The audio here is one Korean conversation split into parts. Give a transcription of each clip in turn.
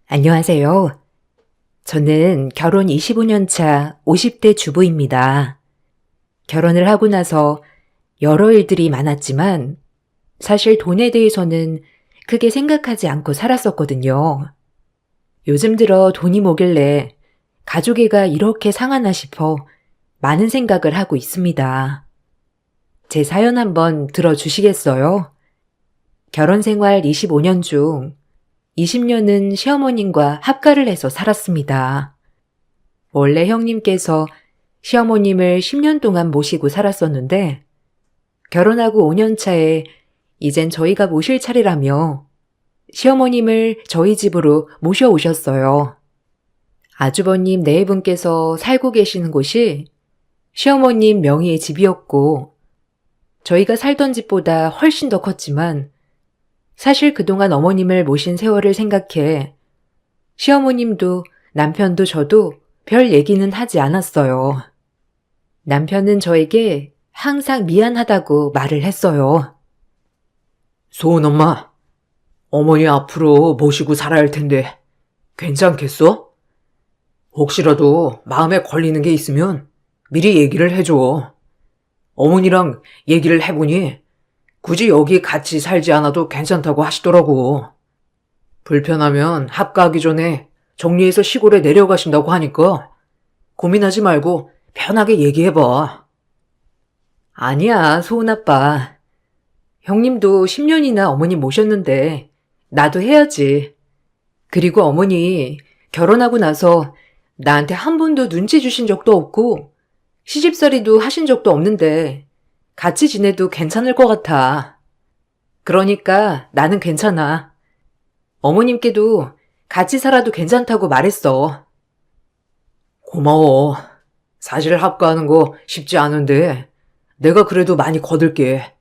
안녕하세요. 저는 결혼 25년 차 50대 주부입니다. 결혼을 하고 나서 여러 일들이 많았지만 사실 돈에 대해서는 크게 생각하지 않고 살았었거든요. 요즘 들어 돈이 뭐길래 가족애가 이렇게 상하나 싶어 많은 생각을 하고 있습니다. 제 사연 한번 들어주시겠어요? 결혼 생활 25년 중 20년은 시어머님과 합가를 해서 살았습니다. 원래 형님께서 시어머님을 10년 동안 모시고 살았었는데 결혼하고 5년 차에 이젠 저희가 모실 차례라며 시어머님을 저희 집으로 모셔오셨어요. 아주버님 네 분께서 살고 계시는 곳이 시어머님 명의의 집이었고 저희가 살던 집보다 훨씬 더 컸지만 사실 그동안 어머님을 모신 세월을 생각해 시어머님도 남편도 저도 별 얘기는 하지 않았어요. 남편은 저에게 항상 미안하다고 말을 했어요. 소은 엄마, 어머니 앞으로 모시고 살아야 할 텐데 괜찮겠어? 혹시라도 마음에 걸리는 게 있으면 미리 얘기를 해줘. 어머니랑 얘기를 해보니 굳이 여기 같이 살지 않아도 괜찮다고 하시더라고. 불편하면 합가하기 전에 정리해서 시골에 내려가신다고 하니까 고민하지 말고 편하게 얘기해봐. 아니야, 소은 아빠. 형님도 10년이나 어머니 모셨는데 나도 해야지. 그리고 어머니 결혼하고 나서 나한테 한 번도 눈치 주신 적도 없고 시집살이도 하신 적도 없는데 같이 지내도 괜찮을 것 같아. 그러니까 나는 괜찮아. 어머님께도 같이 살아도 괜찮다고 말했어. 고마워. 사실 합가하는 거 쉽지 않은데 내가 그래도 많이 거들게.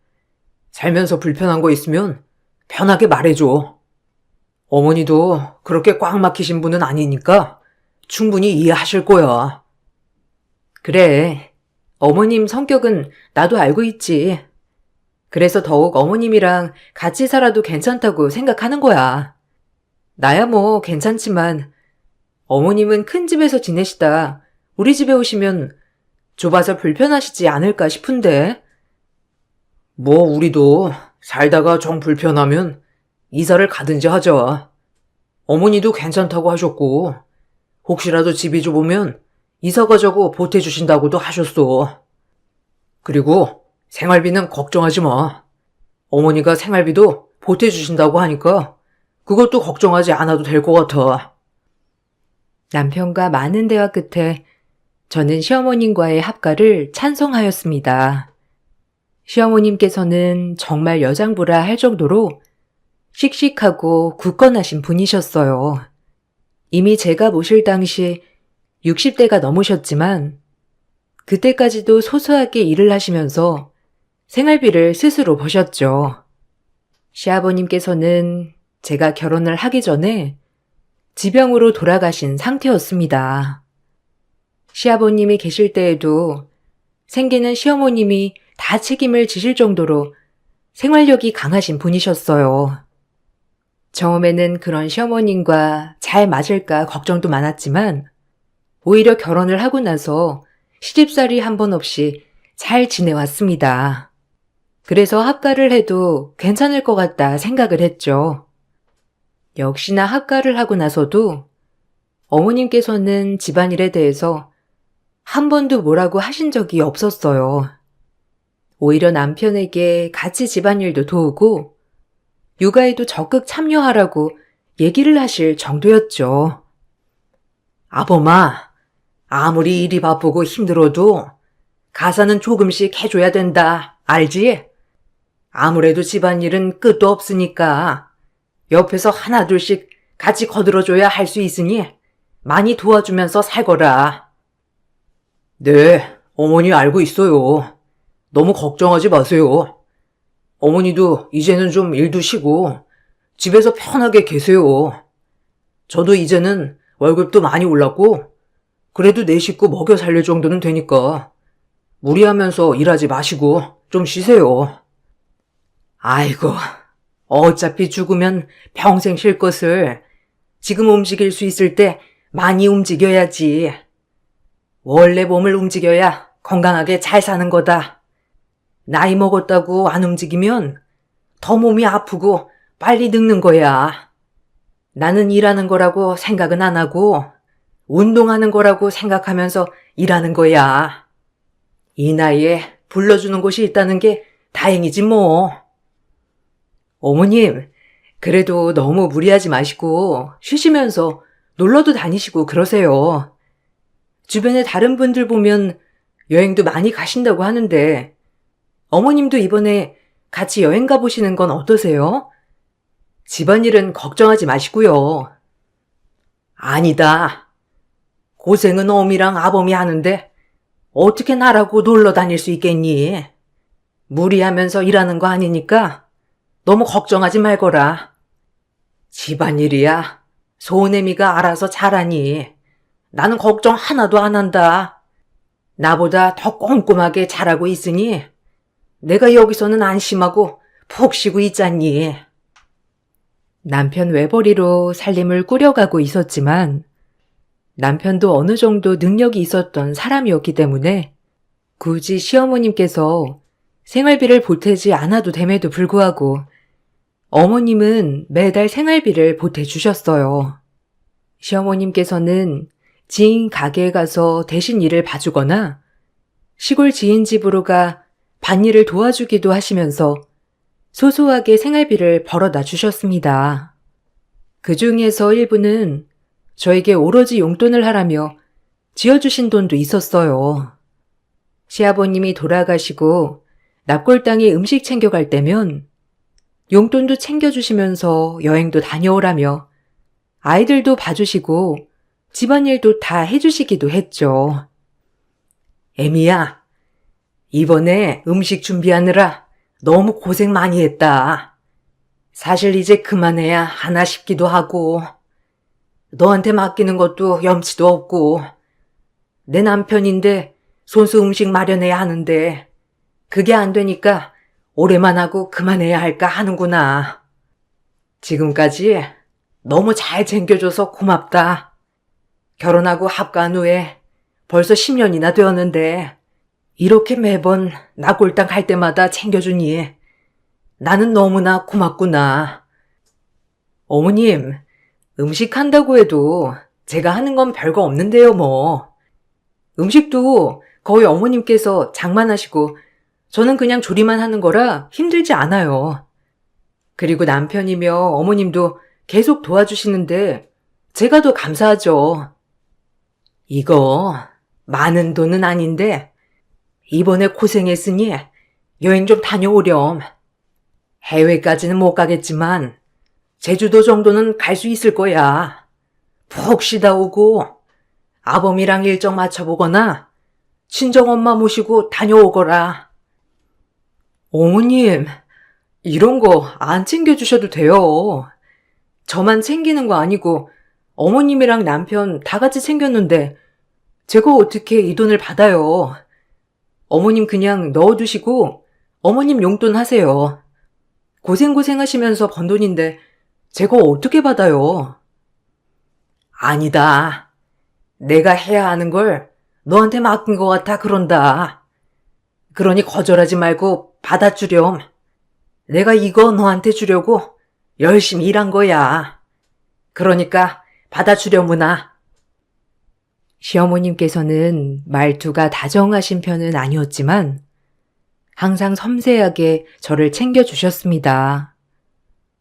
살면서 불편한 거 있으면 편하게 말해줘. 어머니도 그렇게 꽉 막히신 분은 아니니까 충분히 이해하실 거야. 그래. 어머님 성격은 나도 알고 있지. 그래서 더욱 어머님이랑 같이 살아도 괜찮다고 생각하는 거야. 나야 뭐 괜찮지만 어머님은 큰 집에서 지내시다 우리 집에 오시면 좁아서 불편하시지 않을까 싶은데. 뭐 우리도 살다가 정 불편하면 이사를 가든지 하자. 어머니도 괜찮다고 하셨고 혹시라도 집이 좁으면 이사 가자고 보태주신다고도 하셨어. 그리고 생활비는 걱정하지 마. 어머니가 생활비도 보태주신다고 하니까 그것도 걱정하지 않아도 될 것 같아. 남편과 많은 대화 끝에 저는 시어머님과의 합가를 찬성하였습니다. 시어머님께서는 정말 여장부라 할 정도로 씩씩하고 굳건하신 분이셨어요. 이미 제가 모실 당시 60대가 넘으셨지만 그때까지도 소소하게 일을 하시면서 생활비를 스스로 버셨죠. 시아버님께서는 제가 결혼을 하기 전에 지병으로 돌아가신 상태였습니다. 시아버님이 계실 때에도 생기는 시어머님이 다 책임을 지실 정도로 생활력이 강하신 분이셨어요. 처음에는 그런 시어머님과 잘 맞을까 걱정도 많았지만 오히려 결혼을 하고 나서 시집살이 한 번 없이 잘 지내왔습니다. 그래서 합가를 해도 괜찮을 것 같다 생각을 했죠. 역시나 합가를 하고 나서도 어머님께서는 집안일에 대해서 한 번도 뭐라고 하신 적이 없었어요. 오히려 남편에게 같이 집안일도 도우고 육아에도 적극 참여하라고 얘기를 하실 정도였죠. 아범아, 아무리 일이 바쁘고 힘들어도 가사는 조금씩 해줘야 된다. 알지? 아무래도 집안일은 끝도 없으니까 옆에서 하나둘씩 같이 거들어줘야 할 수 있으니 많이 도와주면서 살거라. 네, 어머니 알고 있어요. 너무 걱정하지 마세요. 어머니도 이제는 좀 일도 쉬고 집에서 편하게 계세요. 저도 이제는 월급도 많이 올랐고 그래도 내 식구 먹여 살릴 정도는 되니까 무리하면서 일하지 마시고 좀 쉬세요. 아이고, 어차피 죽으면 평생 쉴 것을 지금 움직일 수 있을 때 많이 움직여야지. 원래 몸을 움직여야 건강하게 잘 사는 거다. 나이 먹었다고 안 움직이면 더 몸이 아프고 빨리 늙는 거야. 나는 일하는 거라고 생각은 안 하고 운동하는 거라고 생각하면서 일하는 거야. 이 나이에 불러주는 곳이 있다는 게 다행이지 뭐. 어머님, 그래도 너무 무리하지 마시고 쉬시면서 놀러도 다니시고 그러세요. 주변에 다른 분들 보면 여행도 많이 가신다고 하는데 어머님도 이번에 같이 여행 가보시는 건 어떠세요? 집안일은 걱정하지 마시고요. 아니다. 고생은 어미랑 아범이 하는데 어떻게 나라고 놀러 다닐 수 있겠니? 무리하면서 일하는 거 아니니까 너무 걱정하지 말거라. 집안일이야 소은애미가 알아서 잘하니 나는 걱정 하나도 안 한다. 나보다 더 꼼꼼하게 잘하고 있으니 내가 여기서는 안심하고 푹 쉬고 있잖니. 남편 외벌이로 살림을 꾸려가고 있었지만 남편도 어느 정도 능력이 있었던 사람이었기 때문에 굳이 시어머님께서 생활비를 보태지 않아도 됨에도 불구하고 어머님은 매달 생활비를 보태주셨어요. 시어머님께서는 지인 가게에 가서 대신 일을 봐주거나 시골 지인 집으로 가 밭일을 도와주기도 하시면서 소소하게 생활비를 벌어다 주셨습니다. 그 중에서 일부는 저에게 오로지 용돈을 하라며 지어주신 돈도 있었어요. 시아버님이 돌아가시고 납골당에 음식 챙겨갈 때면 용돈도 챙겨주시면서 여행도 다녀오라며 아이들도 봐주시고 집안일도 다 해주시기도 했죠. 애미야, 이번에 음식 준비하느라 너무 고생 많이 했다. 사실 이제 그만해야 하나 싶기도 하고 너한테 맡기는 것도 염치도 없고 내 남편인데 손수 음식 마련해야 하는데 그게 안 되니까 오래만 하고 그만해야 할까 하는구나. 지금까지 너무 잘 챙겨줘서 고맙다. 결혼하고 합가한 후에 벌써 10년이나 되었는데 이렇게 매번 나 꼴딱 갈 때마다 챙겨주니 나는 너무나 고맙구나. 어머님, 음식 한다고 해도 제가 하는 건 별거 없는데요, 뭐. 음식도 거의 어머님께서 장만하시고 저는 그냥 조리만 하는 거라 힘들지 않아요. 그리고 남편이며 어머님도 계속 도와주시는데 제가 더 감사하죠. 이거 많은 돈은 아닌데 이번에 고생했으니 여행 좀 다녀오렴. 해외까지는 못 가겠지만 제주도 정도는 갈 수 있을 거야. 푹 쉬다 오고 아범이랑 일정 맞춰보거나 친정엄마 모시고 다녀오거라. 어머님, 이런 거 안 챙겨주셔도 돼요. 저만 챙기는 거 아니고 어머님이랑 남편 다 같이 챙겼는데 제가 어떻게 이 돈을 받아요. 어머님 그냥 넣어두시고 어머님 용돈 하세요. 고생하시면서 번 돈인데 제가 어떻게 받아요? 아니다. 내가 해야 하는 걸 너한테 맡긴 것 같아 그런다. 그러니 거절하지 말고 받아주렴. 내가 이거 너한테 주려고 열심히 일한 거야. 그러니까 받아주려무나. 시어머님께서는 말투가 다정하신 편은 아니었지만 항상 섬세하게 저를 챙겨주셨습니다.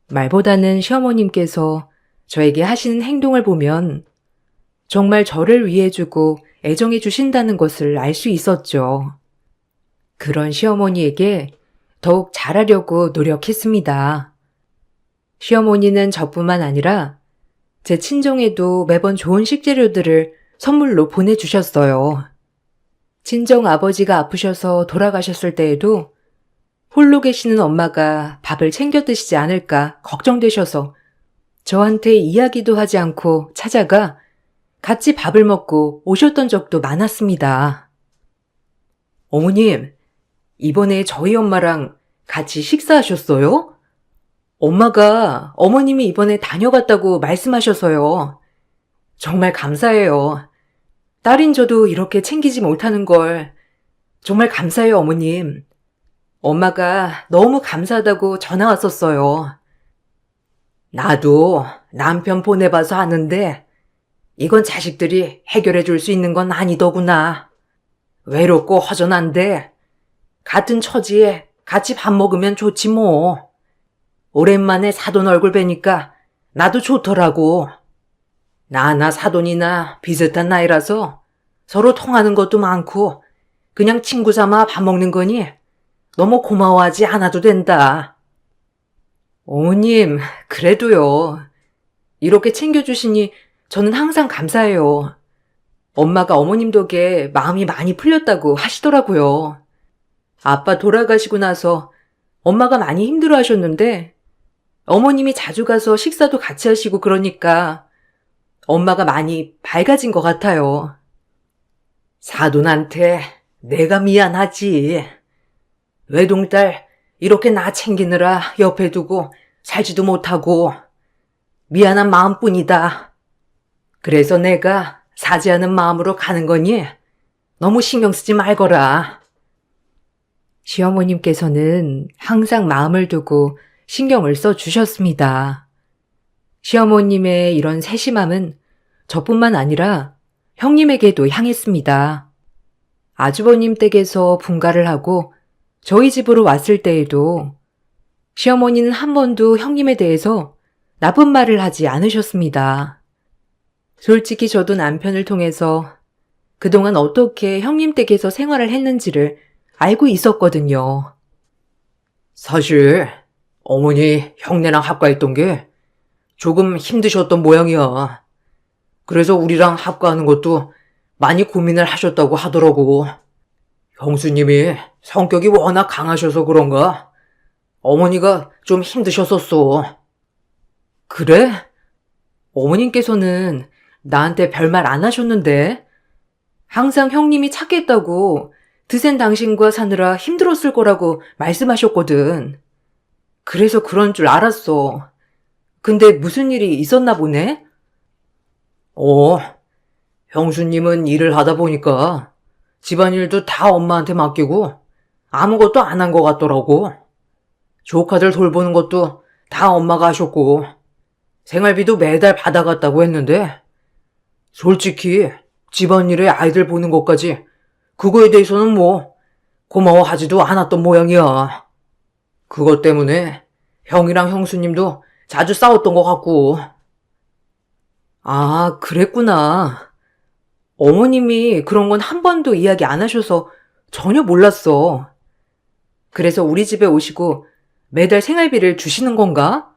말보다는 시어머님께서 저에게 하시는 행동을 보면 정말 저를 위해주고 애정해 주신다는 것을 알 수 있었죠. 그런 시어머니에게 더욱 잘하려고 노력했습니다. 시어머니는 저뿐만 아니라 제 친정에도 매번 좋은 식재료들을 선물로 보내주셨어요. 친정 아버지가 아프셔서 돌아가셨을 때에도 홀로 계시는 엄마가 밥을 챙겨 드시지 않을까 걱정되셔서 저한테 이야기도 하지 않고 찾아가 같이 밥을 먹고 오셨던 적도 많았습니다. 어머님, 이번에 저희 엄마랑 같이 식사하셨어요? 엄마가 어머님이 이번에 다녀갔다고 말씀하셔서요. 정말 감사해요. 딸인 저도 이렇게 챙기지 못하는 걸 정말 감사해요, 어머님. 엄마가 너무 감사하다고 전화 왔었어요. 나도 남편 보내봐서 아는데 이건 자식들이 해결해 줄 수 있는 건 아니더구나. 외롭고 허전한데 같은 처지에 같이 밥 먹으면 좋지 뭐. 오랜만에 사돈 얼굴 뵈니까 나도 좋더라고. 나나 사돈이나 비슷한 나이라서 서로 통하는 것도 많고 그냥 친구 삼아 밥 먹는 거니 너무 고마워하지 않아도 된다. 어머님, 그래도요. 이렇게 챙겨주시니 저는 항상 감사해요. 엄마가 어머님 덕에 마음이 많이 풀렸다고 하시더라고요. 아빠 돌아가시고 나서 엄마가 많이 힘들어 하셨는데 어머님이 자주 가서 식사도 같이 하시고 그러니까 엄마가 많이 밝아진 것 같아요. 사돈한테 내가 미안하지. 외동딸 이렇게 나 챙기느라 옆에 두고 살지도 못하고 미안한 마음뿐이다. 그래서 내가 사죄하는 마음으로 가는 거니 너무 신경 쓰지 말거라. 시어머님께서는 항상 마음을 두고 신경을 써 주셨습니다. 시어머님의 이런 세심함은 저뿐만 아니라 형님에게도 향했습니다. 아주버님 댁에서 분가를 하고 저희 집으로 왔을 때에도 시어머니는 한 번도 형님에 대해서 나쁜 말을 하지 않으셨습니다. 솔직히 저도 남편을 통해서 그동안 어떻게 형님 댁에서 생활을 했는지를 알고 있었거든요. 사실 어머니 형네랑 합가했던 게 조금 힘드셨던 모양이야. 그래서 우리랑 합가하는 것도 많이 고민을 하셨다고 하더라고. 형수님이 성격이 워낙 강하셔서 그런가 어머니가 좀 힘드셨었어. 그래? 어머님께서는 나한테 별말 안 하셨는데 항상 형님이 착했다고 드센 당신과 사느라 힘들었을 거라고 말씀하셨거든. 그래서 그런 줄 알았어. 근데 무슨 일이 있었나 보네? 형수님은 일을 하다 보니까 집안일도 다 엄마한테 맡기고 아무것도 안 한 것 같더라고. 조카들 돌보는 것도 다 엄마가 하셨고 생활비도 매달 받아갔다고 했는데 솔직히 집안일에 아이들 보는 것까지 그거에 대해서는 뭐 고마워하지도 않았던 모양이야. 그것 때문에 형이랑 형수님도 자주 싸웠던 것 같고. 아, 그랬구나. 어머님이 그런 건 한 번도 이야기 안 하셔서 전혀 몰랐어. 그래서 우리 집에 오시고 매달 생활비를 주시는 건가?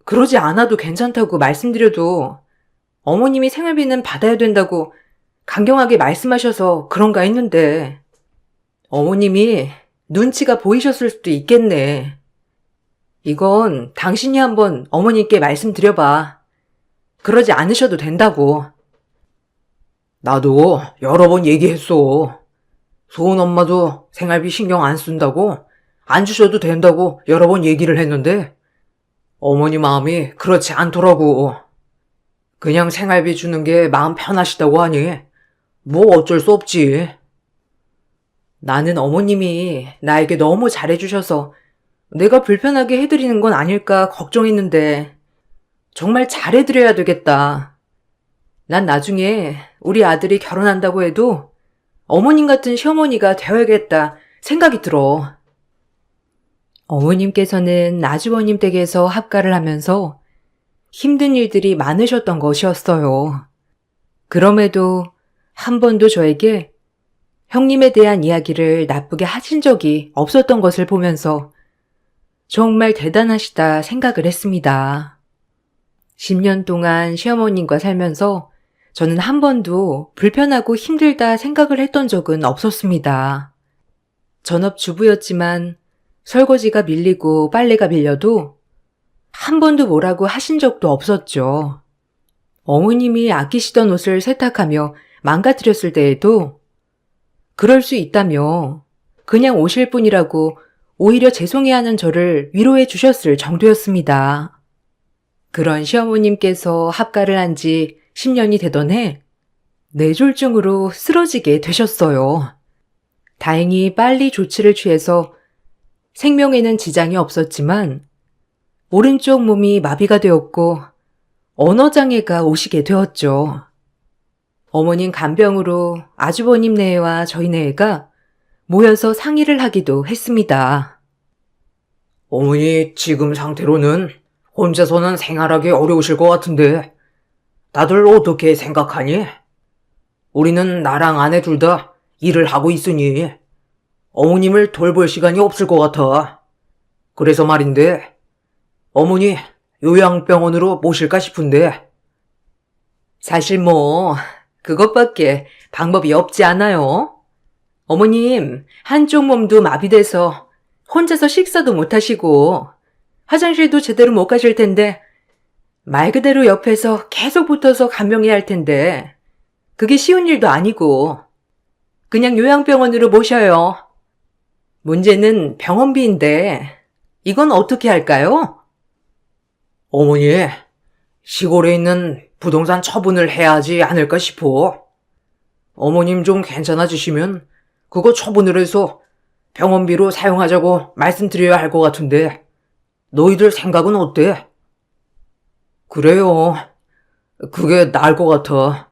그러지 않아도 괜찮다고 말씀드려도 어머님이 생활비는 받아야 된다고 강경하게 말씀하셔서 그런가 했는데 어머님이 눈치가 보이셨을 수도 있겠네. 이건 당신이 한번 어머님께 말씀드려봐. 그러지 않으셔도 된다고. 나도 여러 번 얘기했어. 소은 엄마도 생활비 신경 안 쓴다고 안 주셔도 된다고 여러 번 얘기를 했는데 어머니 마음이 그렇지 않더라고. 그냥 생활비 주는 게 마음 편하시다고 하니 뭐 어쩔 수 없지. 나는 어머님이 나에게 너무 잘해주셔서 내가 불편하게 해드리는 건 아닐까 걱정했는데 정말 잘해드려야 되겠다. 난 나중에 우리 아들이 결혼한다고 해도 어머님 같은 시어머니가 되어야겠다 생각이 들어. 어머님께서는 아주버님 댁에서 합가를 하면서 힘든 일들이 많으셨던 것이었어요. 그럼에도 한 번도 저에게 형님에 대한 이야기를 나쁘게 하신 적이 없었던 것을 보면서 정말 대단하시다 생각을 했습니다. 10년 동안 시어머님과 살면서 저는 한 번도 불편하고 힘들다 생각을 했던 적은 없었습니다. 전업주부였지만 설거지가 밀리고 빨래가 밀려도 한 번도 뭐라고 하신 적도 없었죠. 어머님이 아끼시던 옷을 세탁하며 망가뜨렸을 때에도 그럴 수 있다며 그냥 오실 뿐이라고 오히려 죄송해하는 저를 위로해 주셨을 정도였습니다. 그런 시어머님께서 합가를 한 지 10년이 되던 해 뇌졸중으로 쓰러지게 되셨어요. 다행히 빨리 조치를 취해서 생명에는 지장이 없었지만 오른쪽 몸이 마비가 되었고 언어장애가 오시게 되었죠. 어머님 간병으로 아주버님 네와 저희 네가 모여서 상의를 하기도 했습니다. 어머니 지금 상태로는 혼자서는 생활하기 어려우실 것 같은데 다들 어떻게 생각하니? 우리는 나랑 아내 둘 다 일을 하고 있으니 어머님을 돌볼 시간이 없을 것 같아. 그래서 말인데 어머니 요양병원으로 모실까 싶은데. 사실 그것밖에 방법이 없지 않아요? 어머님, 한쪽 몸도 마비돼서 혼자서 식사도 못 하시고 화장실도 제대로 못 가실 텐데 말 그대로 옆에서 계속 붙어서 간병해야 할 텐데 그게 쉬운 일도 아니고 그냥 요양병원으로 모셔요. 문제는 병원비인데 이건 어떻게 할까요? 어머니, 시골에 있는 부동산 처분을 해야 하지 않을까 싶어. 어머님 좀 괜찮아지시면 그거 처분을 해서 병원비로 사용하자고 말씀드려야 할 것 같은데 너희들 생각은 어때? 그래요. 그게 나을 것 같아.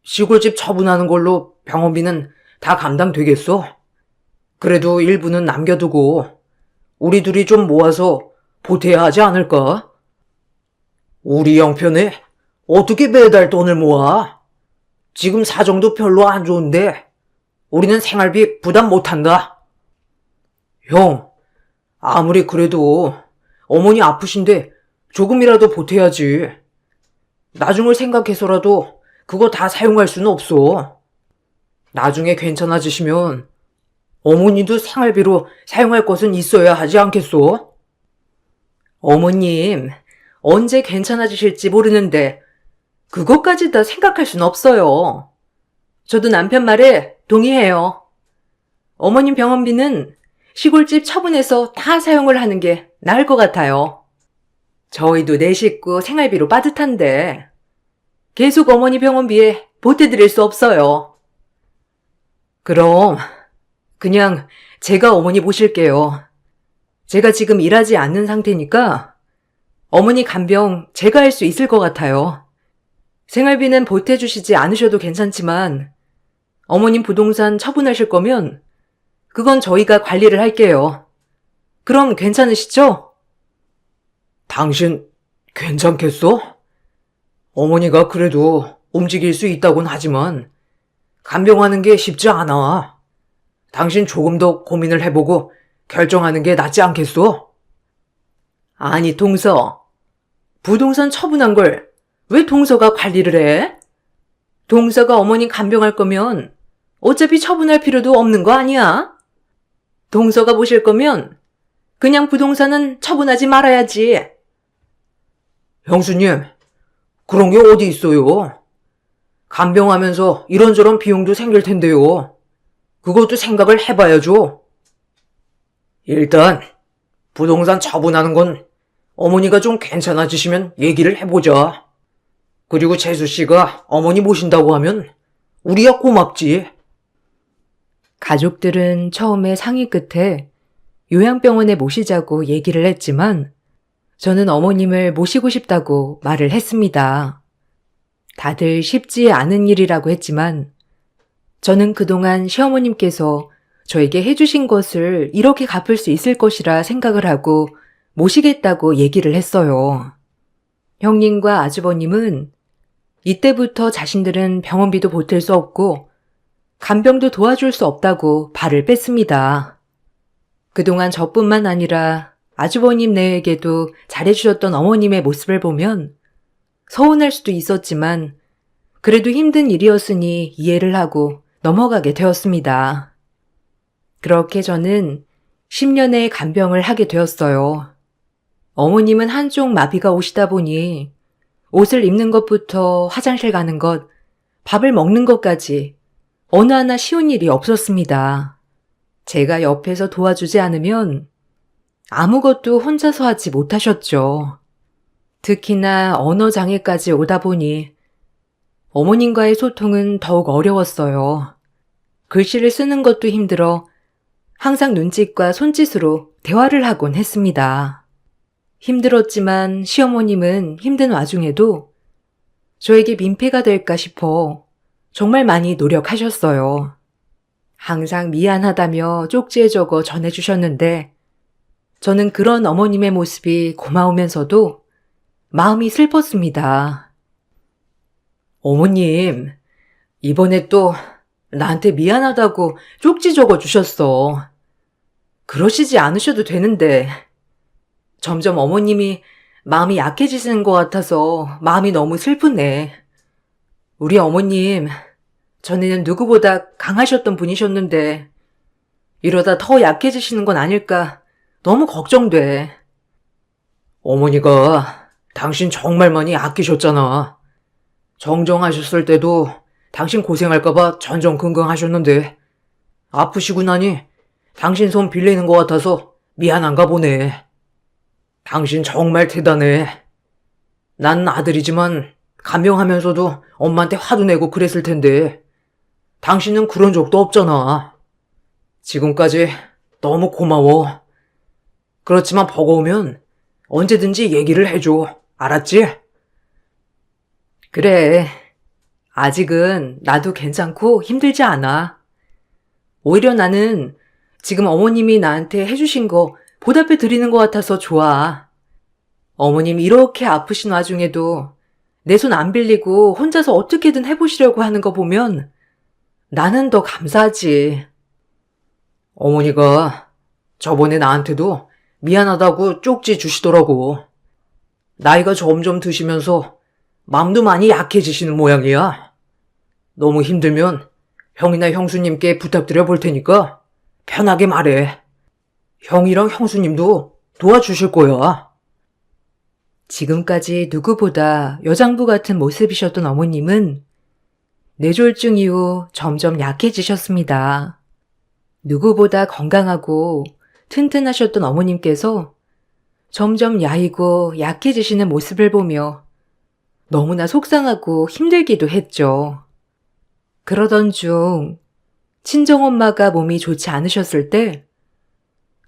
시골집 처분하는 걸로 병원비는 다 감당되겠어? 그래도 일부는 남겨두고 우리 둘이 좀 모아서 보태야 하지 않을까? 우리 형편에 어떻게 매달 돈을 모아? 지금 사정도 별로 안 좋은데 우리는 생활비 부담 못한다. 형, 아무리 그래도 어머니 아프신데 조금이라도 보태야지. 나중을 생각해서라도 그거 다 사용할 수는 없어. 나중에 괜찮아지시면 어머니도 생활비로 사용할 것은 있어야 하지 않겠소? 어머님, 언제 괜찮아지실지 모르는데 그것까지 다 생각할 순 없어요. 저도 남편 말에 동의해요. 어머님 병원비는 시골집 처분해서 다 사용을 하는 게 나을 것 같아요. 저희도 네 식구 생활비로 빠듯한데 계속 어머니 병원비에 보태드릴 수 없어요. 그럼 그냥 제가 어머니 모실게요. 제가 지금 일하지 않는 상태니까 어머니 간병 제가 할 수 있을 것 같아요. 생활비는 보태주시지 않으셔도 괜찮지만 어머님 부동산 처분하실 거면 그건 저희가 관리를 할게요. 그럼 괜찮으시죠? 당신 괜찮겠어? 어머니가 그래도 움직일 수 있다곤 하지만 간병하는 게 쉽지 않아. 당신 조금 더 고민을 해보고 결정하는 게 낫지 않겠어? 아니 동서, 부동산 처분한 걸 왜 동서가 관리를 해? 동서가 어머니 간병할 거면 어차피 처분할 필요도 없는 거 아니야? 동서가 모실 거면 그냥 부동산은 처분하지 말아야지. 형수님, 그런 게 어디 있어요? 간병하면서 이런저런 비용도 생길 텐데요. 그것도 생각을 해봐야죠. 일단 부동산 처분하는 건 어머니가 좀 괜찮아지시면 얘기를 해보자. 그리고 재수 씨가 어머니 모신다고 하면 우리야 고맙지. 가족들은 처음에 상의 끝에 요양병원에 모시자고 얘기를 했지만 저는 어머님을 모시고 싶다고 말을 했습니다. 다들 쉽지 않은 일이라고 했지만 저는 그동안 시어머님께서 저에게 해주신 것을 이렇게 갚을 수 있을 것이라 생각을 하고 모시겠다고 얘기를 했어요. 형님과 아주버님은 이때부터 자신들은 병원비도 보탤 수 없고 간병도 도와줄 수 없다고 발을 뺐습니다. 그동안 저뿐만 아니라 아주버님 네에게도 잘해주셨던 어머님의 모습을 보면 서운할 수도 있었지만 그래도 힘든 일이었으니 이해를 하고 넘어가게 되었습니다. 그렇게 저는 10년의 간병을 하게 되었어요. 어머님은 한쪽 마비가 오시다 보니 옷을 입는 것부터 화장실 가는 것, 밥을 먹는 것까지 어느 하나 쉬운 일이 없었습니다. 제가 옆에서 도와주지 않으면 아무것도 혼자서 하지 못하셨죠. 특히나 언어장애까지 오다 보니 어머님과의 소통은 더욱 어려웠어요. 글씨를 쓰는 것도 힘들어 항상 눈짓과 손짓으로 대화를 하곤 했습니다. 힘들었지만 시어머님은 힘든 와중에도 저에게 민폐가 될까 싶어 정말 많이 노력하셨어요. 항상 미안하다며 쪽지에 적어 전해주셨는데 저는 그런 어머님의 모습이 고마우면서도 마음이 슬펐습니다. 어머님, 이번에 또 나한테 미안하다고 쪽지 적어 주셨어. 그러시지 않으셔도 되는데 점점 어머님이 마음이 약해지시는 것 같아서 마음이 너무 슬프네. 우리 어머님, 전에는 누구보다 강하셨던 분이셨는데 이러다 더 약해지시는 건 아닐까 너무 걱정돼. 어머니가 당신 정말 많이 아끼셨잖아. 정정하셨을 때도 당신 고생할까봐 전전긍긍하셨는데 아프시고 나니 당신 손 빌리는 것 같아서 미안한가 보네. 당신 정말 대단해. 난 아들이지만 간병하면서도 엄마한테 화도 내고 그랬을 텐데 당신은 그런 적도 없잖아. 지금까지 너무 고마워. 그렇지만 버거우면 언제든지 얘기를 해줘. 알았지? 그래. 아직은 나도 괜찮고 힘들지 않아. 오히려 나는 지금 어머님이 나한테 해주신 거 보답해 드리는 것 같아서 좋아. 어머님 이렇게 아프신 와중에도 내 손 안 빌리고 혼자서 어떻게든 해보시려고 하는 거 보면 나는 더 감사하지. 어머니가 저번에 나한테도 미안하다고 쪽지 주시더라고. 나이가 점점 드시면서 마음도 많이 약해지시는 모양이야. 너무 힘들면 형이나 형수님께 부탁드려 볼 테니까 편하게 말해. 형이랑 형수님도 도와주실 거야. 지금까지 누구보다 여장부 같은 모습이셨던 어머님은 뇌졸중 이후 점점 약해지셨습니다. 누구보다 건강하고 튼튼하셨던 어머님께서 점점 야이고 약해지시는 모습을 보며 너무나 속상하고 힘들기도 했죠. 그러던 중 친정엄마가 몸이 좋지 않으셨을 때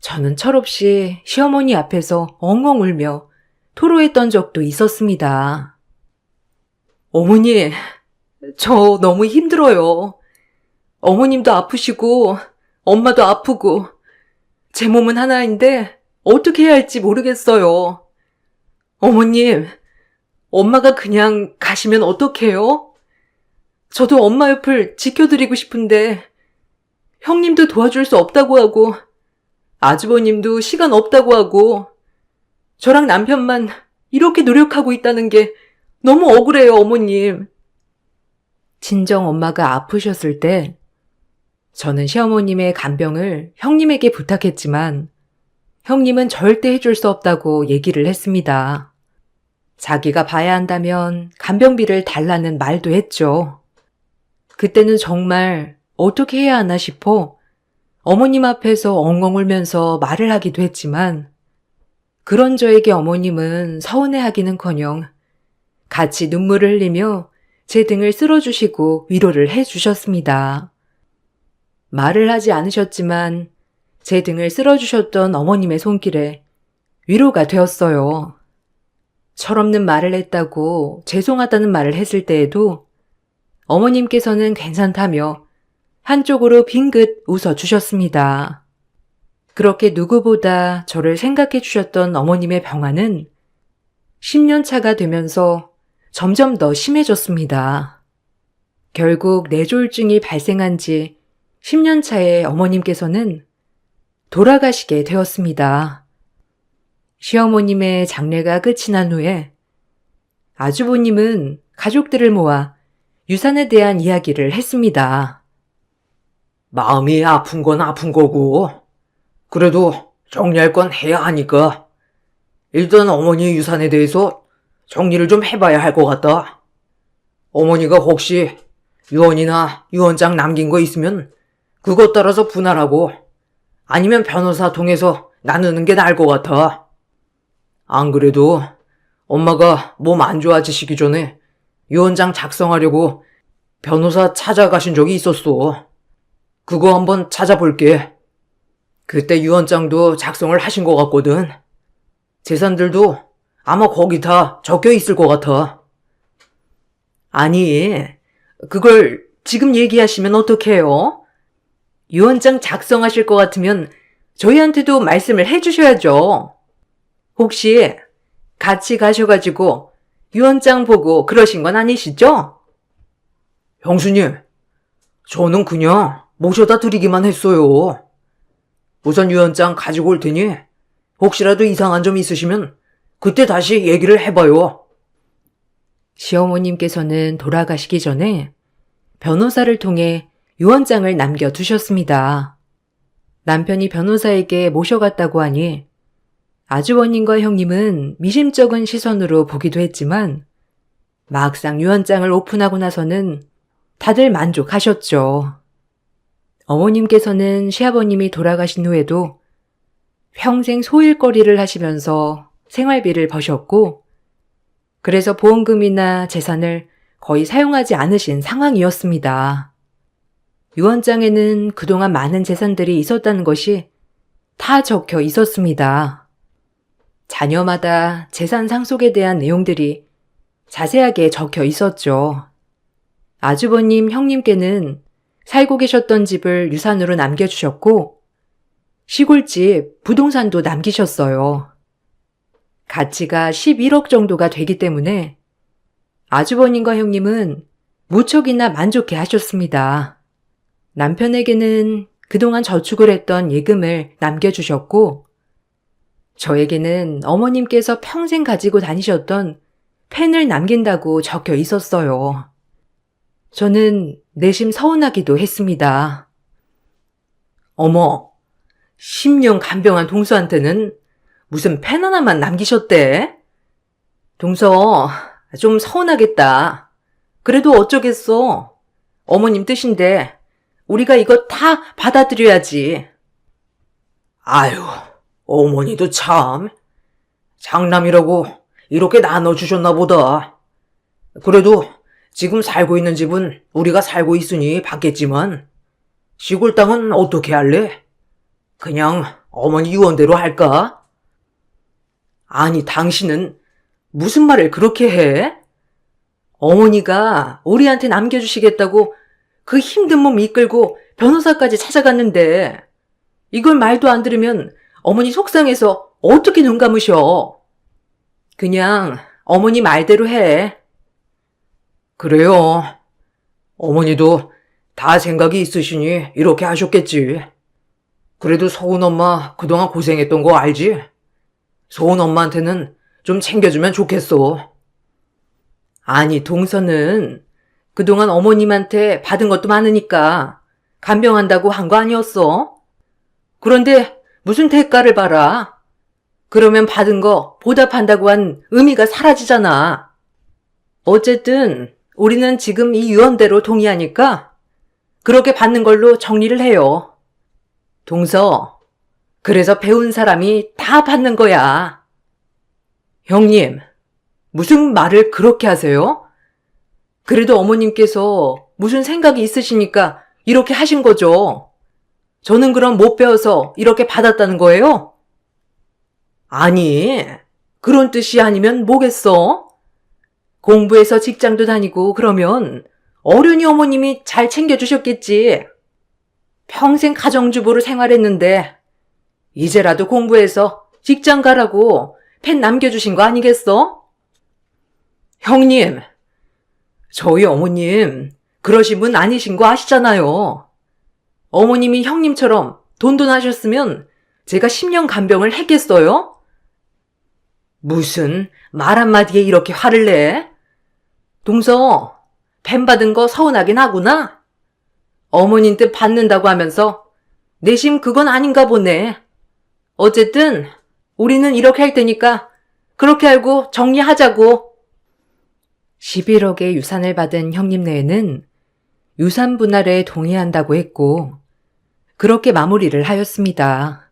저는 철없이 시어머니 앞에서 엉엉 울며 토로했던 적도 있었습니다. 어머니, 저 너무 힘들어요. 어머님도 아프시고 엄마도 아프고 제 몸은 하나인데 어떻게 해야 할지 모르겠어요. 어머님, 엄마가 그냥 가시면 어떡해요? 저도 엄마 옆을 지켜드리고 싶은데 형님도 도와줄 수 없다고 하고 아주버님도 시간 없다고 하고 저랑 남편만 이렇게 노력하고 있다는 게 너무 억울해요, 어머님. 친정 엄마가 아프셨을 때 저는 시어머님의 간병을 형님에게 부탁했지만 형님은 절대 해줄 수 없다고 얘기를 했습니다. 자기가 봐야 한다면 간병비를 달라는 말도 했죠. 그때는 정말 어떻게 해야 하나 싶어 어머님 앞에서 엉엉 울면서 말을 하기도 했지만 그런 저에게 어머님은 서운해하기는커녕 같이 눈물을 흘리며 제 등을 쓸어주시고 위로를 해주셨습니다. 말을 하지 않으셨지만 제 등을 쓸어주셨던 어머님의 손길에 위로가 되었어요. 철없는 말을 했다고 죄송하다는 말을 했을 때에도 어머님께서는 괜찮다며 한쪽으로 빙긋 웃어주셨습니다. 그렇게 누구보다 저를 생각해 주셨던 어머님의 병환은 10년 차가 되면서 점점 더 심해졌습니다. 결국 뇌졸중이 발생한 지 10년 차에 어머님께서는 돌아가시게 되었습니다. 시어머님의 장례가 끝이 난 후에 아주버님은 가족들을 모아 유산에 대한 이야기를 했습니다. 마음이 아픈 건 아픈 거고 그래도 정리할 건 해야 하니까 일단 어머니 유산에 대해서 정리를 좀 해봐야 할 것 같다. 어머니가 혹시 유언이나 유언장 남긴 거 있으면 그것 따라서 분할하고 아니면 변호사 통해서 나누는 게 나을 것 같아. 안 그래도 엄마가 몸 안 좋아지시기 전에 유언장 작성하려고 변호사 찾아가신 적이 있었어. 그거 한번 찾아볼게. 그때 유언장도 작성을 하신 것 같거든. 재산들도 아마 거기 다 적혀 있을 것 같아. 아니, 그걸 지금 얘기하시면 어떡해요? 유언장 작성하실 것 같으면 저희한테도 말씀을 해주셔야죠. 혹시 같이 가셔가지고 유언장 보고 그러신 건 아니시죠? 형수님, 저는 그냥 모셔다 드리기만 했어요. 우선 유언장 가지고 올 테니 혹시라도 이상한 점 있으시면 그때 다시 얘기를 해봐요. 시어머님께서는 돌아가시기 전에 변호사를 통해 유언장을 남겨두셨습니다. 남편이 변호사에게 모셔갔다고 하니 아주버님과 형님은 미심쩍은 시선으로 보기도 했지만 막상 유언장을 오픈하고 나서는 다들 만족하셨죠. 어머님께서는 시아버님이 돌아가신 후에도 평생 소일거리를 하시면서 생활비를 버셨고 그래서 보험금이나 재산을 거의 사용하지 않으신 상황이었습니다. 유언장에는 그동안 많은 재산들이 있었다는 것이 다 적혀 있었습니다. 자녀마다 재산 상속에 대한 내용들이 자세하게 적혀 있었죠. 아주버님, 형님께는 살고 계셨던 집을 유산으로 남겨주셨고 시골집, 부동산도 남기셨어요. 가치가 11억 정도가 되기 때문에 아주버님과 형님은 무척이나 만족해 하셨습니다. 남편에게는 그동안 저축을 했던 예금을 남겨주셨고 저에게는 어머님께서 평생 가지고 다니셨던 펜을 남긴다고 적혀 있었어요. 저는 내심 서운하기도 했습니다. 어머, 10년 간병한 동서한테는 무슨 펜 하나만 남기셨대? 동서, 좀 서운하겠다. 그래도 어쩌겠어. 어머님 뜻인데 우리가 이거 다 받아들여야지. 아유, 어머니도 참. 장남이라고 이렇게 나눠주셨나 보다. 그래도 지금 살고 있는 집은 우리가 살고 있으니 받겠지만 시골 땅은 어떻게 할래? 그냥 어머니 유언대로 할까? 아니, 당신은 무슨 말을 그렇게 해? 어머니가 우리한테 남겨주시겠다고 그 힘든 몸 이끌고 변호사까지 찾아갔는데 이걸 말도 안 들으면 어머니 속상해서 어떻게 눈 감으셔? 그냥 어머니 말대로 해. 그래요. 어머니도 다 생각이 있으시니 이렇게 하셨겠지. 그래도 소은 엄마 그동안 고생했던 거 알지? 소은 엄마한테는 좀 챙겨주면 좋겠어. 아니, 동서는 그동안 어머님한테 받은 것도 많으니까 간병한다고 한 거 아니었어? 그런데 무슨 대가를 봐라. 그러면 받은 거 보답한다고 한 의미가 사라지잖아. 어쨌든 우리는 지금 이 유언대로 동의하니까 그렇게 받는 걸로 정리를 해요. 동서, 그래서 배운 사람이 다 받는 거야. 형님, 무슨 말을 그렇게 하세요? 그래도 어머님께서 무슨 생각이 있으시니까 이렇게 하신 거죠. 저는 그럼 못 배워서 이렇게 받았다는 거예요? 아니, 그런 뜻이 아니면 뭐겠어? 공부해서 직장도 다니고 그러면 어련히 어머님이 잘 챙겨주셨겠지. 평생 가정주부로 생활했는데 이제라도 공부해서 직장 가라고 펜 남겨주신 거 아니겠어? 형님, 저희 어머님 그러신 분 아니신 거 아시잖아요. 어머님이 형님처럼 돈돈하셨으면 제가 10년 간병을 했겠어요? 무슨 말 한마디에 이렇게 화를 내? 동서, 펜 받은 거 서운하긴 하구나. 어머님 뜻 받는다고 하면서 내심 그건 아닌가 보네. 어쨌든 우리는 이렇게 할 테니까 그렇게 알고 정리하자고. 11억의 유산을 받은 형님네에는 유산 분할에 동의한다고 했고 그렇게 마무리를 하였습니다.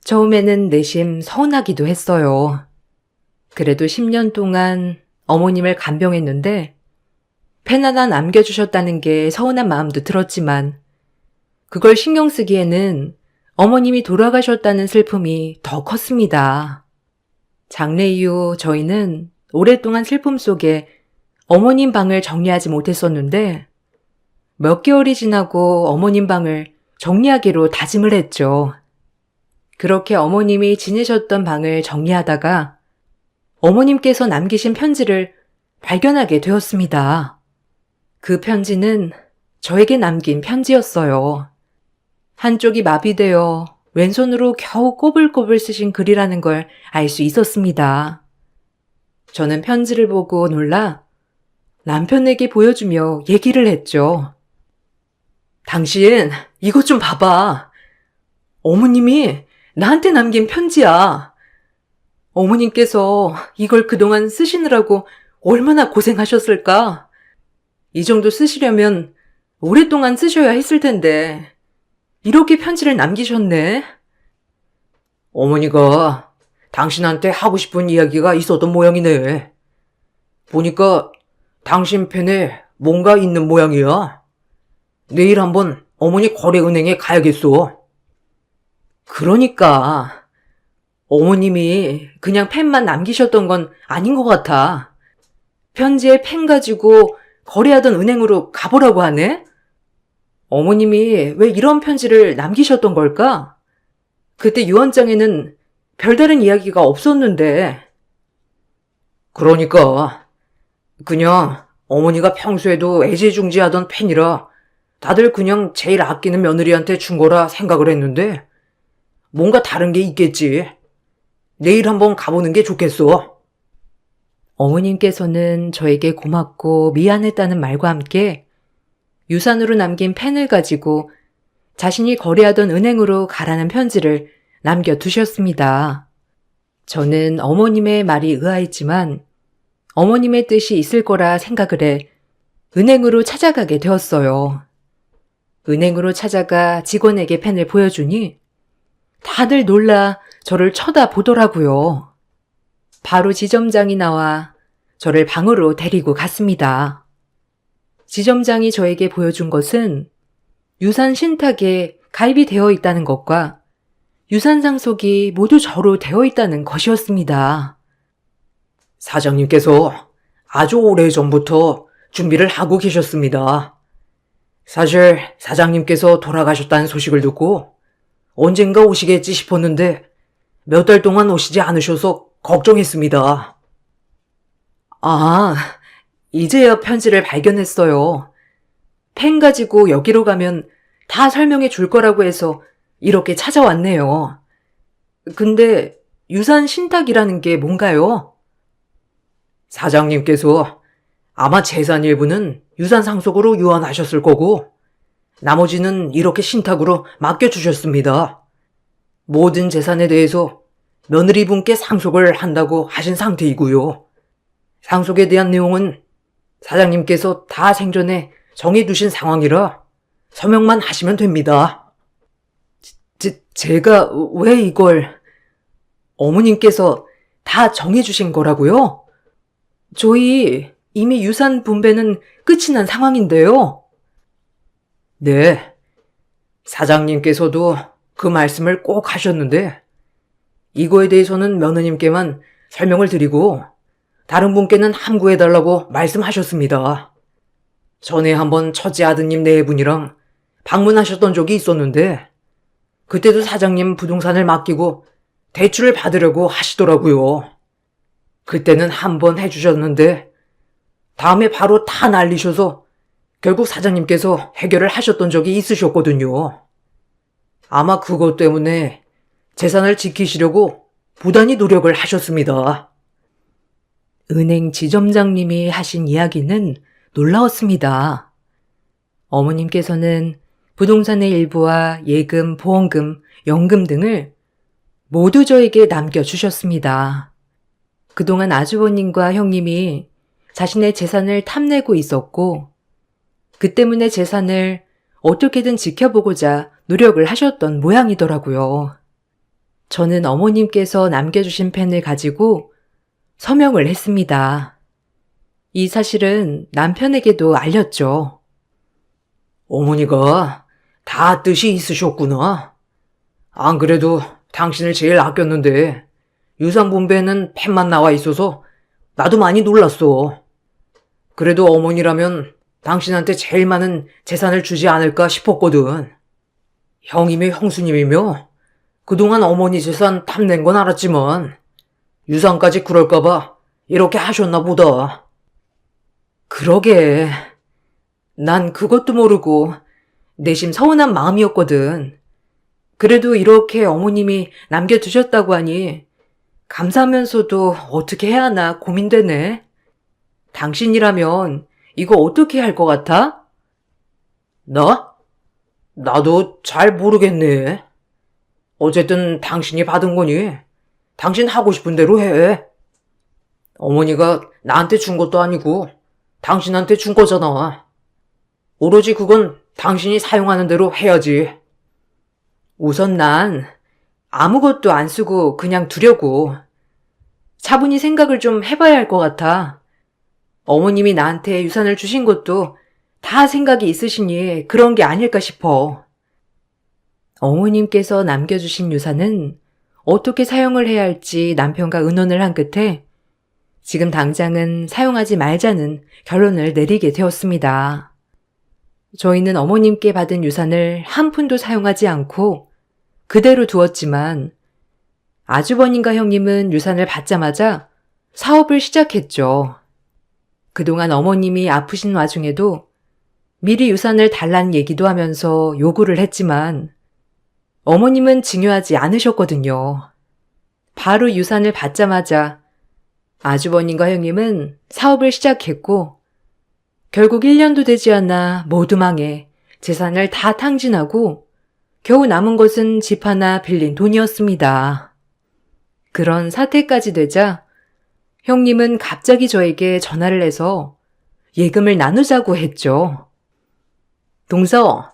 처음에는 내심 서운하기도 했어요. 그래도 10년 동안 어머님을 간병했는데 펜 하나 남겨주셨다는 게 서운한 마음도 들었지만 그걸 신경 쓰기에는 어머님이 돌아가셨다는 슬픔이 더 컸습니다. 장례 이후 저희는 오랫동안 슬픔 속에 어머님 방을 정리하지 못했었는데 몇 개월이 지나고 어머님 방을 정리하기로 다짐을 했죠. 그렇게 어머님이 지내셨던 방을 정리하다가 어머님께서 남기신 편지를 발견하게 되었습니다. 그 편지는 저에게 남긴 편지였어요. 한쪽이 마비되어 왼손으로 겨우 꼬불꼬불 쓰신 글이라는 걸 알 수 있었습니다. 저는 편지를 보고 놀라 남편에게 보여주며 얘기를 했죠. 당신 이것 좀 봐봐. 어머님이 나한테 남긴 편지야. 어머님께서 이걸 그동안 쓰시느라고 얼마나 고생하셨을까? 이 정도 쓰시려면 오랫동안 쓰셔야 했을 텐데 이렇게 편지를 남기셨네. 어머니가 당신한테 하고 싶은 이야기가 있었던 모양이네. 보니까 당신 펜에 뭔가 있는 모양이야. 내일 한번 어머니 거래은행에 가야겠어. 그러니까 어머님이 그냥 펜만 남기셨던 건 아닌 것 같아. 편지에 펜 가지고 거래하던 은행으로 가보라고 하네? 어머님이 왜 이런 편지를 남기셨던 걸까? 그때 유언장에는 별다른 이야기가 없었는데. 그러니까 그냥 어머니가 평소에도 애지중지하던 펜이라 다들 그냥 제일 아끼는 며느리한테 준 거라 생각을 했는데 뭔가 다른 게 있겠지. 내일 한번 가보는 게 좋겠어. 어머님께서는 저에게 고맙고 미안했다는 말과 함께 유산으로 남긴 펜을 가지고 자신이 거래하던 은행으로 가라는 편지를 남겨두셨습니다. 저는 어머님의 말이 의아했지만 어머님의 뜻이 있을 거라 생각을 해 은행으로 찾아가게 되었어요. 은행으로 찾아가 직원에게 펜을 보여주니 다들 놀라 저를 쳐다보더라고요. 바로 지점장이 나와 저를 방으로 데리고 갔습니다. 지점장이 저에게 보여준 것은 유산 신탁에 가입이 되어 있다는 것과 유산 상속이 모두 저로 되어 있다는 것이었습니다. 사장님께서 아주 오래전부터 준비를 하고 계셨습니다. 사실 사장님께서 돌아가셨다는 소식을 듣고 언젠가 오시겠지 싶었는데 몇 달 동안 오시지 않으셔서 걱정했습니다. 아, 이제야 편지를 발견했어요. 펜 가지고 여기로 가면 다 설명해 줄 거라고 해서 이렇게 찾아왔네요. 근데 유산 신탁이라는 게 뭔가요? 사장님께서 아마 재산 일부는 유산 상속으로 유언하셨을 거고 나머지는 이렇게 신탁으로 맡겨주셨습니다. 모든 재산에 대해서 며느리분께 상속을 한다고 하신 상태이고요. 상속에 대한 내용은 사장님께서 다 생전에 정해두신 상황이라 서명만 하시면 됩니다. 제가 왜 이걸 어머님께서 다 정해주신 거라고요? 저희 이미 유산 분배는 끝이 난 상황인데요. 네, 사장님께서도 그 말씀을 꼭 하셨는데 이거에 대해서는 며느님께만 설명을 드리고 다른 분께는 함구해달라고 말씀하셨습니다. 전에 한번 첫째 아드님 네 분이랑 방문하셨던 적이 있었는데 그때도 사장님 부동산을 맡기고 대출을 받으려고 하시더라고요. 그때는 한 번 해주셨는데 다음에 바로 다 날리셔서 결국 사장님께서 해결을 하셨던 적이 있으셨거든요. 아마 그것 때문에 재산을 지키시려고 부단히 노력을 하셨습니다. 은행 지점장님이 하신 이야기는 놀라웠습니다. 어머님께서는 부동산의 일부와 예금, 보험금, 연금 등을 모두 저에게 남겨주셨습니다. 그동안 아주버님과 형님이 자신의 재산을 탐내고 있었고 그 때문에 재산을 어떻게든 지켜보고자 노력을 하셨던 모양이더라고요. 저는 어머님께서 남겨주신 펜을 가지고 서명을 했습니다. 이 사실은 남편에게도 알렸죠. 어머니가 다 뜻이 있으셨구나. 안 그래도 당신을 제일 아꼈는데 유산 분배에는 펜만 나와 있어서 나도 많이 놀랐어. 그래도 어머니라면 당신한테 제일 많은 재산을 주지 않을까 싶었거든. 형이며 형수님이며 그동안 어머니 재산 탐낸 건 알았지만 유산까지 그럴까봐 이렇게 하셨나 보다. 그러게. 난 그것도 모르고 내심 서운한 마음이었거든. 그래도 이렇게 어머님이 남겨두셨다고 하니 감사하면서도 어떻게 해야 하나 고민되네. 당신이라면 이거 어떻게 할 것 같아? 나? 나도 잘 모르겠네. 어쨌든 당신이 받은 거니 당신 하고 싶은 대로 해. 어머니가 나한테 준 것도 아니고 당신한테 준 거잖아. 오로지 그건 당신이 사용하는 대로 해야지. 우선 난 아무것도 안 쓰고 그냥 두려고. 차분히 생각을 좀 해봐야 할 것 같아. 어머님이 나한테 유산을 주신 것도 다 생각이 있으시니 그런 게 아닐까 싶어. 어머님께서 남겨주신 유산은 어떻게 사용을 해야 할지 남편과 의논을 한 끝에 지금 당장은 사용하지 말자는 결론을 내리게 되었습니다. 저희는 어머님께 받은 유산을 한 푼도 사용하지 않고 그대로 두었지만 아주버님과 형님은 유산을 받자마자 사업을 시작했죠. 그동안 어머님이 아프신 와중에도 미리 유산을 달라는 얘기도 하면서 요구를 했지만 어머님은 증여하지 않으셨거든요. 바로 유산을 받자마자 아주버님과 형님은 사업을 시작했고 결국 1년도 되지 않아 모두 망해 재산을 다 탕진하고 겨우 남은 것은 집 하나 빌린 돈이었습니다. 그런 사태까지 되자 형님은 갑자기 저에게 전화를 해서 예금을 나누자고 했죠. 동서,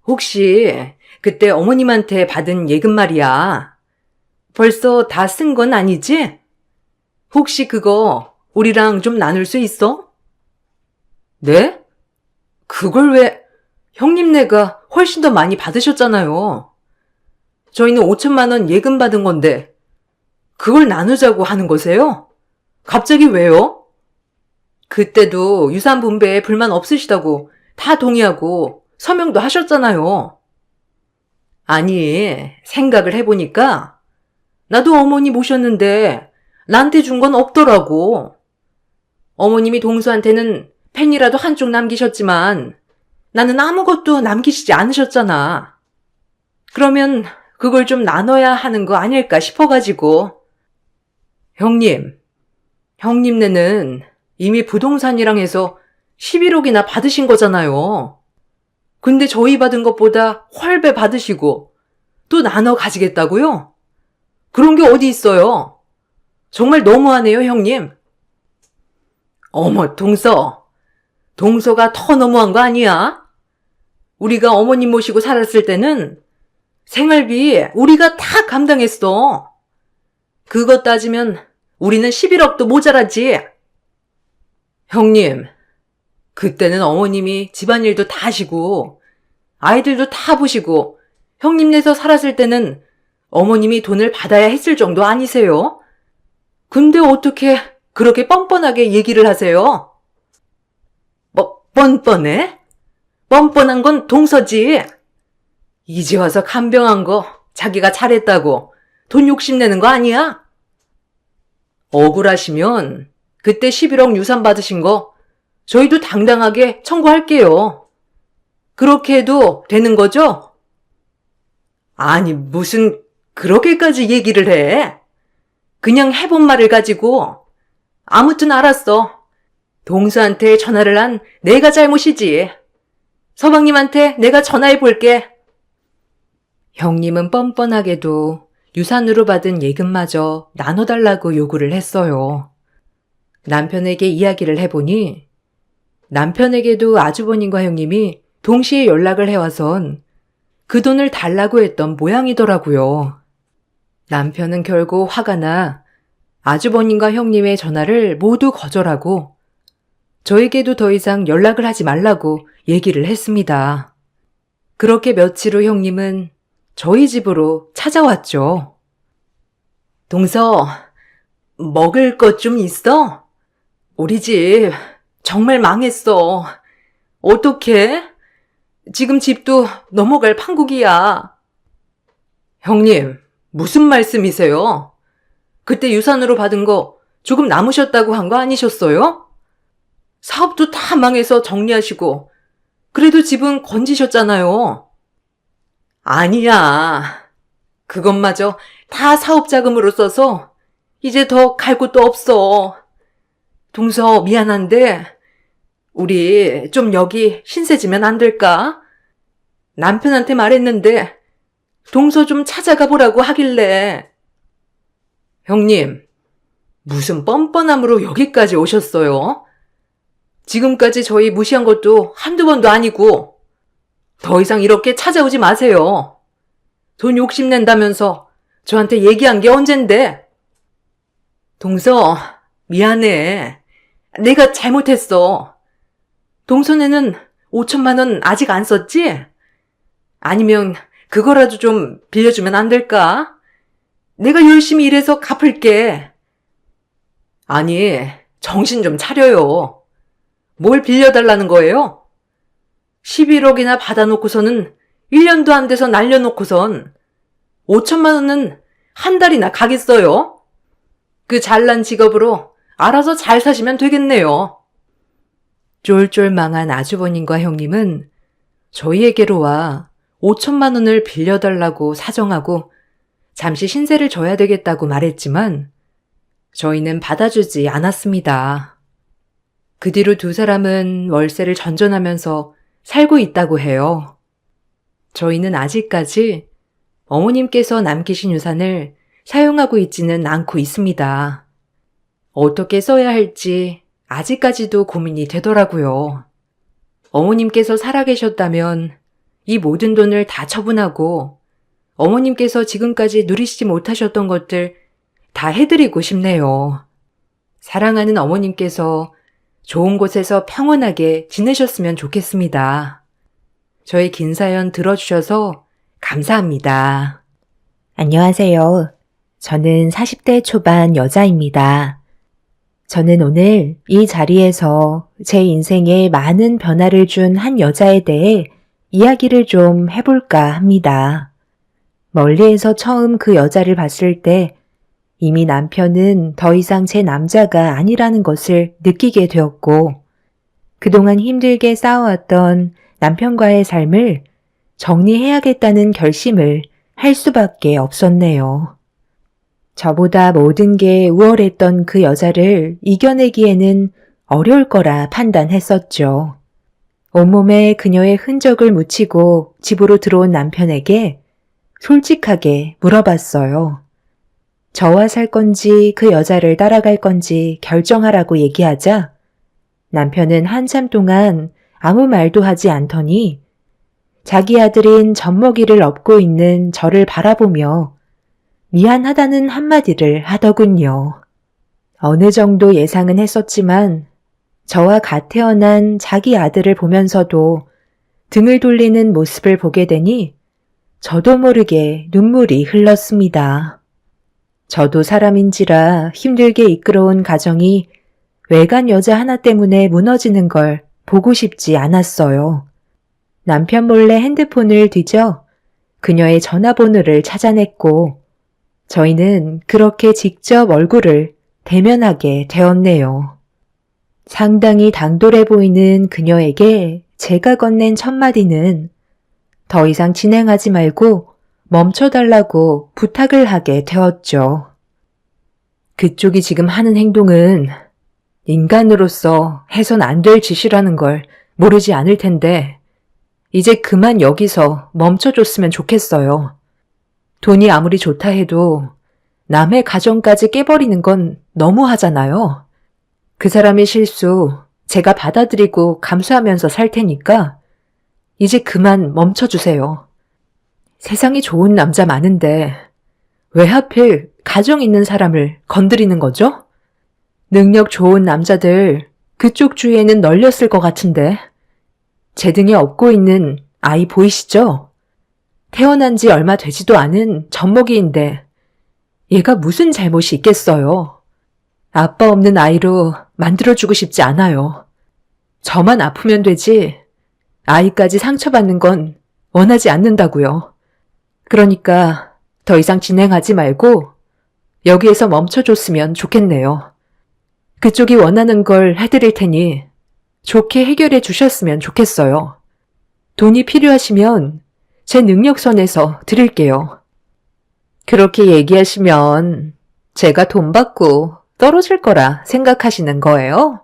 혹시 그때 어머님한테 받은 예금 말이야. 벌써 다 쓴 건 아니지? 혹시 그거 우리랑 좀 나눌 수 있어? 네? 그걸 왜, 형님네가 훨씬 더 많이 받으셨잖아요. 저희는 5천만 원 예금 받은 건데 그걸 나누자고 하는 거세요? 갑자기 왜요? 그때도 유산 분배에 불만 없으시다고 다 동의하고 서명도 하셨잖아요. 아니, 생각을 해보니까 나도 어머니 모셨는데 나한테 준 건 없더라고. 어머님이 동수한테는 펜이라도 한쪽 남기셨지만 나는 아무것도 남기시지 않으셨잖아. 그러면 그걸 좀 나눠야 하는 거 아닐까 싶어가지고. 형님네는 이미 부동산이랑 해서 11억이나 받으신 거잖아요. 근데 저희 받은 것보다 훨배 받으시고 또 나눠 가지겠다고요? 그런 게 어디 있어요? 정말 너무하네요, 형님. 어머, 동서가 더 너무한 거 아니야? 우리가 어머님 모시고 살았을 때는 생활비 우리가 다 감당했어. 그것 따지면 우리는 11억도 모자라지. 형님, 그때는 어머님이 집안일도 다 하시고 아이들도 다 보시고 형님네서 살았을 때는 어머님이 돈을 받아야 했을 정도 아니세요? 근데 어떻게 그렇게 뻔뻔하게 얘기를 하세요? 뭐 뻔뻔해? 뻔뻔한 건 동서지. 이제 와서 간병한 거 자기가 잘했다고 돈 욕심내는 거 아니야? 억울하시면 그때 11억 유산 받으신 거 저희도 당당하게 청구할게요. 그렇게 해도 되는 거죠? 아니, 무슨 그렇게까지 얘기를 해? 그냥 해본 말을 가지고. 아무튼 알았어. 동수한테 전화를 한 내가 잘못이지. 서방님한테 내가 전화해 볼게. 형님은 뻔뻔하게도 유산으로 받은 예금마저 나눠달라고 요구를 했어요. 남편에게 이야기를 해보니 남편에게도 아주버님과 형님이 동시에 연락을 해와선 그 돈을 달라고 했던 모양이더라고요. 남편은 결국 화가 나 아주버님과 형님의 전화를 모두 거절하고 저에게도 더 이상 연락을 하지 말라고 얘기를 했습니다. 그렇게 며칠 후 형님은 저희 집으로 찾아왔죠. 동서, 먹을 것 좀 있어? 우리 집 정말 망했어. 어떡해? 지금 집도 넘어갈 판국이야. 형님, 무슨 말씀이세요? 그때 유산으로 받은 거 조금 남으셨다고 한 거 아니셨어요? 사업도 다 망해서 정리하시고 그래도 집은 건지셨잖아요. 아니야. 그것마저 다 사업 자금으로 써서 이제 더 갈 곳도 없어. 동서 미안한데 우리 좀 여기 신세지면 안 될까? 남편한테 말했는데 동서 좀 찾아가 보라고 하길래. 형님, 무슨 뻔뻔함으로 여기까지 오셨어요? 지금까지 저희 무시한 것도 한두 번도 아니고 더 이상 이렇게 찾아오지 마세요. 돈 욕심낸다면서 저한테 얘기한 게 언젠데. 동서, 미안해. 내가 잘못했어. 동선에는 5천만 원 아직 안 썼지? 아니면 그거라도 좀 빌려주면 안 될까? 내가 열심히 일해서 갚을게. 아니, 정신 좀 차려요. 뭘 빌려달라는 거예요? 11억이나 받아놓고서는 1년도 안 돼서 날려놓고선 5천만 원은 한 달이나 가겠어요? 그 잘난 직업으로 알아서 잘 사시면 되겠네요. 쫄쫄 망한 아주버님과 형님은 저희에게로 와 5천만 원을 빌려달라고 사정하고 잠시 신세를 져야 되겠다고 말했지만 저희는 받아주지 않았습니다. 그 뒤로 두 사람은 월세를 전전하면서 살고 있다고 해요. 저희는 아직까지 어머님께서 남기신 유산을 사용하고 있지는 않고 있습니다. 어떻게 써야 할지 아직까지도 고민이 되더라고요. 어머님께서 살아계셨다면 이 모든 돈을 다 처분하고 어머님께서 지금까지 누리시지 못하셨던 것들 다 해드리고 싶네요. 사랑하는 어머님께서 좋은 곳에서 평온하게 지내셨으면 좋겠습니다. 저희 긴 사연 들어주셔서 감사합니다. 안녕하세요. 저는 40대 초반 여자입니다. 저는 오늘 이 자리에서 제 인생에 많은 변화를 준 한 여자에 대해 이야기를 좀 해볼까 합니다. 멀리에서 처음 그 여자를 봤을 때 이미 남편은 더 이상 제 남자가 아니라는 것을 느끼게 되었고 그동안 힘들게 쌓아왔던 남편과의 삶을 정리해야겠다는 결심을 할 수밖에 없었네요. 저보다 모든 게 우월했던 그 여자를 이겨내기에는 어려울 거라 판단했었죠. 온몸에 그녀의 흔적을 묻히고 집으로 들어온 남편에게 솔직하게 물어봤어요. 저와 살 건지 그 여자를 따라갈 건지 결정하라고 얘기하자 남편은 한참 동안 아무 말도 하지 않더니 자기 아들인 젖먹이를 업고 있는 저를 바라보며 미안하다는 한마디를 하더군요. 어느 정도 예상은 했었지만 저와 갓 태어난 자기 아들을 보면서도 등을 돌리는 모습을 보게 되니 저도 모르게 눈물이 흘렀습니다. 저도 사람인지라 힘들게 이끌어온 가정이 외간 여자 하나 때문에 무너지는 걸 보고 싶지 않았어요. 남편 몰래 핸드폰을 뒤져 그녀의 전화번호를 찾아냈고 저희는 그렇게 직접 얼굴을 대면하게 되었네요. 상당히 당돌해 보이는 그녀에게 제가 건넨 첫마디는 더 이상 진행하지 말고 멈춰달라고 부탁을 하게 되었죠. 그쪽이 지금 하는 행동은 인간으로서 해선 안 될 짓이라는 걸 모르지 않을 텐데 이제 그만 여기서 멈춰줬으면 좋겠어요. 돈이 아무리 좋다 해도 남의 가정까지 깨버리는 건 너무하잖아요. 그 사람의 실수 제가 받아들이고 감수하면서 살 테니까 이제 그만 멈춰주세요. 세상에 좋은 남자 많은데 왜 하필 가정 있는 사람을 건드리는 거죠? 능력 좋은 남자들 그쪽 주위에는 널렸을 것 같은데 제 등에 업고 있는 아이 보이시죠? 태어난 지 얼마 되지도 않은 젖먹이인데 얘가 무슨 잘못이 있겠어요. 아빠 없는 아이로 만들어주고 싶지 않아요. 저만 아프면 되지 아이까지 상처받는 건 원하지 않는다고요. 그러니까 더 이상 진행하지 말고 여기에서 멈춰줬으면 좋겠네요. 그쪽이 원하는 걸 해드릴 테니 좋게 해결해 주셨으면 좋겠어요. 돈이 필요하시면 제 능력선에서 드릴게요. 그렇게 얘기하시면 제가 돈 받고 떨어질 거라 생각하시는 거예요?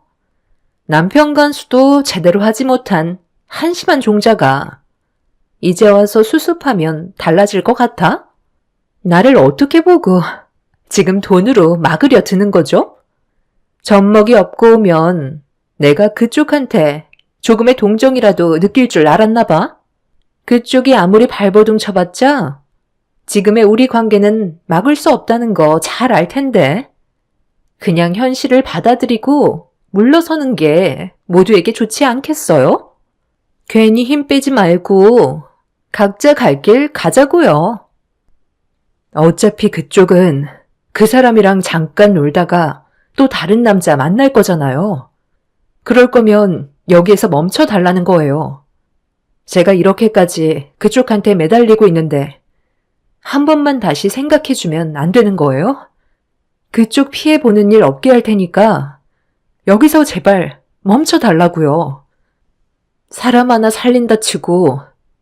남편 간수도 제대로 하지 못한 한심한 종자가 이제 와서 수습하면 달라질 것 같아? 나를 어떻게 보고 지금 돈으로 막으려 드는 거죠? 젖먹이 업고 오면 내가 그쪽한테 조금의 동정이라도 느낄 줄 알았나 봐. 그쪽이 아무리 발버둥 쳐봤자 지금의 우리 관계는 막을 수 없다는 거 잘 알 텐데. 그냥 현실을 받아들이고 물러서는 게 모두에게 좋지 않겠어요? 괜히 힘 빼지 말고 각자 갈 길 가자고요. 어차피 그쪽은 그 사람이랑 잠깐 놀다가 또 다른 남자 만날 거잖아요. 그럴 거면 여기에서 멈춰 달라는 거예요. 제가 이렇게까지 그쪽한테 매달리고 있는데 한 번만 다시 생각해주면 안 되는 거예요? 그쪽 피해 보는 일 없게 할 테니까 여기서 제발 멈춰 달라고요. 사람 하나 살린다 치고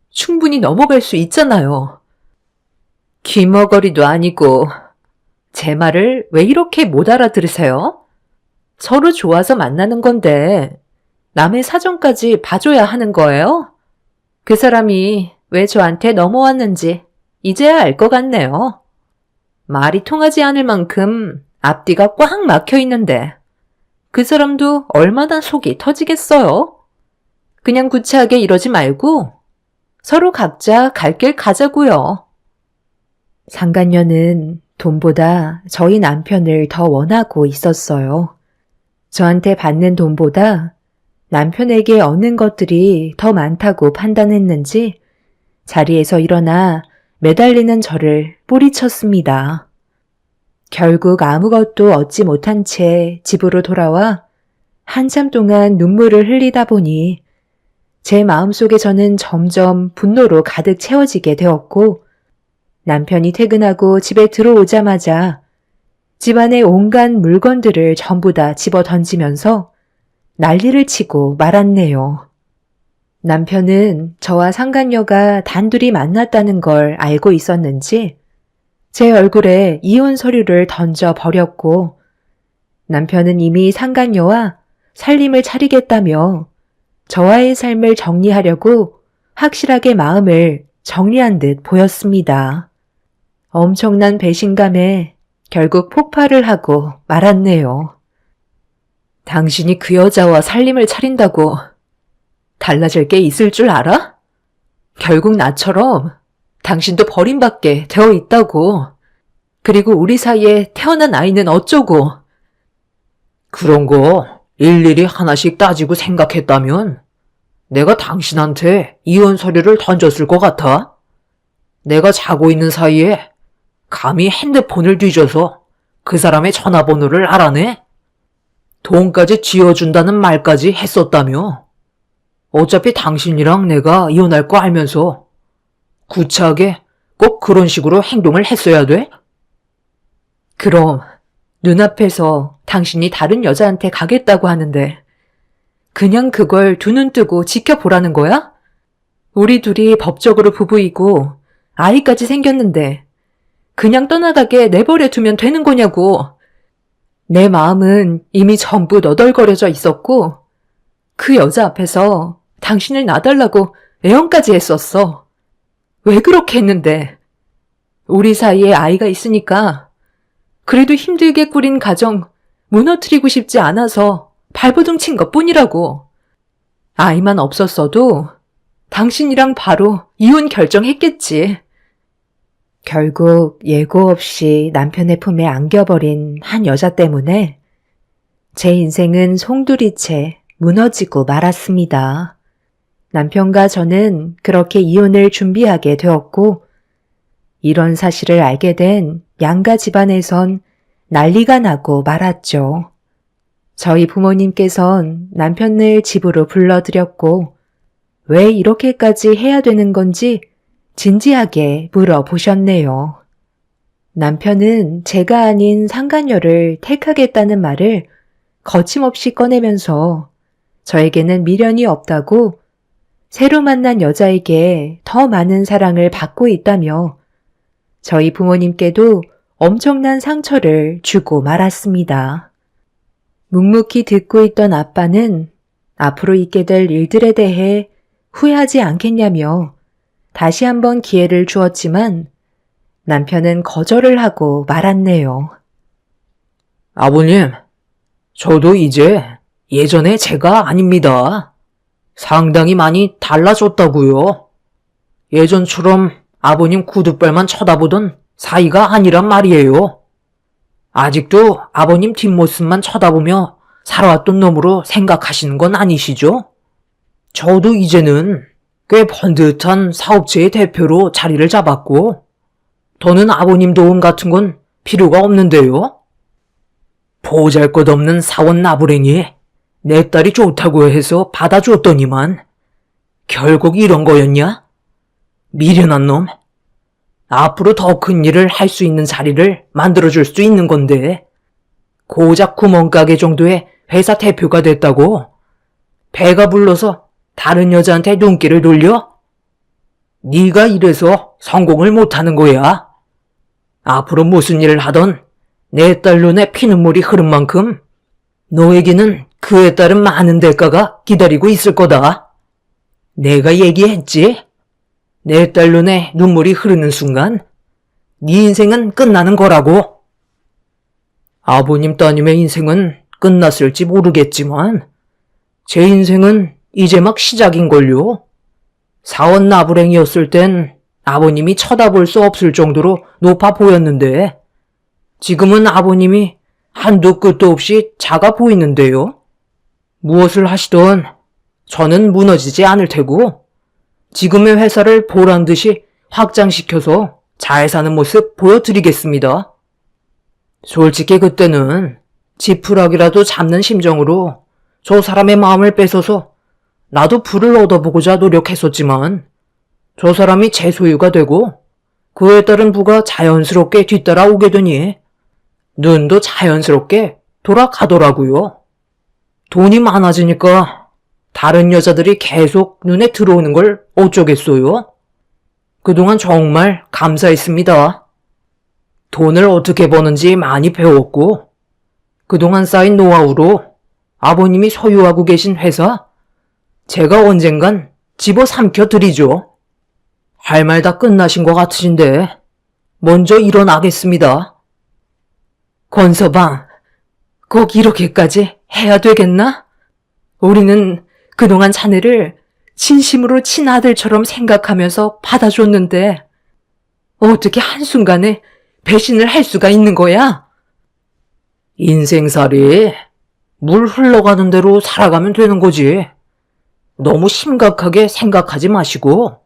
충분히 넘어갈 수 있잖아요. 귀머거리도 아니고 제 말을 왜 이렇게 못 알아들으세요? 서로 좋아서 만나는 건데 남의 사정까지 봐줘야 하는 거예요? 그 사람이 왜 저한테 넘어왔는지 이제야 알 것 같네요. 말이 통하지 않을 만큼 앞뒤가 꽉 막혀 있는데 그 사람도 얼마나 속이 터지겠어요? 그냥 구차하게 이러지 말고 서로 각자 갈 길 가자고요. 상간녀는 돈보다 저희 남편을 더 원하고 있었어요. 저한테 받는 돈보다 남편에게 얻는 것들이 더 많다고 판단했는지 자리에서 일어나 매달리는 저를 뿌리쳤습니다. 결국 아무것도 얻지 못한 채 집으로 돌아와 한참 동안 눈물을 흘리다 보니 제 마음속에 저는 점점 분노로 가득 채워지게 되었고 남편이 퇴근하고 집에 들어오자마자 집안의 온갖 물건들을 전부 다 집어 던지면서 난리를 치고 말았네요. 남편은 저와 상간녀가 단둘이 만났다는 걸 알고 있었는지 제 얼굴에 이혼 서류를 던져 버렸고 남편은 이미 상간녀와 살림을 차리겠다며 저와의 삶을 정리하려고 확실하게 마음을 정리한 듯 보였습니다. 엄청난 배신감에 결국 폭발을 하고 말았네요. 당신이 그 여자와 살림을 차린다고 달라질 게 있을 줄 알아? 결국 나처럼 당신도 버림받게 되어 있다고. 그리고 우리 사이에 태어난 아이는 어쩌고. 그런 거 일일이 하나씩 따지고 생각했다면 내가 당신한테 이혼 서류를 던졌을 것 같아? 내가 자고 있는 사이에 감히 핸드폰을 뒤져서 그 사람의 전화번호를 알아내? 돈까지 쥐어준다는 말까지 했었다며? 어차피 당신이랑 내가 이혼할 거 알면서 구차하게 꼭 그런 식으로 행동을 했어야 돼? 그럼 눈앞에서 당신이 다른 여자한테 가겠다고 하는데 그냥 그걸 두 눈 뜨고 지켜보라는 거야? 우리 둘이 법적으로 부부이고 아이까지 생겼는데 그냥 떠나가게 내버려 두면 되는 거냐고. 내 마음은 이미 전부 너덜거려져 있었고 그 여자 앞에서 당신을 놔달라고 애원까지 했었어. 왜 그렇게 했는데? 우리 사이에 아이가 있으니까 그래도 힘들게 꾸린 가정 무너뜨리고 싶지 않아서 발버둥 친 것뿐이라고. 아이만 없었어도 당신이랑 바로 이혼 결정했겠지. 결국 예고 없이 남편의 품에 안겨버린 한 여자 때문에 제 인생은 송두리째 무너지고 말았습니다. 남편과 저는 그렇게 이혼을 준비하게 되었고, 이런 사실을 알게 된 양가 집안에선 난리가 나고 말았죠. 저희 부모님께선 남편을 집으로 불러들였고 왜 이렇게까지 해야 되는 건지 진지하게 물어보셨네요. 남편은 제가 아닌 상간녀를 택하겠다는 말을 거침없이 꺼내면서 저에게는 미련이 없다고 새로 만난 여자에게 더 많은 사랑을 받고 있다며 저희 부모님께도 엄청난 상처를 주고 말았습니다. 묵묵히 듣고 있던 아빠는 앞으로 있게 될 일들에 대해 후회하지 않겠냐며 다시 한번 기회를 주었지만 남편은 거절을 하고 말았네요. 아버님, 저도 이제 예전의 제가 아닙니다. 상당히 많이 달라졌다고요. 예전처럼 아버님 구두발만 쳐다보던 사이가 아니란 말이에요. 아직도 아버님 뒷모습만 쳐다보며 살아왔던 놈으로 생각하시는 건 아니시죠? 저도 이제는 꽤 번듯한 사업체의 대표로 자리를 잡았고, 더는 아버님 도움 같은 건 필요가 없는데요. 보잘것없는 사원 나부랭이 내 딸이 좋다고 해서 받아줬더니만 결국 이런 거였냐? 미련한 놈. 앞으로 더 큰 일을 할 수 있는 자리를 만들어줄 수 있는 건데 고작 구멍가게 정도의 회사 대표가 됐다고 배가 불러서 다른 여자한테 눈길을 돌려? 네가 이래서 성공을 못하는 거야. 앞으로 무슨 일을 하던 내 딸 눈에 피눈물이 흐른 만큼 너에게는 그에 따른 많은 대가가 기다리고 있을 거다. 내가 얘기했지? 내 딸 눈에 눈물이 흐르는 순간 네 인생은 끝나는 거라고. 아버님 따님의 인생은 끝났을지 모르겠지만 제 인생은 이제 막 시작인걸요. 사원 나부랭이였을 땐 아버님이 쳐다볼 수 없을 정도로 높아 보였는데 지금은 아버님이 한도 끝도 없이 작아 보이는데요. 무엇을 하시던 저는 무너지지 않을 테고 지금의 회사를 보란 듯이 확장시켜서 잘 사는 모습 보여드리겠습니다. 솔직히 그때는 지푸라기라도 잡는 심정으로 저 사람의 마음을 뺏어서 나도 부를 얻어보고자 노력했었지만 저 사람이 제 소유가 되고 그에 따른 부가 자연스럽게 뒤따라오게 되니 눈도 자연스럽게 돌아가더라고요. 돈이 많아지니까 다른 여자들이 계속 눈에 들어오는 걸 어쩌겠어요? 그동안 정말 감사했습니다. 돈을 어떻게 버는지 많이 배웠고 그동안 쌓인 노하우로 아버님이 소유하고 계신 회사 제가 언젠간 집어삼켜 드리죠. 할 말 다 끝나신 것 같으신데 먼저 일어나겠습니다. 권서방, 꼭 이렇게까지 해야 되겠나? 우리는 그동안 자네를 진심으로 친아들처럼 생각하면서 받아줬는데 어떻게 한순간에 배신을 할 수가 있는 거야? 인생살이 물 흘러가는 대로 살아가면 되는 거지. 너무 심각하게 생각하지 마시고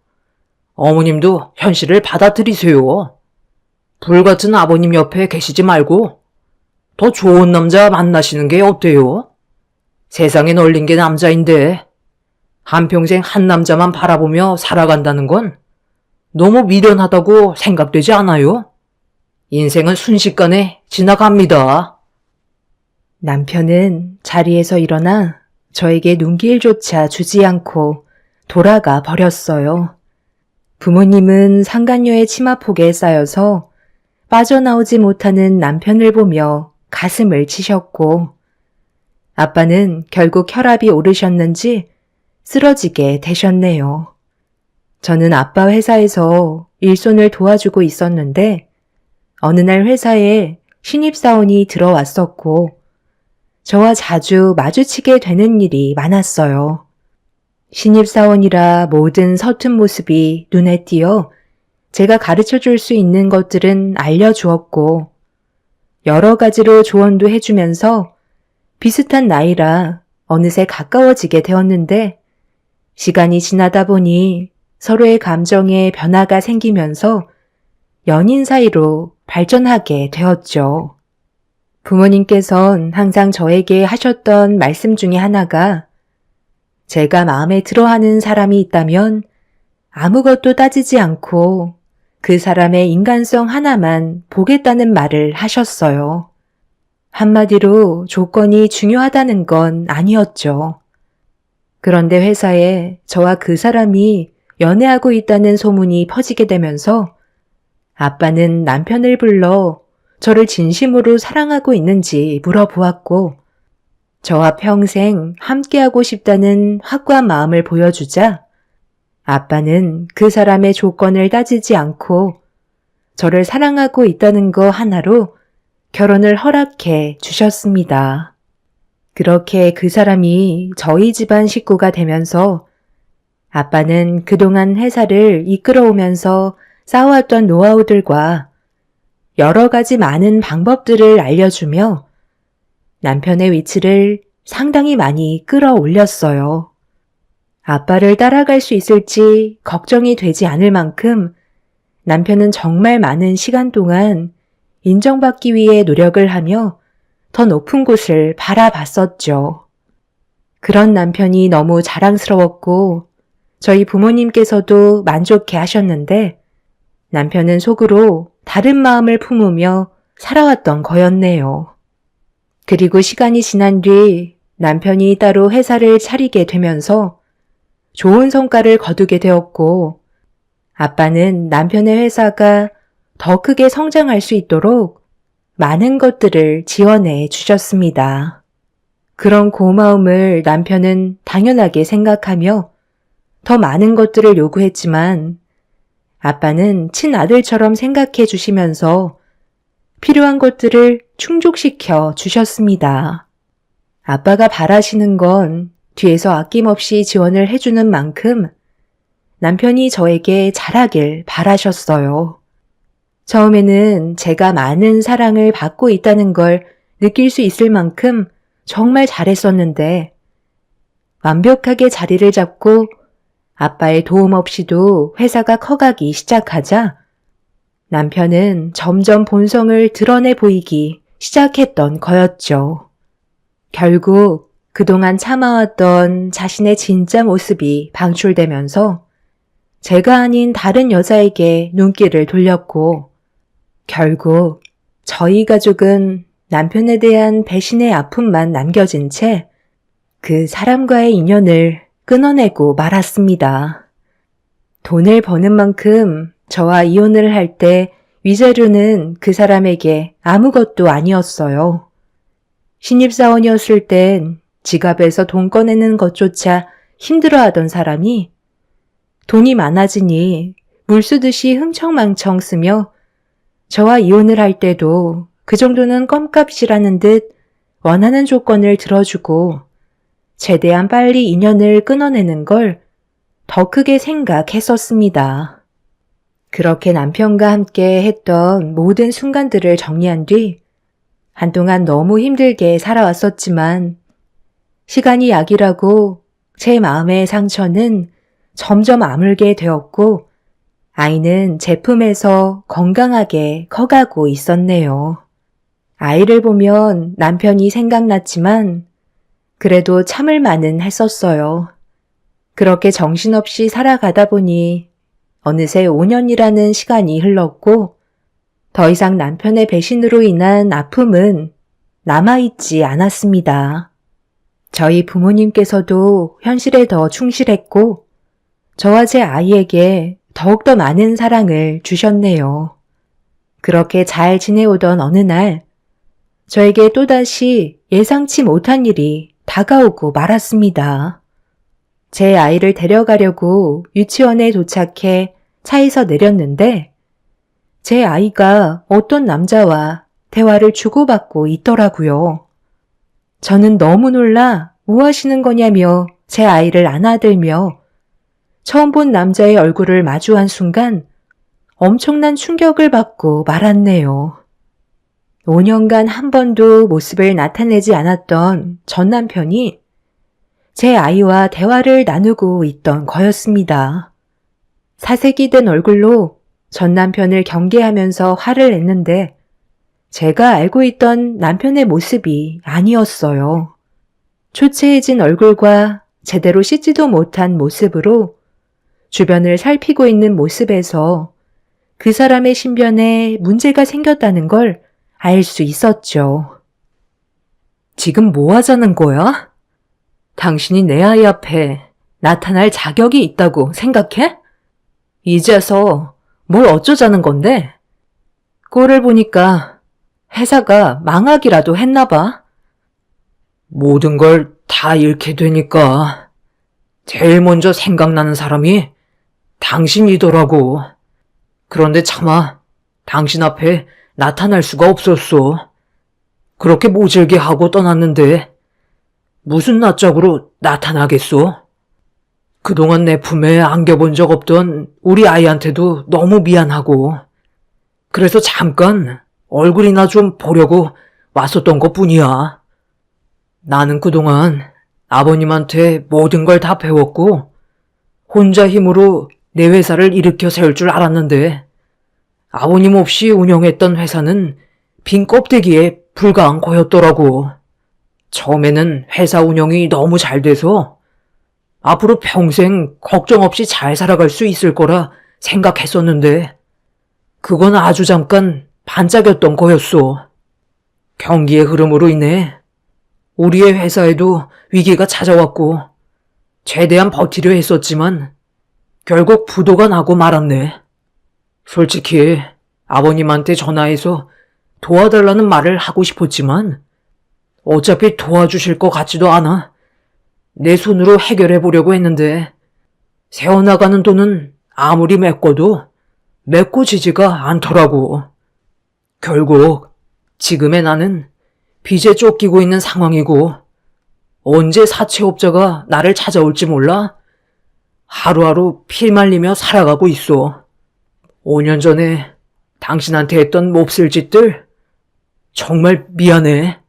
어머님도 현실을 받아들이세요. 불같은 아버님 옆에 계시지 말고 더 좋은 남자 만나시는 게 어때요? 세상에 널린 게 남자인데 한평생 한 남자만 바라보며 살아간다는 건 너무 미련하다고 생각되지 않아요? 인생은 순식간에 지나갑니다. 남편은 자리에서 일어나 저에게 눈길조차 주지 않고 돌아가 버렸어요. 부모님은 상간녀의 치마폭에 쌓여서 빠져나오지 못하는 남편을 보며 가슴을 치셨고 아빠는 결국 혈압이 오르셨는지 쓰러지게 되셨네요. 저는 아빠 회사에서 일손을 도와주고 있었는데 어느 날 회사에 신입사원이 들어왔었고 저와 자주 마주치게 되는 일이 많았어요. 신입사원이라 모든 서툰 모습이 눈에 띄어 제가 가르쳐 줄 수 있는 것들은 알려주었고, 여러 가지로 조언도 해주면서 비슷한 나이라 어느새 가까워지게 되었는데, 시간이 지나다 보니 서로의 감정에 변화가 생기면서 연인 사이로 발전하게 되었죠. 부모님께선 항상 저에게 하셨던 말씀 중에 하나가 제가 마음에 들어하는 사람이 있다면 아무것도 따지지 않고 그 사람의 인간성 하나만 보겠다는 말을 하셨어요. 한마디로 조건이 중요하다는 건 아니었죠. 그런데 회사에 저와 그 사람이 연애하고 있다는 소문이 퍼지게 되면서 아빠는 남편을 불러 저를 진심으로 사랑하고 있는지 물어보았고, 저와 평생 함께하고 싶다는 확고한 마음을 보여주자 아빠는 그 사람의 조건을 따지지 않고 저를 사랑하고 있다는 거 하나로 결혼을 허락해 주셨습니다. 그렇게 그 사람이 저희 집안 식구가 되면서 아빠는 그동안 회사를 이끌어오면서 쌓아왔던 노하우들과 여러 가지 많은 방법들을 알려주며 남편의 위치를 상당히 많이 끌어올렸어요. 아빠를 따라갈 수 있을지 걱정이 되지 않을 만큼 남편은 정말 많은 시간 동안 인정받기 위해 노력을 하며 더 높은 곳을 바라봤었죠. 그런 남편이 너무 자랑스러웠고 저희 부모님께서도 만족해 하셨는데 남편은 속으로 다른 마음을 품으며 살아왔던 거였네요. 그리고 시간이 지난 뒤 남편이 따로 회사를 차리게 되면서 좋은 성과를 거두게 되었고 아빠는 남편의 회사가 더 크게 성장할 수 있도록 많은 것들을 지원해 주셨습니다. 그런 고마움을 남편은 당연하게 생각하며 더 많은 것들을 요구했지만 아빠는 친아들처럼 생각해 주시면서 필요한 것들을 충족시켜 주셨습니다. 아빠가 바라시는 건 뒤에서 아낌없이 지원을 해주는 만큼 남편이 저에게 잘하길 바라셨어요. 처음에는 제가 많은 사랑을 받고 있다는 걸 느낄 수 있을 만큼 정말 잘했었는데 완벽하게 자리를 잡고 아빠의 도움 없이도 회사가 커가기 시작하자 남편은 점점 본성을 드러내 보이기 시작했던 거였죠. 결국 그동안 참아왔던 자신의 진짜 모습이 방출되면서 제가 아닌 다른 여자에게 눈길을 돌렸고 결국 저희 가족은 남편에 대한 배신의 아픔만 남겨진 채 그 사람과의 인연을 끊어내고 말았습니다. 돈을 버는 만큼 저와 이혼을 할 때 위자료는 그 사람에게 아무것도 아니었어요. 신입사원이었을 땐 지갑에서 돈 꺼내는 것조차 힘들어하던 사람이 돈이 많아지니 물 쓰듯이 흥청망청 쓰며 저와 이혼을 할 때도 그 정도는 껌값이라는 듯 원하는 조건을 들어주고 최대한 빨리 인연을 끊어내는 걸 더 크게 생각했었습니다. 그렇게 남편과 함께 했던 모든 순간들을 정리한 뒤 한동안 너무 힘들게 살아왔었지만 시간이 약이라고 제 마음의 상처는 점점 아물게 되었고 아이는 제 품에서 건강하게 커가고 있었네요. 아이를 보면 남편이 생각났지만 그래도 참을 만은 했었어요. 그렇게 정신없이 살아가다 보니 어느새 5년이라는 시간이 흘렀고 더 이상 남편의 배신으로 인한 아픔은 남아있지 않았습니다. 저희 부모님께서도 현실에 더 충실했고 저와 제 아이에게 더욱더 많은 사랑을 주셨네요. 그렇게 잘 지내오던 어느 날 저에게 또다시 예상치 못한 일이 다가오고 말았습니다. 제 아이를 데려가려고 유치원에 도착해 차에서 내렸는데 제 아이가 어떤 남자와 대화를 주고받고 있더라고요. 저는 너무 놀라 뭐 하시는 거냐며 제 아이를 안아들며 처음 본 남자의 얼굴을 마주한 순간 엄청난 충격을 받고 말았네요. 5년간 한 번도 모습을 나타내지 않았던 전 남편이 제 아이와 대화를 나누고 있던 거였습니다. 사색이 된 얼굴로 전 남편을 경계하면서 화를 냈는데 제가 알고 있던 남편의 모습이 아니었어요. 초췌해진 얼굴과 제대로 씻지도 못한 모습으로 주변을 살피고 있는 모습에서 그 사람의 신변에 문제가 생겼다는 걸 알 수 있었죠. 지금 뭐 하자는 거야? 당신이 내 아이 앞에 나타날 자격이 있다고 생각해? 이제서 뭘 어쩌자는 건데? 꼴을 보니까 회사가 망하기라도 했나 봐. 모든 걸 다 잃게 되니까 제일 먼저 생각나는 사람이 당신이더라고. 그런데 차마 당신 앞에 나타날 수가 없었어. 그렇게 모질게 하고 떠났는데 무슨 낯짝으로 나타나겠어? 그동안 내 품에 안겨본 적 없던 우리 아이한테도 너무 미안하고 그래서 잠깐 얼굴이나 좀 보려고 왔었던 것뿐이야. 나는 그동안 아버님한테 모든 걸 다 배웠고 혼자 힘으로 내 회사를 일으켜 세울 줄 알았는데 아버님 없이 운영했던 회사는 빈 껍데기에 불과한 거였더라고. 처음에는 회사 운영이 너무 잘 돼서 앞으로 평생 걱정 없이 잘 살아갈 수 있을 거라 생각했었는데 그건 아주 잠깐 반짝였던 거였어. 경기의 흐름으로 인해 우리의 회사에도 위기가 찾아왔고 최대한 버티려 했었지만 결국 부도가 나고 말았네. 솔직히 아버님한테 전화해서 도와달라는 말을 하고 싶었지만 어차피 도와주실 것 같지도 않아. 내 손으로 해결해 보려고 했는데 새어나가는 돈은 아무리 메꿔도 메꿔지지가 않더라고. 결국 지금의 나는 빚에 쫓기고 있는 상황이고 언제 사채업자가 나를 찾아올지 몰라 하루하루 피 말리며 살아가고 있어. 5년 전에 당신한테 했던 몹쓸 짓들 정말 미안해.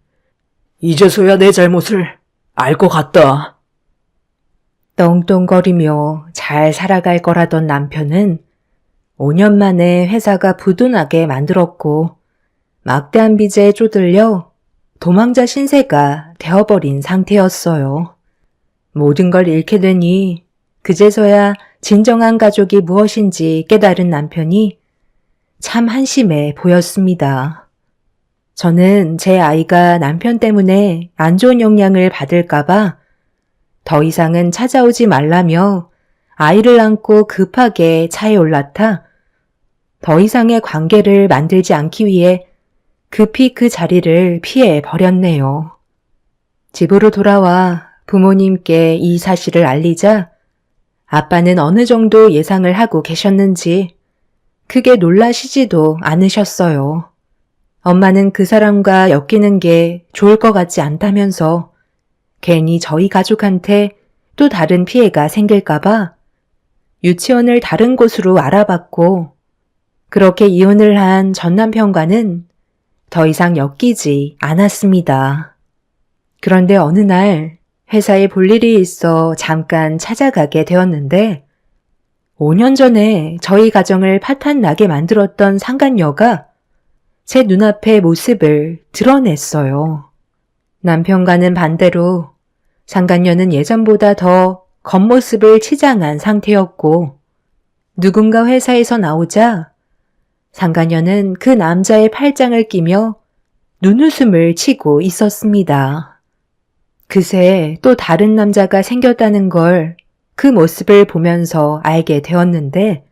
이제서야 내 잘못을 알 것 같다. 떵떵거리며 잘 살아갈 거라던 남편은 5년 만에 회사가 부도나게 만들었고 막대한 빚에 쪼들려 도망자 신세가 되어버린 상태였어요. 모든 걸 잃게 되니 그제서야 진정한 가족이 무엇인지 깨달은 남편이 참 한심해 보였습니다. 저는 제 아이가 남편 때문에 안 좋은 영향을 받을까봐 더 이상은 찾아오지 말라며 아이를 안고 급하게 차에 올라타 더 이상의 관계를 만들지 않기 위해 급히 그 자리를 피해 버렸네요. 집으로 돌아와 부모님께 이 사실을 알리자 아빠는 어느 정도 예상을 하고 계셨는지 크게 놀라시지도 않으셨어요. 엄마는 그 사람과 엮이는 게 좋을 것 같지 않다면서 괜히 저희 가족한테 또 다른 피해가 생길까봐 유치원을 다른 곳으로 알아봤고 그렇게 이혼을 한 전 남편과는 더 이상 엮이지 않았습니다. 그런데 어느 날 회사에 볼 일이 있어 잠깐 찾아가게 되었는데 5년 전에 저희 가정을 파탄나게 만들었던 상간녀가 제 눈앞의 모습을 드러냈어요. 남편과는 반대로 상간녀는 예전보다 더 겉모습을 치장한 상태였고 누군가 회사에서 나오자 상간녀는 그 남자의 팔짱을 끼며 눈웃음을 치고 있었습니다. 그새 또 다른 남자가 생겼다는 걸 그 모습을 보면서 알게 되었는데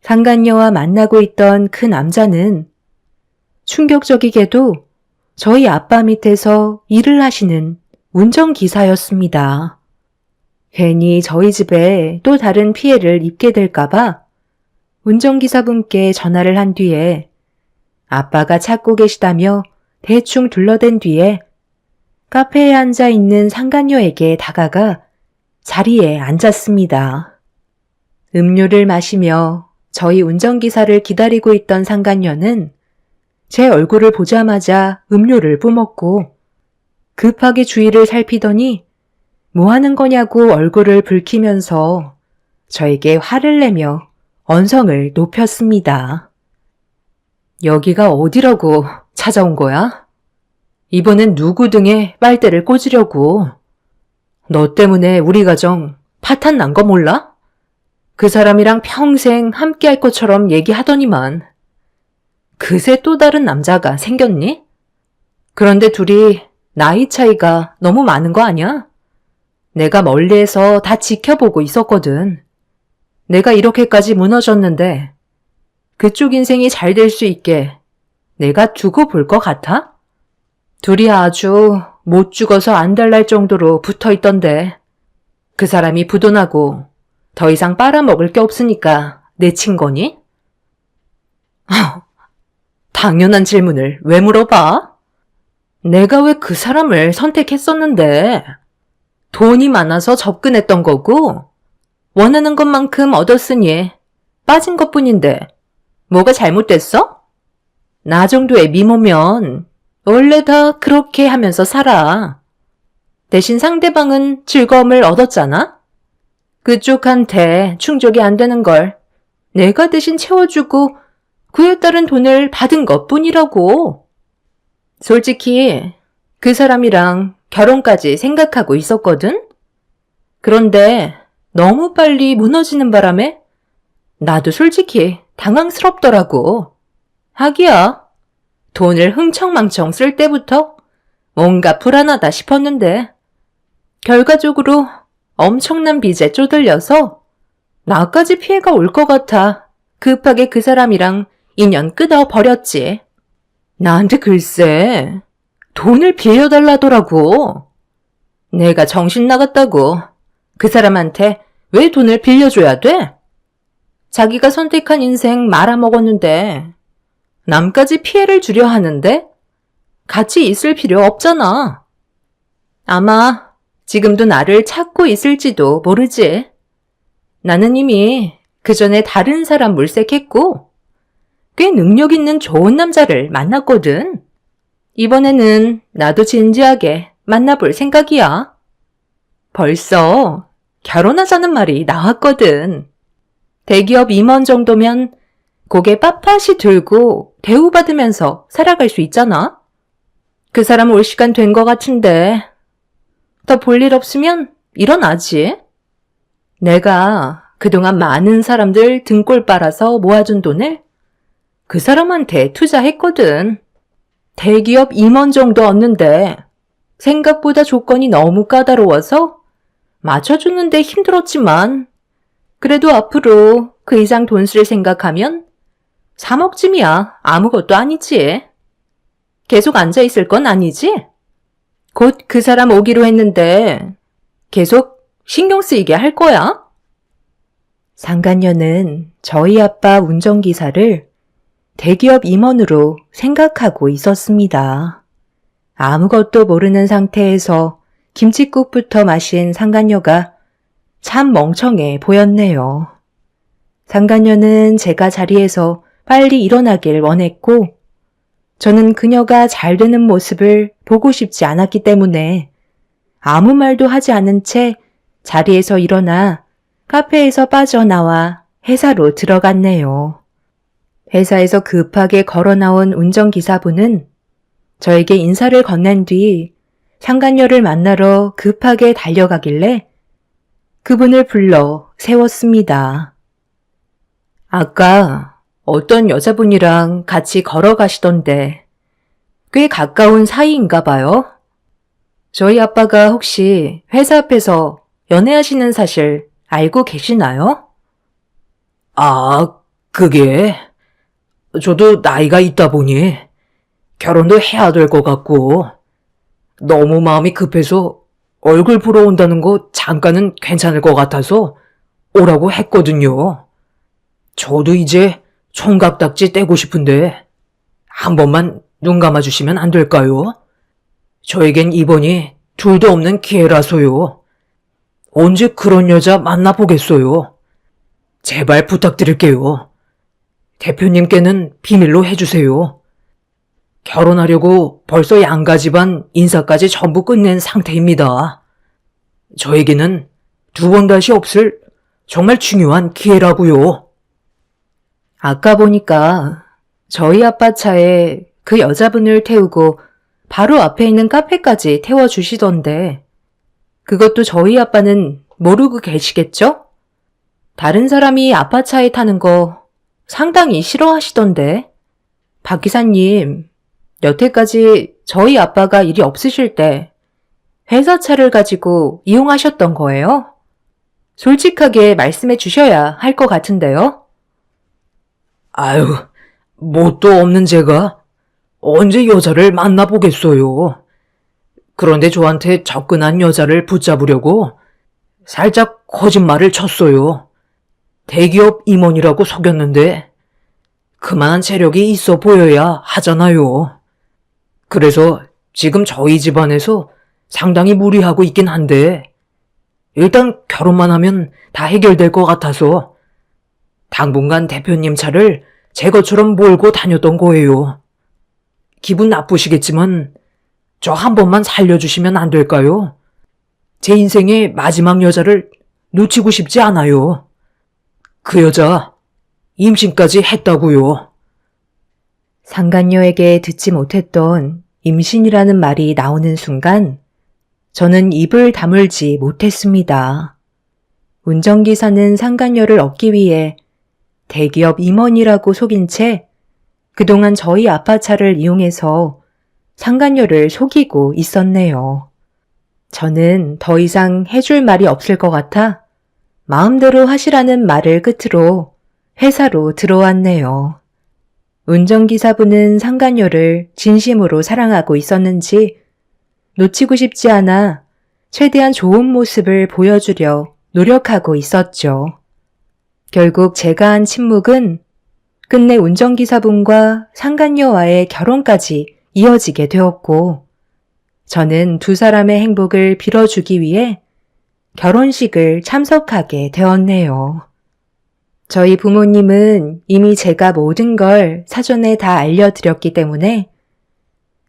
상간녀와 만나고 있던 그 남자는 충격적이게도 저희 아빠 밑에서 일을 하시는 운전기사였습니다. 괜히 저희 집에 또 다른 피해를 입게 될까봐 운전기사분께 전화를 한 뒤에 아빠가 찾고 계시다며 대충 둘러댄 뒤에 카페에 앉아 있는 상간녀에게 다가가 자리에 앉았습니다. 음료를 마시며 저희 운전기사를 기다리고 있던 상간녀는 제 얼굴을 보자마자 음료를 뿜었고 급하게 주위를 살피더니 뭐 하는 거냐고 얼굴을 붉히면서 저에게 화를 내며 언성을 높였습니다. 여기가 어디라고 찾아온 거야? 이번엔 누구 등에 빨대를 꽂으려고. 너 때문에 우리 가정 파탄 난 거 몰라? 그 사람이랑 평생 함께 할 것처럼 얘기하더니만. 그새 또 다른 남자가 생겼니? 그런데 둘이 나이 차이가 너무 많은 거 아니야? 내가 멀리에서 다 지켜보고 있었거든. 내가 이렇게까지 무너졌는데 그쪽 인생이 잘 될 수 있게 내가 두고 볼 것 같아? 둘이 아주 못 죽어서 안달날 정도로 붙어 있던데 그 사람이 부도나고 더 이상 빨아먹을 게 없으니까 내친 거니? 당연한 질문을 왜 물어봐? 내가 왜 그 사람을 선택했었는데 돈이 많아서 접근했던 거고 원하는 것만큼 얻었으니 빠진 것뿐인데 뭐가 잘못됐어? 나 정도의 미모면 원래 다 그렇게 하면서 살아. 대신 상대방은 즐거움을 얻었잖아? 그쪽한테 충족이 안 되는 걸 내가 대신 채워주고 그에 따른 돈을 받은 것뿐이라고. 솔직히 그 사람이랑 결혼까지 생각하고 있었거든? 그런데 너무 빨리 무너지는 바람에 나도 솔직히 당황스럽더라고. 하기야, 돈을 흥청망청 쓸 때부터 뭔가 불안하다 싶었는데 결과적으로 엄청난 빚에 쪼들려서 나까지 피해가 올 것 같아 급하게 그 사람이랑 인연 끊어버렸지. 나한테 글쎄 돈을 빌려달라더라고. 내가 정신 나갔다고 그 사람한테 왜 돈을 빌려줘야 돼? 자기가 선택한 인생 말아먹었는데 남까지 피해를 주려 하는데 같이 있을 필요 없잖아. 아마 지금도 나를 찾고 있을지도 모르지. 나는 이미 그 전에 다른 사람 물색했고 꽤 능력 있는 좋은 남자를 만났거든. 이번에는 나도 진지하게 만나볼 생각이야. 벌써 결혼하자는 말이 나왔거든. 대기업 임원 정도면 고개 빳빳이 들고 대우받으면서 살아갈 수 있잖아. 그 사람 올 시간 된 것 같은데 더 볼 일 없으면 일어나지. 내가 그동안 많은 사람들 등골 빨아서 모아준 돈을 그 사람한테 투자했거든. 대기업 임원 정도 얻는데 생각보다 조건이 너무 까다로워서 맞춰주는데 힘들었지만 그래도 앞으로 그 이상 돈 쓸 생각하면 3억쯤이야 아무것도 아니지. 계속 앉아있을 건 아니지? 곧 그 사람 오기로 했는데 계속 신경 쓰이게 할 거야? 상간녀는 저희 아빠 운전기사를 대기업 임원으로 생각하고 있었습니다. 아무것도 모르는 상태에서 김칫국부터 마신 상간녀가 참 멍청해 보였네요. 상간녀는 제가 자리에서 빨리 일어나길 원했고 저는 그녀가 잘 되는 모습을 보고 싶지 않았기 때문에 아무 말도 하지 않은 채 자리에서 일어나 카페에서 빠져나와 회사로 들어갔네요. 회사에서 급하게 걸어 나온 운전기사분은 저에게 인사를 건넨 뒤 상간녀를 만나러 급하게 달려가길래 그분을 불러 세웠습니다. 아까 어떤 여자분이랑 같이 걸어가시던데 꽤 가까운 사이인가 봐요. 저희 아빠가 혹시 회사 앞에서 연애하시는 사실 알고 계시나요? 아, 그게 저도 나이가 있다 보니 결혼도 해야 될 것 같고 너무 마음이 급해서 얼굴 보러 온다는 거 잠깐은 괜찮을 것 같아서 오라고 했거든요. 저도 이제 총각딱지 떼고 싶은데 한 번만 눈 감아주시면 안 될까요? 저에겐 이번이 둘도 없는 기회라서요. 언제 그런 여자 만나보겠어요. 제발 부탁드릴게요. 대표님께는 비밀로 해주세요. 결혼하려고 벌써 양가 집안 인사까지 전부 끝낸 상태입니다. 저에게는 두 번 다시 없을 정말 중요한 기회라고요. 아까 보니까 저희 아빠 차에 그 여자분을 태우고 바로 앞에 있는 카페까지 태워주시던데 그것도 저희 아빠는 모르고 계시겠죠? 다른 사람이 아빠 차에 타는 거 상당히 싫어하시던데. 박 기사님, 여태까지 저희 아빠가 일이 없으실 때 회사 차를 가지고 이용하셨던 거예요? 솔직하게 말씀해 주셔야 할 것 같은데요? 아유, 뭣도 없는 제가 언제 여자를 만나보겠어요. 그런데 저한테 접근한 여자를 붙잡으려고 살짝 거짓말을 쳤어요. 대기업 임원이라고 속였는데 그만한 재력이 있어 보여야 하잖아요. 그래서 지금 저희 집안에서 상당히 무리하고 있긴 한데 일단 결혼만 하면 다 해결될 것 같아서 당분간 대표님 차를 제 것처럼 몰고 다녔던 거예요. 기분 나쁘시겠지만 저 한 번만 살려주시면 안 될까요? 제 인생의 마지막 여자를 놓치고 싶지 않아요. 그 여자 임신까지 했다고요. 상간녀에게 듣지 못했던 임신이라는 말이 나오는 순간 저는 입을 다물지 못했습니다. 운전기사는 상간녀를 얻기 위해 대기업 임원이라고 속인 채 그동안 저희 아빠 차를 이용해서 상간녀를 속이고 있었네요. 저는 더 이상 해줄 말이 없을 것 같아 마음대로 하시라는 말을 끝으로 회사로 들어왔네요. 운전기사분은 상간녀를 진심으로 사랑하고 있었는지 놓치고 싶지 않아 최대한 좋은 모습을 보여주려 노력하고 있었죠. 결국 제가 한 침묵은 끝내 운전기사분과 상간녀와의 결혼까지 이어지게 되었고 저는 두 사람의 행복을 빌어주기 위해 결혼식을 참석하게 되었네요. 저희 부모님은 이미 제가 모든 걸 사전에 다 알려드렸기 때문에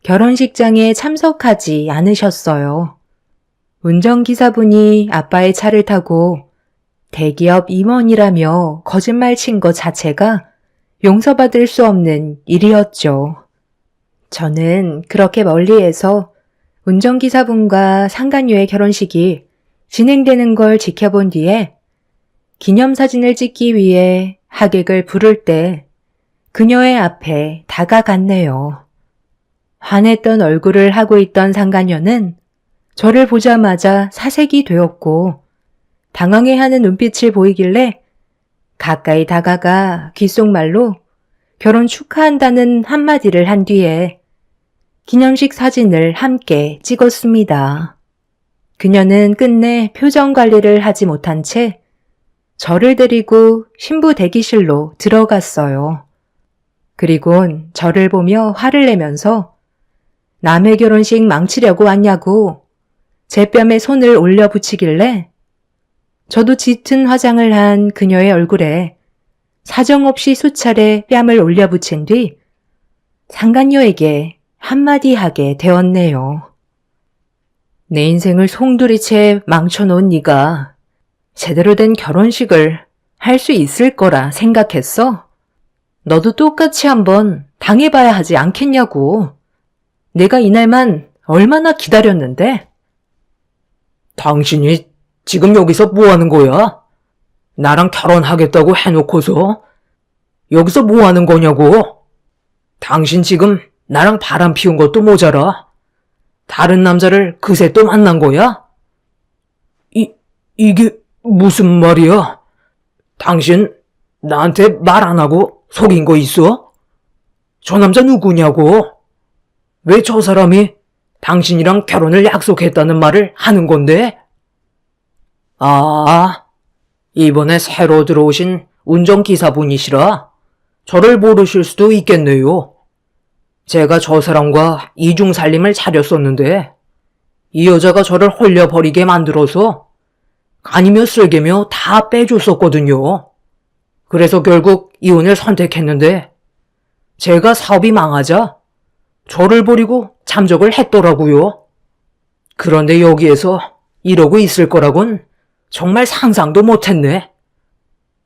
결혼식장에 참석하지 않으셨어요. 운전기사분이 아빠의 차를 타고 대기업 임원이라며 거짓말 친 것 자체가 용서받을 수 없는 일이었죠. 저는 그렇게 멀리에서 운전기사분과 상간녀의 결혼식이 진행되는 걸 지켜본 뒤에 기념사진을 찍기 위해 하객을 부를 때 그녀의 앞에 다가갔네요. 환했던 얼굴을 하고 있던 상간녀는 저를 보자마자 사색이 되었고 당황해하는 눈빛을 보이길래 가까이 다가가 귓속말로 결혼 축하한다는 한마디를 한 뒤에 기념식 사진을 함께 찍었습니다. 그녀는 끝내 표정 관리를 하지 못한 채 저를 데리고 신부 대기실로 들어갔어요. 그리곤 저를 보며 화를 내면서 남의 결혼식 망치려고 왔냐고 제 뺨에 손을 올려 붙이길래 저도 짙은 화장을 한 그녀의 얼굴에 사정없이 수차례 뺨을 올려 붙인 뒤 상간녀에게 한마디 하게 되었네요. 내 인생을 송두리째 망쳐놓은 네가 제대로 된 결혼식을 할 수 있을 거라 생각했어? 너도 똑같이 한번 당해봐야 하지 않겠냐고. 내가 이날만 얼마나 기다렸는데? 당신이 지금 여기서 뭐 하는 거야? 나랑 결혼하겠다고 해놓고서 여기서 뭐 하는 거냐고? 당신 지금 나랑 바람 피운 것도 모자라. 다른 남자를 그새 또 만난 거야? 이게 무슨 말이야? 당신 나한테 말 안 하고 속인 거 있어? 저 남자 누구냐고? 왜 저 사람이 당신이랑 결혼을 약속했다는 말을 하는 건데? 아, 이번에 새로 들어오신 운전기사분이시라 저를 모르실 수도 있겠네요. 제가 저 사람과 이중살림을 차렸었는데 이 여자가 저를 홀려버리게 만들어서 간이며 쓸개며 다 빼줬었거든요. 그래서 결국 이혼을 선택했는데 제가 사업이 망하자 저를 버리고 잠적을 했더라고요. 그런데 여기에서 이러고 있을 거라곤 정말 상상도 못했네.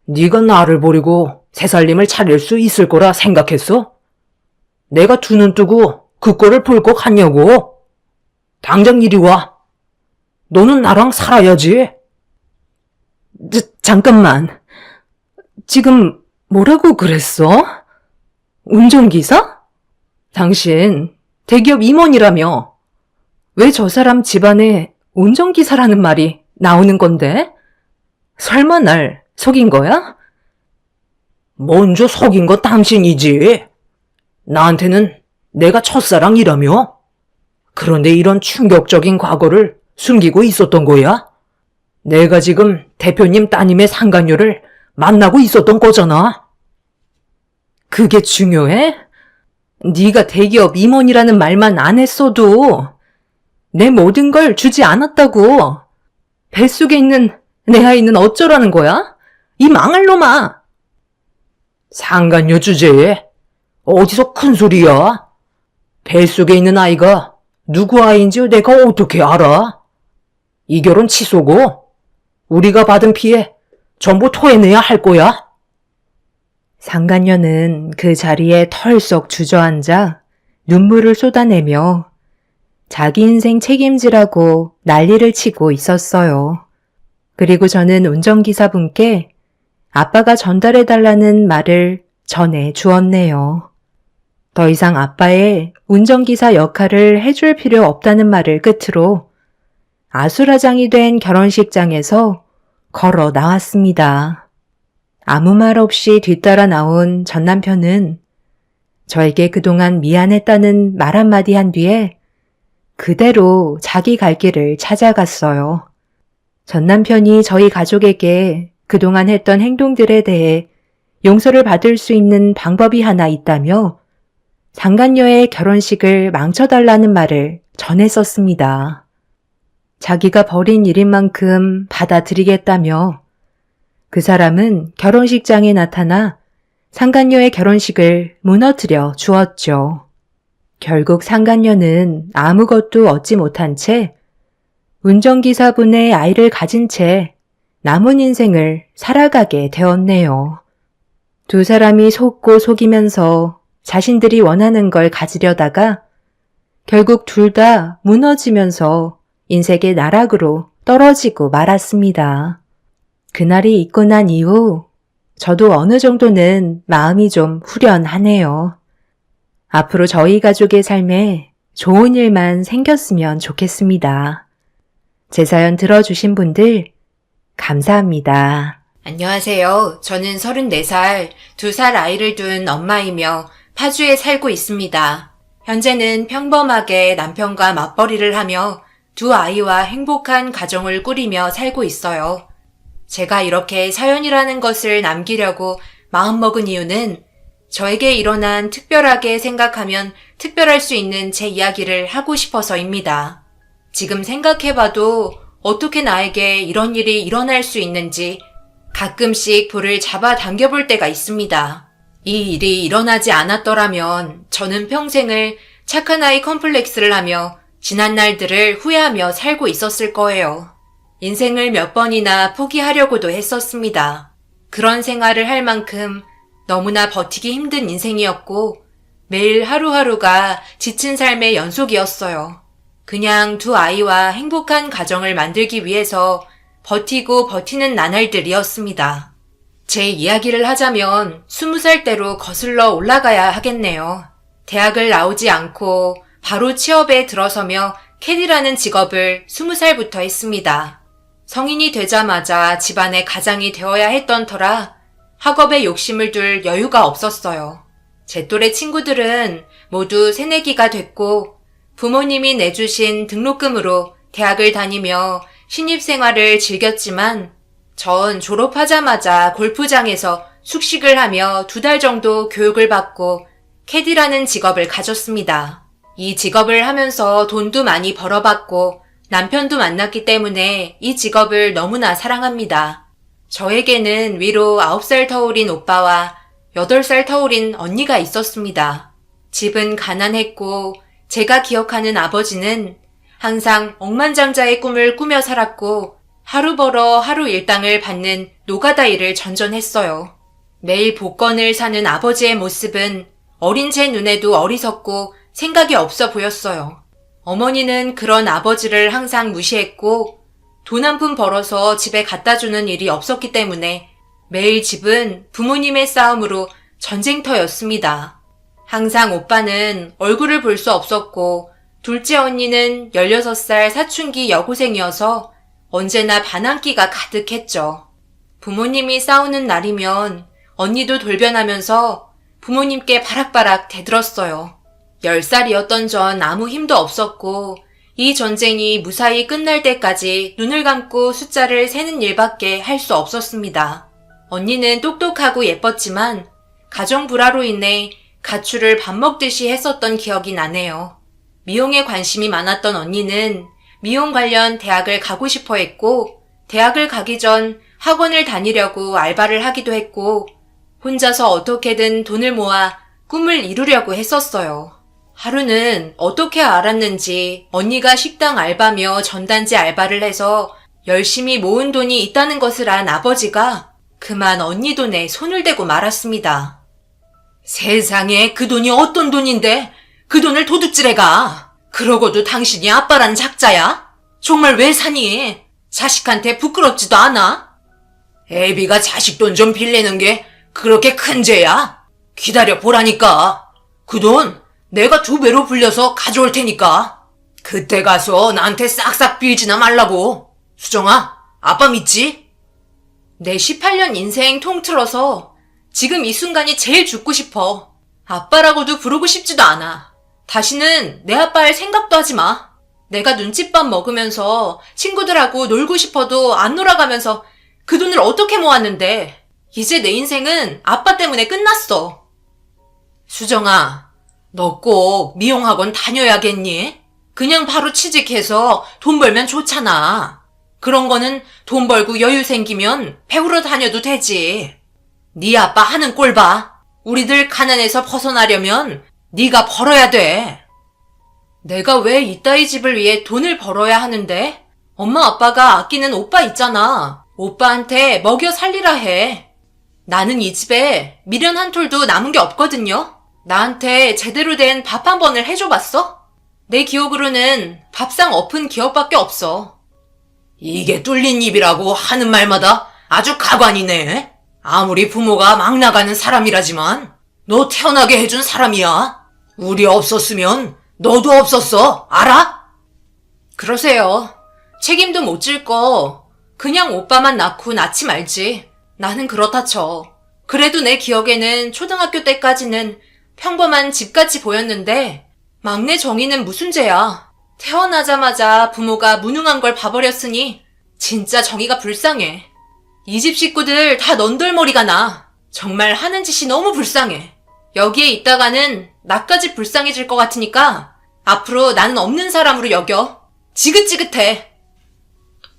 네가 나를 버리고 새 살림을 차릴 수 있을 거라 생각했어? 내가 두 눈 뜨고 그 꼴을 볼 것 같냐고. 당장 이리 와. 너는 나랑 살아야지. 잠깐만. 지금 뭐라고 그랬어? 운전기사? 당신 대기업 임원이라며. 왜 저 사람 집안에 운전기사라는 말이 나오는 건데? 설마 날 속인 거야? 먼저 속인 건 당신이지. 나한테는 내가 첫사랑이라며. 그런데 이런 충격적인 과거를 숨기고 있었던 거야. 내가 지금 대표님 따님의 상간녀를 만나고 있었던 거잖아. 그게 중요해? 네가 대기업 임원이라는 말만 안 했어도 내 모든 걸 주지 않았다고. 뱃속에 있는 내 아이는 어쩌라는 거야? 이 망할 놈아. 상간녀 주제에 어디서 큰 소리야? 뱃속에 있는 아이가 누구 아이인지 내가 어떻게 알아? 이 결혼 취소고 우리가 받은 피해 전부 토해내야 할 거야. 상간녀는 그 자리에 털썩 주저앉아 눈물을 쏟아내며 자기 인생 책임지라고 난리를 치고 있었어요. 그리고 저는 운전기사분께 아빠가 전달해달라는 말을 전해 주었네요. 더 이상 아빠의 운전기사 역할을 해줄 필요 없다는 말을 끝으로 아수라장이 된 결혼식장에서 걸어 나왔습니다. 아무 말 없이 뒤따라 나온 전 남편은 저에게 그동안 미안했다는 말 한마디 한 뒤에 그대로 자기 갈 길을 찾아갔어요. 전 남편이 저희 가족에게 그동안 했던 행동들에 대해 용서를 받을 수 있는 방법이 하나 있다며 상간녀의 결혼식을 망쳐달라는 말을 전했었습니다. 자기가 벌인 일인 만큼 받아들이겠다며 그 사람은 결혼식장에 나타나 상간녀의 결혼식을 무너뜨려 주었죠. 결국 상간녀는 아무것도 얻지 못한 채 운전기사분의 아이를 가진 채 남은 인생을 살아가게 되었네요. 두 사람이 속고 속이면서 자신들이 원하는 걸 가지려다가 결국 둘 다 무너지면서 인생의 나락으로 떨어지고 말았습니다. 그날이 있고 난 이후 저도 어느 정도는 마음이 좀 후련하네요. 앞으로 저희 가족의 삶에 좋은 일만 생겼으면 좋겠습니다. 제 사연 들어주신 분들 감사합니다. 안녕하세요. 저는 34살, 2살 아이를 둔 엄마이며 파주에 살고 있습니다. 현재는 평범하게 남편과 맞벌이를 하며 두 아이와 행복한 가정을 꾸리며 살고 있어요. 제가 이렇게 사연이라는 것을 남기려고 마음먹은 이유는 저에게 일어난 특별하게 생각하면 특별할 수 있는 제 이야기를 하고 싶어서입니다. 지금 생각해봐도 어떻게 나에게 이런 일이 일어날 수 있는지 가끔씩 불을 잡아 당겨볼 때가 있습니다. 이 일이 일어나지 않았더라면 저는 평생을 착한 아이 컴플렉스를 하며 지난 날들을 후회하며 살고 있었을 거예요. 인생을 몇 번이나 포기하려고도 했었습니다. 그런 생활을 할 만큼 너무나 버티기 힘든 인생이었고 매일 하루하루가 지친 삶의 연속이었어요. 그냥 두 아이와 행복한 가정을 만들기 위해서 버티고 버티는 나날들이었습니다. 제 이야기를 하자면 20살 때로 거슬러 올라가야 하겠네요. 대학을 나오지 않고 바로 취업에 들어서며 캐디라는 직업을 20살부터 했습니다. 성인이 되자마자 집안의 가장이 되어야 했던 터라 학업에 욕심을 둘 여유가 없었어요. 제 또래 친구들은 모두 새내기가 됐고 부모님이 내주신 등록금으로 대학을 다니며 신입생활을 즐겼지만 전 졸업하자마자 골프장에서 숙식을 하며 2달 정도 교육을 받고 캐디라는 직업을 가졌습니다. 이 직업을 하면서 돈도 많이 벌어봤고 남편도 만났기 때문에 이 직업을 너무나 사랑합니다. 저에게는 위로 9살 터울인 오빠와 8살 터울인 언니가 있었습니다. 집은 가난했고 제가 기억하는 아버지는 항상 억만장자의 꿈을 꾸며 살았고 하루 벌어 하루 일당을 받는 노가다 일을 전전했어요. 매일 복권을 사는 아버지의 모습은 어린 제 눈에도 어리석고 생각이 없어 보였어요. 어머니는 그런 아버지를 항상 무시했고 돈 한 푼 벌어서 집에 갖다 주는 일이 없었기 때문에 매일 집은 부모님의 싸움으로 전쟁터였습니다. 항상 오빠는 얼굴을 볼 수 없었고 둘째 언니는 16살 사춘기 여고생이어서 언제나 반항기가 가득했죠. 부모님이 싸우는 날이면 언니도 돌변하면서 부모님께 바락바락 대들었어요. 10살이었던 전 아무 힘도 없었고 이 전쟁이 무사히 끝날 때까지 눈을 감고 숫자를 세는 일밖에 할 수 없었습니다. 언니는 똑똑하고 예뻤지만 가정 불화로 인해 가출을 밥 먹듯이 했었던 기억이 나네요. 미용에 관심이 많았던 언니는 미용 관련 대학을 가고 싶어 했고 대학을 가기 전 학원을 다니려고 알바를 하기도 했고 혼자서 어떻게든 돈을 모아 꿈을 이루려고 했었어요. 하루는 어떻게 알았는지 언니가 식당 알바며 전단지 알바를 해서 열심히 모은 돈이 있다는 것을 안 아버지가 그만 언니 돈에 손을 대고 말았습니다. 세상에 그 돈이 어떤 돈인데 그 돈을 도둑질해 가. 그러고도 당신이 아빠란 작자야? 정말 왜 사니? 자식한테 부끄럽지도 않아? 애비가 자식 돈 좀 빌리는 게 그렇게 큰 죄야? 기다려 보라니까. 그 돈 내가 2배로 불려서 가져올 테니까. 그때 가서 나한테 싹싹 빌지나 말라고. 수정아, 아빠 믿지? 내 18년 인생 통틀어서 지금 이 순간이 제일 죽고 싶어. 아빠라고도 부르고 싶지도 않아. 다시는 내 아빠 할 생각도 하지 마. 내가 눈칫밥 먹으면서 친구들하고 놀고 싶어도 안 놀아가면서 그 돈을 어떻게 모았는데 이제 내 인생은 아빠 때문에 끝났어. 수정아, 너 꼭 미용학원 다녀야겠니? 그냥 바로 취직해서 돈 벌면 좋잖아. 그런 거는 돈 벌고 여유 생기면 배우러 다녀도 되지. 네 아빠 하는 꼴 봐. 우리들 가난에서 벗어나려면 네가 벌어야 돼. 내가 왜 이따위 집을 위해 돈을 벌어야 하는데? 엄마 아빠가 아끼는 오빠 있잖아. 오빠한테 먹여 살리라 해. 나는 이 집에 미련 한 톨도 남은 게 없거든요. 나한테 제대로 된 밥 한 번을 해줘봤어? 내 기억으로는 밥상 엎은 기억밖에 없어. 이게 뚫린 입이라고 하는 말마다 아주 가관이네. 아무리 부모가 막 나가는 사람이라지만 너 태어나게 해준 사람이야. 우리 없었으면 너도 없었어. 알아? 그러세요. 책임도 못 질 거 그냥 오빠만 낳고 낳지 말지. 나는 그렇다 쳐. 그래도 내 기억에는 초등학교 때까지는 평범한 집같이 보였는데 막내 정희는 무슨 죄야. 태어나자마자 부모가 무능한 걸 봐버렸으니 진짜 정희가 불쌍해. 이 집 식구들 다 넌덜머리가 나. 정말 하는 짓이 너무 불쌍해. 여기에 있다가는 나까지 불쌍해질 것 같으니까 앞으로 나는 없는 사람으로 여겨. 지긋지긋해.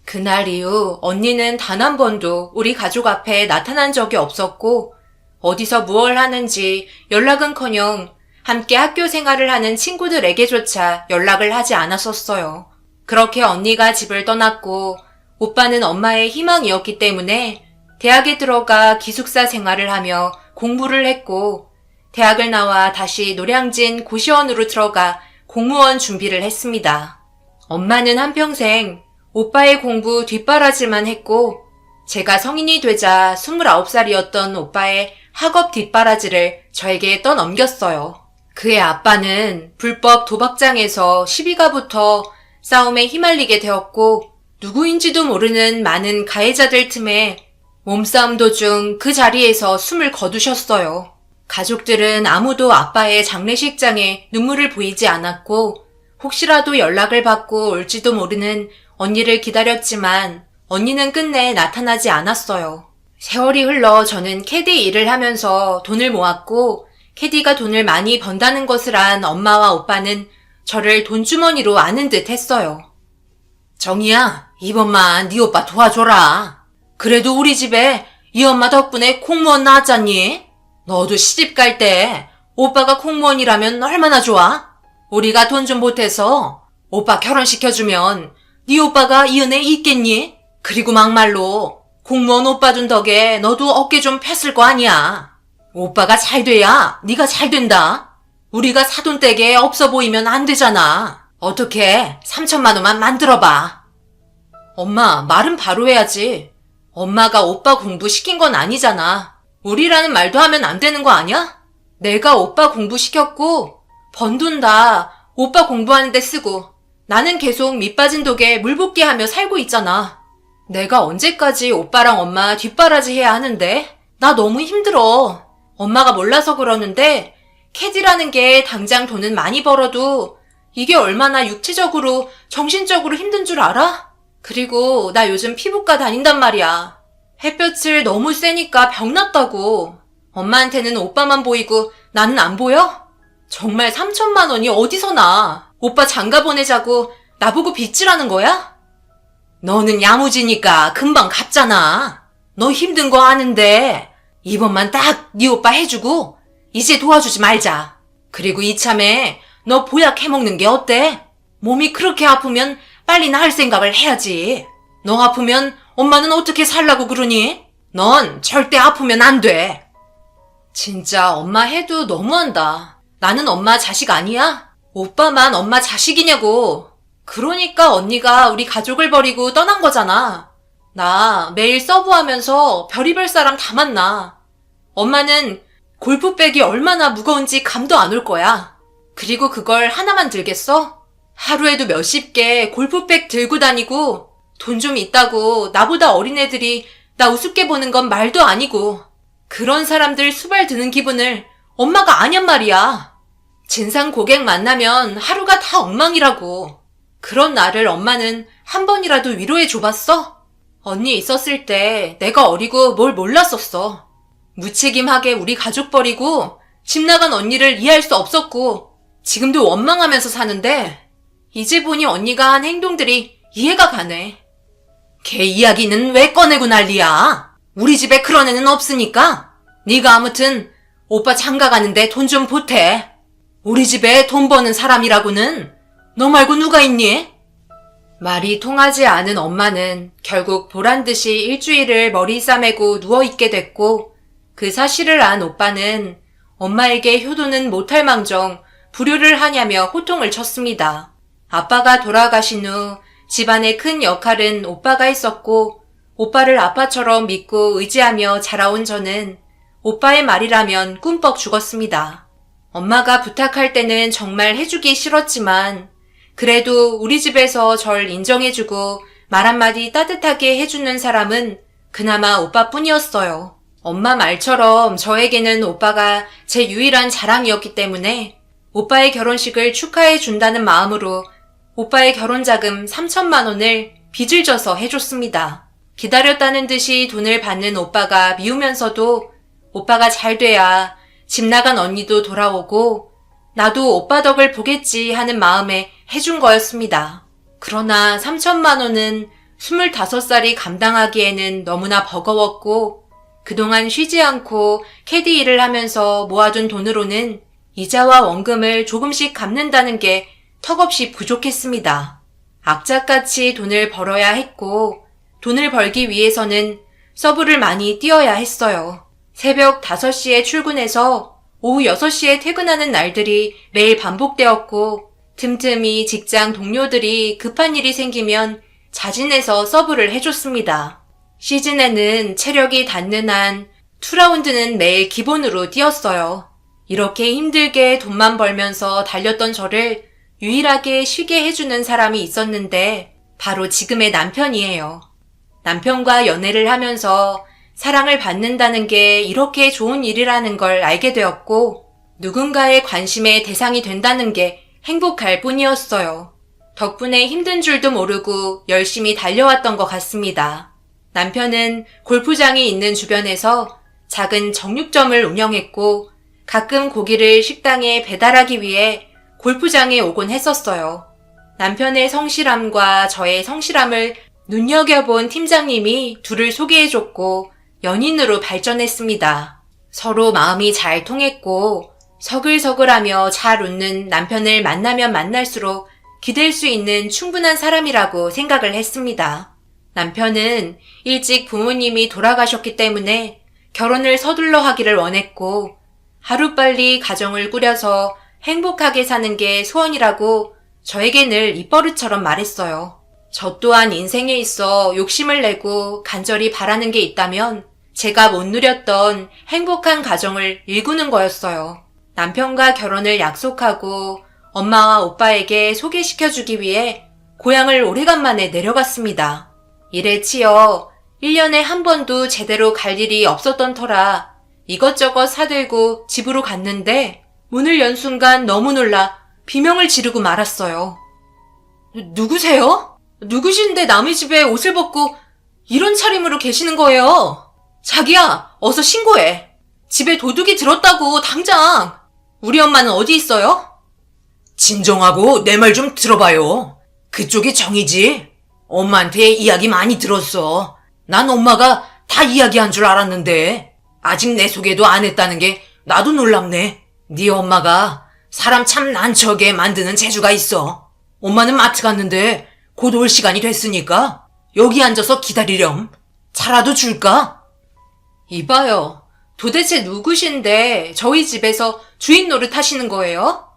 그날 이후 언니는 단 한 번도 우리 가족 앞에 나타난 적이 없었고 어디서 무얼 하는지 연락은커녕 함께 학교 생활을 하는 친구들에게조차 연락을 하지 않았었어요. 그렇게 언니가 집을 떠났고 오빠는 엄마의 희망이었기 때문에 대학에 들어가 기숙사 생활을 하며 공부를 했고 대학을 나와 다시 노량진 고시원으로 들어가 공무원 준비를 했습니다. 엄마는 한평생 오빠의 공부 뒷바라지만 했고 제가 성인이 되자 29살이었던 오빠의 학업 뒷바라지를 저에게 떠넘겼어요. 그의 아빠는 불법 도박장에서 시비가 붙어 싸움에 휘말리게 되었고 누구인지도 모르는 많은 가해자들 틈에 몸싸움 도중 그 자리에서 숨을 거두셨어요. 가족들은 아무도 아빠의 장례식장에 눈물을 보이지 않았고 혹시라도 연락을 받고 올지도 모르는 언니를 기다렸지만 언니는 끝내 나타나지 않았어요. 세월이 흘러 저는 캐디 일을 하면서 돈을 모았고 캐디가 돈을 많이 번다는 것을 안 엄마와 오빠는 저를 돈주머니로 아는 듯 했어요. 정희야, 이번만 네 오빠 도와줘라. 그래도 우리 집에 이 엄마 덕분에 공무원 나왔잖니? 너도 시집 갈 때 오빠가 공무원이라면 얼마나 좋아? 우리가 돈 좀 보태서 오빠 결혼시켜주면 네 오빠가 이 은혜 있겠니? 그리고 막말로 공무원 오빠 준 덕에 너도 어깨 좀 폈을 거 아니야. 오빠가 잘 돼야 네가 잘 된다. 우리가 사돈댁에 없어 보이면 안 되잖아. 어떻게 3천만 원만 만들어봐. 엄마, 말은 바로 해야지. 엄마가 오빠 공부시킨 건 아니잖아. 우리라는 말도 하면 안 되는 거 아니야? 내가 오빠 공부시켰고 번 돈 다 오빠 공부하는 데 쓰고 나는 계속 밑빠진 독에 물붓기 하며 살고 있잖아. 내가 언제까지 오빠랑 엄마 뒷바라지 해야 하는데? 나 너무 힘들어. 엄마가 몰라서 그러는데 캐디라는 게 당장 돈은 많이 벌어도 이게 얼마나 육체적으로 정신적으로 힘든 줄 알아? 그리고 나 요즘 피부과 다닌단 말이야. 햇볕을 너무 세니까 병났다고. 엄마한테는 오빠만 보이고 나는 안 보여? 정말 3천만 원이 어디서 나? 오빠 장가 보내자고 나보고 빚지라는 거야? 너는 야무지니까 금방 갚잖아. 너 힘든 거 아는데 이번만 딱 네 오빠 해주고 이제 도와주지 말자. 그리고 이참에 너 보약 해먹는 게 어때? 몸이 그렇게 아프면 빨리 나을 생각을 해야지. 너 아프면 엄마는 어떻게 살라고 그러니? 넌 절대 아프면 안 돼. 진짜 엄마 해도 너무한다. 나는 엄마 자식 아니야? 오빠만 엄마 자식이냐고. 그러니까 언니가 우리 가족을 버리고 떠난 거잖아. 나 매일 서브하면서 별의별 사람 다 만나. 엄마는 골프백이 얼마나 무거운지 감도 안 올 거야. 그리고 그걸 하나만 들겠어? 하루에도 몇십 개 골프백 들고 다니고 돈 좀 있다고 나보다 어린 애들이 나 우습게 보는 건 말도 아니고 그런 사람들 수발 드는 기분을 엄마가 아냔 말이야. 진상 고객 만나면 하루가 다 엉망이라고. 그런 나를 엄마는 한 번이라도 위로해 줘봤어? 언니 있었을 때 내가 어리고 뭘 몰랐었어. 무책임하게 우리 가족 버리고 집 나간 언니를 이해할 수 없었고 지금도 원망하면서 사는데 이제 보니 언니가 한 행동들이 이해가 가네. 걔 이야기는 왜 꺼내고 난리야? 우리 집에 그런 애는 없으니까 네가 아무튼 오빠 장가 가는데 돈 좀 보태. 우리 집에 돈 버는 사람이라고는 너 말고 누가 있니? 말이 통하지 않은 엄마는 결국 보란듯이 일주일을 머리 싸매고 누워있게 됐고 그 사실을 안 오빠는 엄마에게 효도는 못할 망정 불효를 하냐며 호통을 쳤습니다. 아빠가 돌아가신 후 집안의 큰 역할은 오빠가 했었고 오빠를 아빠처럼 믿고 의지하며 자라온 저는 오빠의 말이라면 꿈뻑 죽었습니다. 엄마가 부탁할 때는 정말 해주기 싫었지만 그래도 우리 집에서 절 인정해주고 말 한마디 따뜻하게 해주는 사람은 그나마 오빠뿐이었어요. 엄마 말처럼 저에게는 오빠가 제 유일한 자랑이었기 때문에 오빠의 결혼식을 축하해준다는 마음으로 오빠의 결혼자금 3천만 원을 빚을 져서 해줬습니다. 기다렸다는 듯이 돈을 받는 오빠가 미우면서도 오빠가 잘 돼야 집 나간 언니도 돌아오고 나도 오빠 덕을 보겠지 하는 마음에 해준 거였습니다. 그러나 3천만 원은 25살이 감당하기에는 너무나 버거웠고 그동안 쉬지 않고 캐디 일을 하면서 모아둔 돈으로는 이자와 원금을 조금씩 갚는다는 게 턱없이 부족했습니다. 악착같이 돈을 벌어야 했고 돈을 벌기 위해서는 서브를 많이 뛰어야 했어요. 새벽 5시에 출근해서 오후 6시에 퇴근하는 날들이 매일 반복되었고 틈틈이 직장 동료들이 급한 일이 생기면 자진해서 서브를 해줬습니다. 시즌에는 체력이 닿는 한 2라운드는 매일 기본으로 뛰었어요. 이렇게 힘들게 돈만 벌면서 달렸던 저를 유일하게 쉬게 해주는 사람이 있었는데 바로 지금의 남편이에요. 남편과 연애를 하면서 사랑을 받는다는 게 이렇게 좋은 일이라는 걸 알게 되었고 누군가의 관심의 대상이 된다는 게 행복할 뿐이었어요. 덕분에 힘든 줄도 모르고 열심히 달려왔던 것 같습니다. 남편은 골프장이 있는 주변에서 작은 정육점을 운영했고 가끔 고기를 식당에 배달하기 위해 골프장에 오곤 했었어요. 남편의 성실함과 저의 성실함을 눈여겨본 팀장님이 둘을 소개해줬고 연인으로 발전했습니다. 서로 마음이 잘 통했고 서글서글하며 잘 웃는 남편을 만나면 만날수록 기댈 수 있는 충분한 사람이라고 생각을 했습니다. 남편은 일찍 부모님이 돌아가셨기 때문에 결혼을 서둘러 하기를 원했고 하루빨리 가정을 꾸려서 행복하게 사는 게 소원이라고 저에게 늘 입버릇처럼 말했어요. 저 또한 인생에 있어 욕심을 내고 간절히 바라는 게 있다면 제가 못 누렸던 행복한 가정을 일구는 거였어요. 남편과 결혼을 약속하고 엄마와 오빠에게 소개시켜주기 위해 고향을 오래간만에 내려갔습니다. 일에 치여 1년에 한 번도 제대로 갈 일이 없었던 터라 이것저것 사들고 집으로 갔는데 문을 연 순간 너무 놀라 비명을 지르고 말았어요. 누구세요? 누구신데 남의 집에 옷을 벗고 이런 차림으로 계시는 거예요? 자기야, 어서 신고해. 집에 도둑이 들었다고 당장. 우리 엄마는 어디 있어요? 진정하고 내 말 좀 들어봐요. 그쪽이 정이지. 엄마한테 이야기 많이 들었어. 난 엄마가 다 이야기한 줄 알았는데 아직 내 소개도 안 했다는 게 나도 놀랍네. 네 엄마가 사람 참 난처하게 만드는 재주가 있어. 엄마는 마트 갔는데 곧 올 시간이 됐으니까 여기 앉아서 기다리렴. 차라도 줄까? 이봐요. 도대체 누구신데 저희 집에서 주인 노릇 하시는 거예요?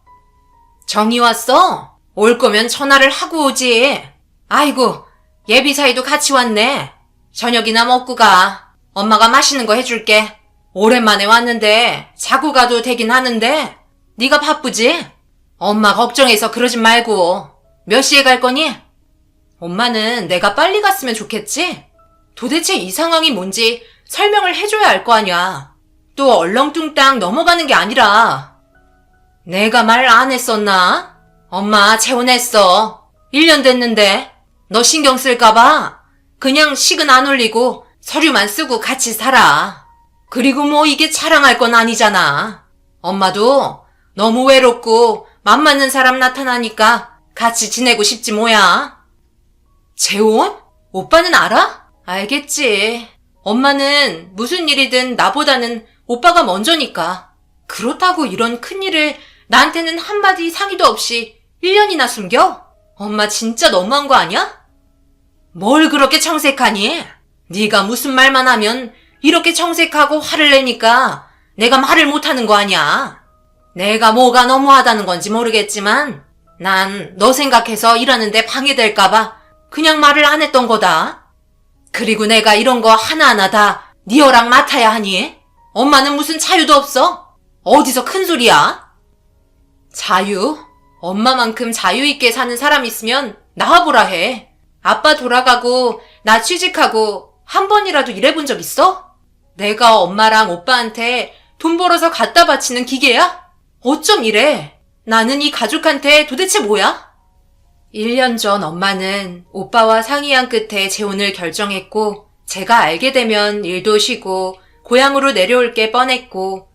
정이 왔어? 올 거면 전화를 하고 오지. 아이고, 예비사이도 같이 왔네. 저녁이나 먹고 가. 엄마가 맛있는 거 해줄게. 오랜만에 왔는데 자고 가도 되긴 하는데 네가 바쁘지? 엄마 걱정해서 그러지 말고. 몇 시에 갈 거니? 엄마는 내가 빨리 갔으면 좋겠지? 도대체 이 상황이 뭔지 설명을 해줘야 알 거 아냐. 또 얼렁뚱땅 넘어가는 게 아니라. 내가 말 안 했었나? 엄마 재혼했어. 1년 됐는데 너 신경 쓸까봐 그냥 식은 안 올리고 서류만 쓰고 같이 살아. 그리고 뭐 이게 자랑할 건 아니잖아. 엄마도 너무 외롭고 맘 맞는 사람 나타나니까 같이 지내고 싶지 뭐야. 재혼? 오빠는 알아? 알겠지. 엄마는 무슨 일이든 나보다는 오빠가 먼저니까. 그렇다고 이런 큰일을 나한테는 한마디 상의도 없이 1년이나 숨겨? 엄마 진짜 너무한 거 아니야? 뭘 그렇게 청색하니? 네가 무슨 말만 하면 이렇게 청색하고 화를 내니까 내가 말을 못하는 거 아니야. 내가 뭐가 너무하다는 건지 모르겠지만 난 너 생각해서 일하는데 방해될까봐 그냥 말을 안 했던 거다. 그리고 내가 이런 거 하나하나 다 네 허락 맡아야 하니? 엄마는 무슨 자유도 없어? 어디서 큰 소리야? 자유? 엄마만큼 자유 있게 사는 사람 있으면 나와보라 해. 아빠 돌아가고 나 취직하고 한 번이라도 일해본 적 있어? 내가 엄마랑 오빠한테 돈 벌어서 갖다 바치는 기계야? 어쩜 이래? 나는 이 가족한테 도대체 뭐야? 1년 전 엄마는 오빠와 상의한 끝에 재혼을 결정했고 제가 알게 되면 일도 쉬고 고향으로 내려올 게 뻔했고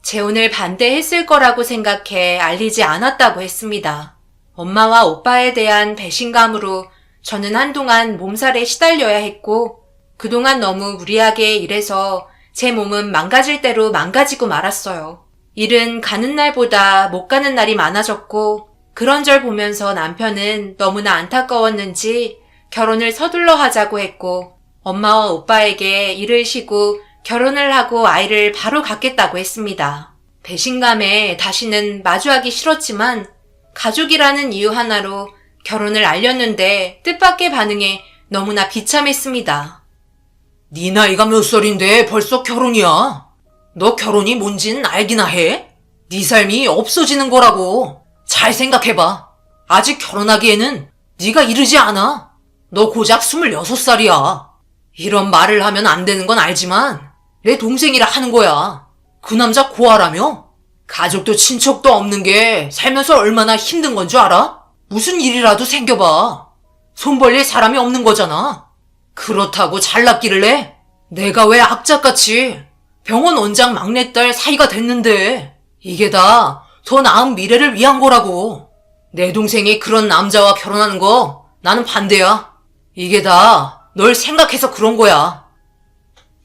재혼을 반대했을 거라고 생각해 알리지 않았다고 했습니다. 엄마와 오빠에 대한 배신감으로 저는 한동안 몸살에 시달려야 했고 그동안 너무 무리하게 일해서 제 몸은 망가질 대로 망가지고 말았어요. 일은 가는 날보다 못 가는 날이 많아졌고 그런 절 보면서 남편은 너무나 안타까웠는지 결혼을 서둘러 하자고 했고 엄마와 오빠에게 일을 쉬고 결혼을 하고 아이를 바로 갖겠다고 했습니다. 배신감에 다시는 마주하기 싫었지만 가족이라는 이유 하나로 결혼을 알렸는데 뜻밖의 반응에 너무나 비참했습니다. 네 나이가 몇 살인데 벌써 결혼이야? 너 결혼이 뭔진 알기나 해? 네 삶이 없어지는 거라고. 잘 생각해봐. 아직 결혼하기에는 네가 이르지 않아. 너 고작 26살이야. 이런 말을 하면 안 되는 건 알지만 내 동생이라 하는 거야. 그 남자 고아라며? 가족도 친척도 없는 게 살면서 얼마나 힘든 건 줄 알아? 무슨 일이라도 생겨봐. 손 벌릴 사람이 없는 거잖아. 그렇다고 잘났기를 해? 내가 왜 악착같이 병원 원장 막내딸 사이가 됐는데 이게 다 더 나은 미래를 위한 거라고. 내 동생이 그런 남자와 결혼하는 거 나는 반대야. 이게 다 널 생각해서 그런 거야.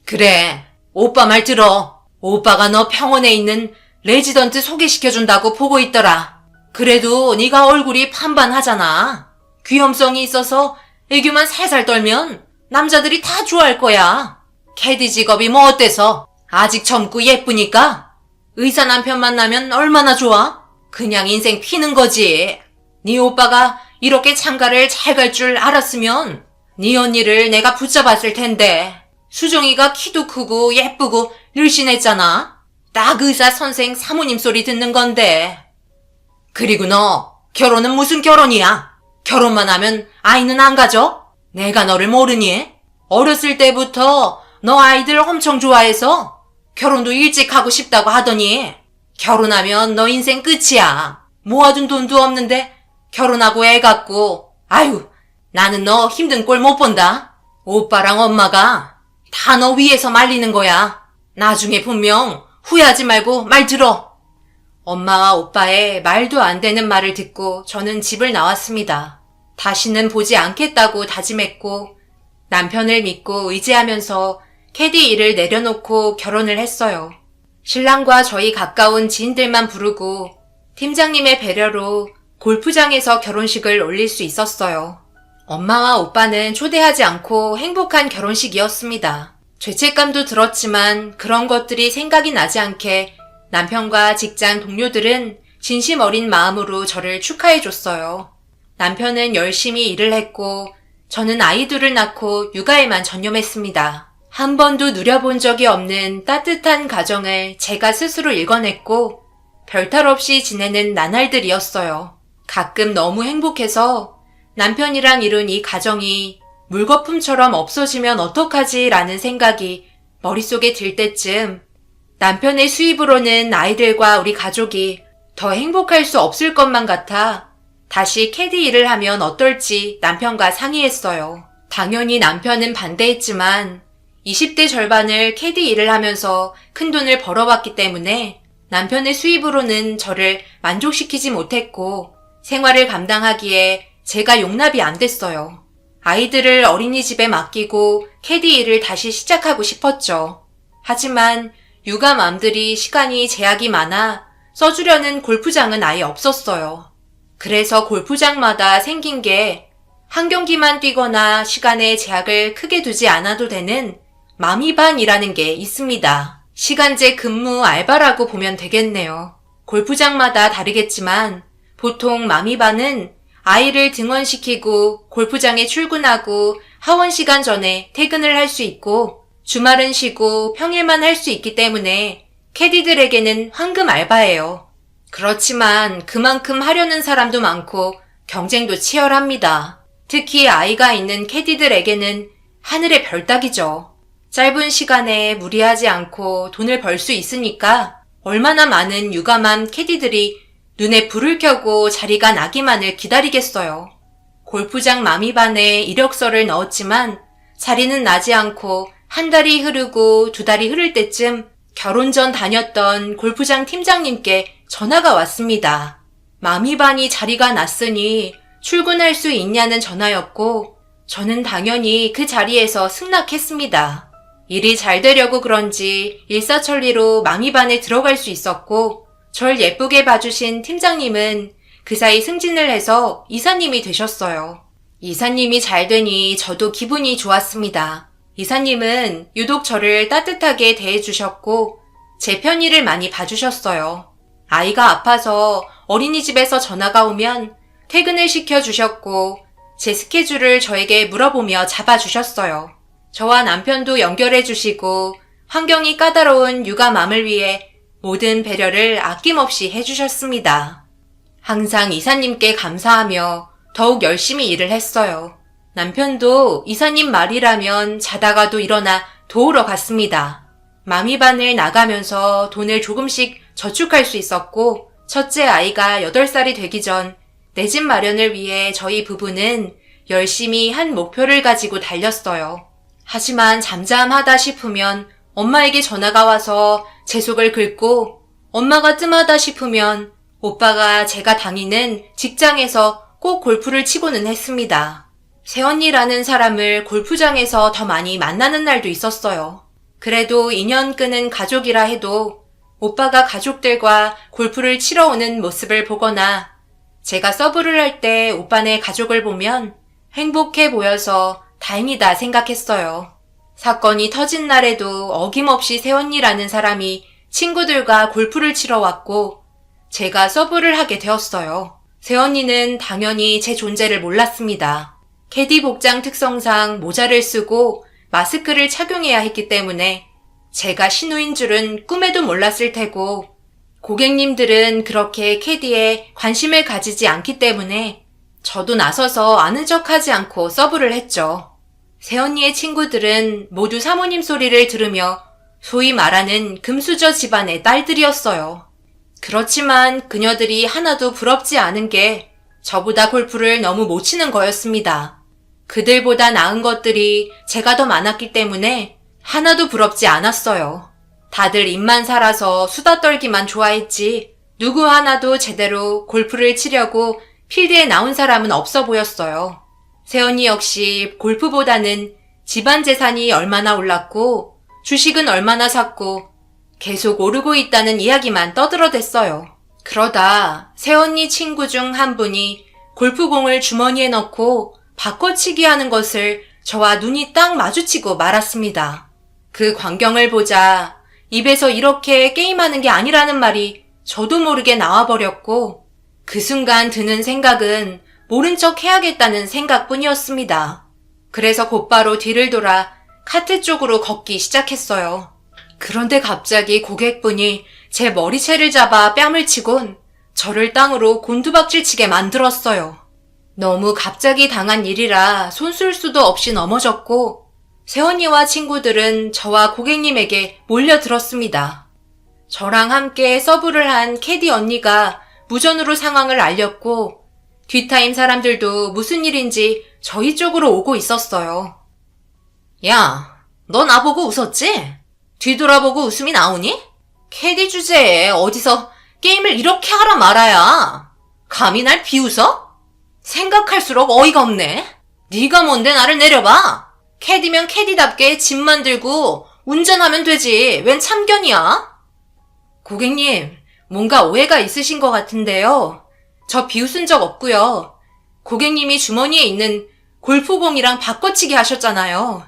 그래, 오빠 말 들어. 오빠가 너 평원에 있는 레지던트 소개시켜준다고 보고 있더라. 그래도 네가 얼굴이 판반하잖아. 귀염성이 있어서 애교만 살살 떨면 남자들이 다 좋아할 거야. 캐디 직업이 뭐 어때서? 아직 젊고 예쁘니까. 의사 남편 만나면 얼마나 좋아? 그냥 인생 피는 거지. 네 오빠가 이렇게 장가를 잘 갈 줄 알았으면 네 언니를 내가 붙잡았을 텐데. 수정이가 키도 크고 예쁘고 늘씬했잖아. 딱 의사 선생 사모님 소리 듣는 건데. 그리고 너 결혼은 무슨 결혼이야? 결혼만 하면 아이는 안 가져? 내가 너를 모르니? 어렸을 때부터 너 아이들 엄청 좋아해서 결혼도 일찍 하고 싶다고 하더니 결혼하면 너 인생 끝이야. 모아둔 돈도 없는데 결혼하고 애 갖고. 아유, 나는 너 힘든 꼴 못 본다. 오빠랑 엄마가 다 너 위에서 말리는 거야. 나중에 분명 후회하지 말고 말 들어. 엄마와 오빠의 말도 안 되는 말을 듣고 저는 집을 나왔습니다. 다시는 보지 않겠다고 다짐했고 남편을 믿고 의지하면서 캐디 일을 내려놓고 결혼을 했어요. 신랑과 저희 가까운 지인들만 부르고 팀장님의 배려로 골프장에서 결혼식을 올릴 수 있었어요. 엄마와 오빠는 초대하지 않고 행복한 결혼식이었습니다. 죄책감도 들었지만 그런 것들이 생각이 나지 않게 남편과 직장 동료들은 진심 어린 마음으로 저를 축하해줬어요. 남편은 열심히 일을 했고 저는 아이 둘을 낳고 육아에만 전념했습니다. 한 번도 누려본 적이 없는 따뜻한 가정을 제가 스스로 일궈냈고 별탈 없이 지내는 나날들이었어요. 가끔 너무 행복해서 남편이랑 이룬 이 가정이 물거품처럼 없어지면 어떡하지 라는 생각이 머릿속에 들 때쯤 남편의 수입으로는 아이들과 우리 가족이 더 행복할 수 없을 것만 같아 다시 캐디 일을 하면 어떨지 남편과 상의했어요. 당연히 남편은 반대했지만 20대 절반을 캐디 일을 하면서 큰돈을 벌어왔기 때문에 남편의 수입으로는 저를 만족시키지 못했고 생활을 감당하기에 제가 용납이 안 됐어요. 아이들을 어린이집에 맡기고 캐디 일을 다시 시작하고 싶었죠. 하지만 육아맘들이 시간이 제약이 많아 써주려는 골프장은 아예 없었어요. 그래서 골프장마다 생긴 게 한 경기만 뛰거나 시간에 제약을 크게 두지 않아도 되는 마미반이라는 게 있습니다. 시간제 근무 알바라고 보면 되겠네요. 골프장마다 다르겠지만 보통 마미반은 아이를 등원시키고 골프장에 출근하고 하원 시간 전에 퇴근을 할 수 있고 주말은 쉬고 평일만 할 수 있기 때문에 캐디들에게는 황금 알바예요. 그렇지만 그만큼 하려는 사람도 많고 경쟁도 치열합니다. 특히 아이가 있는 캐디들에게는 하늘의 별 따기죠. 짧은 시간에 무리하지 않고 돈을 벌 수 있으니까 얼마나 많은 육아맘 캐디들이 눈에 불을 켜고 자리가 나기만을 기다리겠어요. 골프장 마미반에 이력서를 넣었지만 자리는 나지 않고 한 달이 흐르고 두 달이 흐를 때쯤 결혼 전 다녔던 골프장 팀장님께 전화가 왔습니다. 마미반이 자리가 났으니 출근할 수 있냐는 전화였고 저는 당연히 그 자리에서 승낙했습니다. 일이 잘 되려고 그런지 일사천리로 마미반에 들어갈 수 있었고 절 예쁘게 봐주신 팀장님은 그 사이 승진을 해서 이사님이 되셨어요. 이사님이 잘 되니 저도 기분이 좋았습니다. 이사님은 유독 저를 따뜻하게 대해주셨고 제 편의를 많이 봐주셨어요. 아이가 아파서 어린이집에서 전화가 오면 퇴근을 시켜주셨고 제 스케줄을 저에게 물어보며 잡아주셨어요. 저와 남편도 연결해주시고 환경이 까다로운 육아맘을 위해 모든 배려를 아낌없이 해주셨습니다. 항상 이사님께 감사하며 더욱 열심히 일을 했어요. 남편도 이사님 말이라면 자다가도 일어나 도우러 갔습니다. 마미반을 나가면서 돈을 조금씩 저축할 수 있었고 첫째 아이가 8살이 되기 전 내 집 마련을 위해 저희 부부는 열심히 한 목표를 가지고 달렸어요. 하지만 잠잠하다 싶으면 엄마에게 전화가 와서 제 속을 긁고 엄마가 뜸하다 싶으면 오빠가 제가 다니는 직장에서 꼭 골프를 치고는 했습니다. 새언니라는 사람을 골프장에서 더 많이 만나는 날도 있었어요. 그래도 인연 끄는 가족이라 해도 오빠가 가족들과 골프를 치러 오는 모습을 보거나 제가 서브를 할 때 오빠네 가족을 보면 행복해 보여서 다행이다 생각했어요. 사건이 터진 날에도 어김없이 새언니라는 사람이 친구들과 골프를 치러 왔고 제가 서브를 하게 되었어요. 새언니는 당연히 제 존재를 몰랐습니다. 캐디 복장 특성상 모자를 쓰고 마스크를 착용해야 했기 때문에 제가 신우인 줄은 꿈에도 몰랐을 테고 고객님들은 그렇게 캐디에 관심을 가지지 않기 때문에 저도 나서서 아는 척하지 않고 서브를 했죠. 새언니의 친구들은 모두 사모님 소리를 들으며 소위 말하는 금수저 집안의 딸들이었어요. 그렇지만 그녀들이 하나도 부럽지 않은 게 저보다 골프를 너무 못 치는 거였습니다. 그들보다 나은 것들이 제가 더 많았기 때문에 하나도 부럽지 않았어요. 다들 입만 살아서 수다 떨기만 좋아했지 누구 하나도 제대로 골프를 치려고 필드에 나온 사람은 없어 보였어요. 새언니 역시 골프보다는 집안 재산이 얼마나 올랐고 주식은 얼마나 샀고 계속 오르고 있다는 이야기만 떠들어댔어요. 그러다 새언니 친구 중 한 분이 골프공을 주머니에 넣고 바꿔치기 하는 것을 저와 눈이 딱 마주치고 말았습니다. 그 광경을 보자 입에서 이렇게 게임하는 게 아니라는 말이 저도 모르게 나와버렸고 그 순간 드는 생각은 모른 척 해야겠다는 생각뿐이었습니다. 그래서 곧바로 뒤를 돌아 카트 쪽으로 걷기 시작했어요. 그런데 갑자기 고객분이 제 머리채를 잡아 뺨을 치곤 저를 땅으로 곤두박질 치게 만들었어요. 너무 갑자기 당한 일이라 손쓸 수도 없이 넘어졌고 새언니와 친구들은 저와 고객님에게 몰려들었습니다. 저랑 함께 서브를 한 캐디 언니가 무전으로 상황을 알렸고 뒷타임 사람들도 무슨 일인지 저희 쪽으로 오고 있었어요. 야, 너 나보고 웃었지? 뒤돌아보고 웃음이 나오니? 캐디 주제에 어디서 게임을 이렇게 하라 말아야. 감히 날 비웃어? 생각할수록 어이가 없네. 네가 뭔데 나를 내려봐. 캐디면 캐디답게 짐만 들고 운전하면 되지. 웬 참견이야? 고객님, 뭔가 오해가 있으신 것 같은데요. 저 비웃은 적 없고요. 고객님이 주머니에 있는 골프공이랑 바꿔치기 하셨잖아요.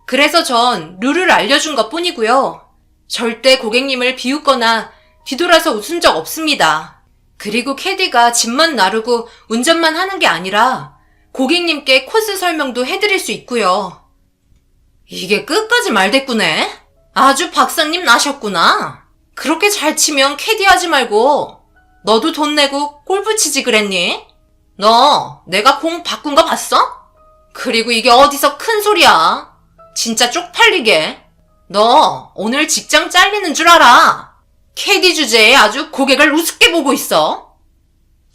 그래서 전 룰을 알려준 것 뿐이고요. 절대 고객님을 비웃거나 뒤돌아서 웃은 적 없습니다. 그리고 캐디가 짐만 나르고 운전만 하는 게 아니라 고객님께 코스 설명도 해드릴 수 있고요. 이게 끝까지 말대꾸네? 아주 박사님 나셨구나. 그렇게 잘 치면 캐디 하지 말고 너도 돈 내고 골프 치지 그랬니? 너 내가 공 바꾼 거 봤어? 그리고 이게 어디서 큰 소리야. 진짜 쪽팔리게. 너 오늘 직장 잘리는 줄 알아. 캐디 주제에 아주 고객을 우습게 보고 있어.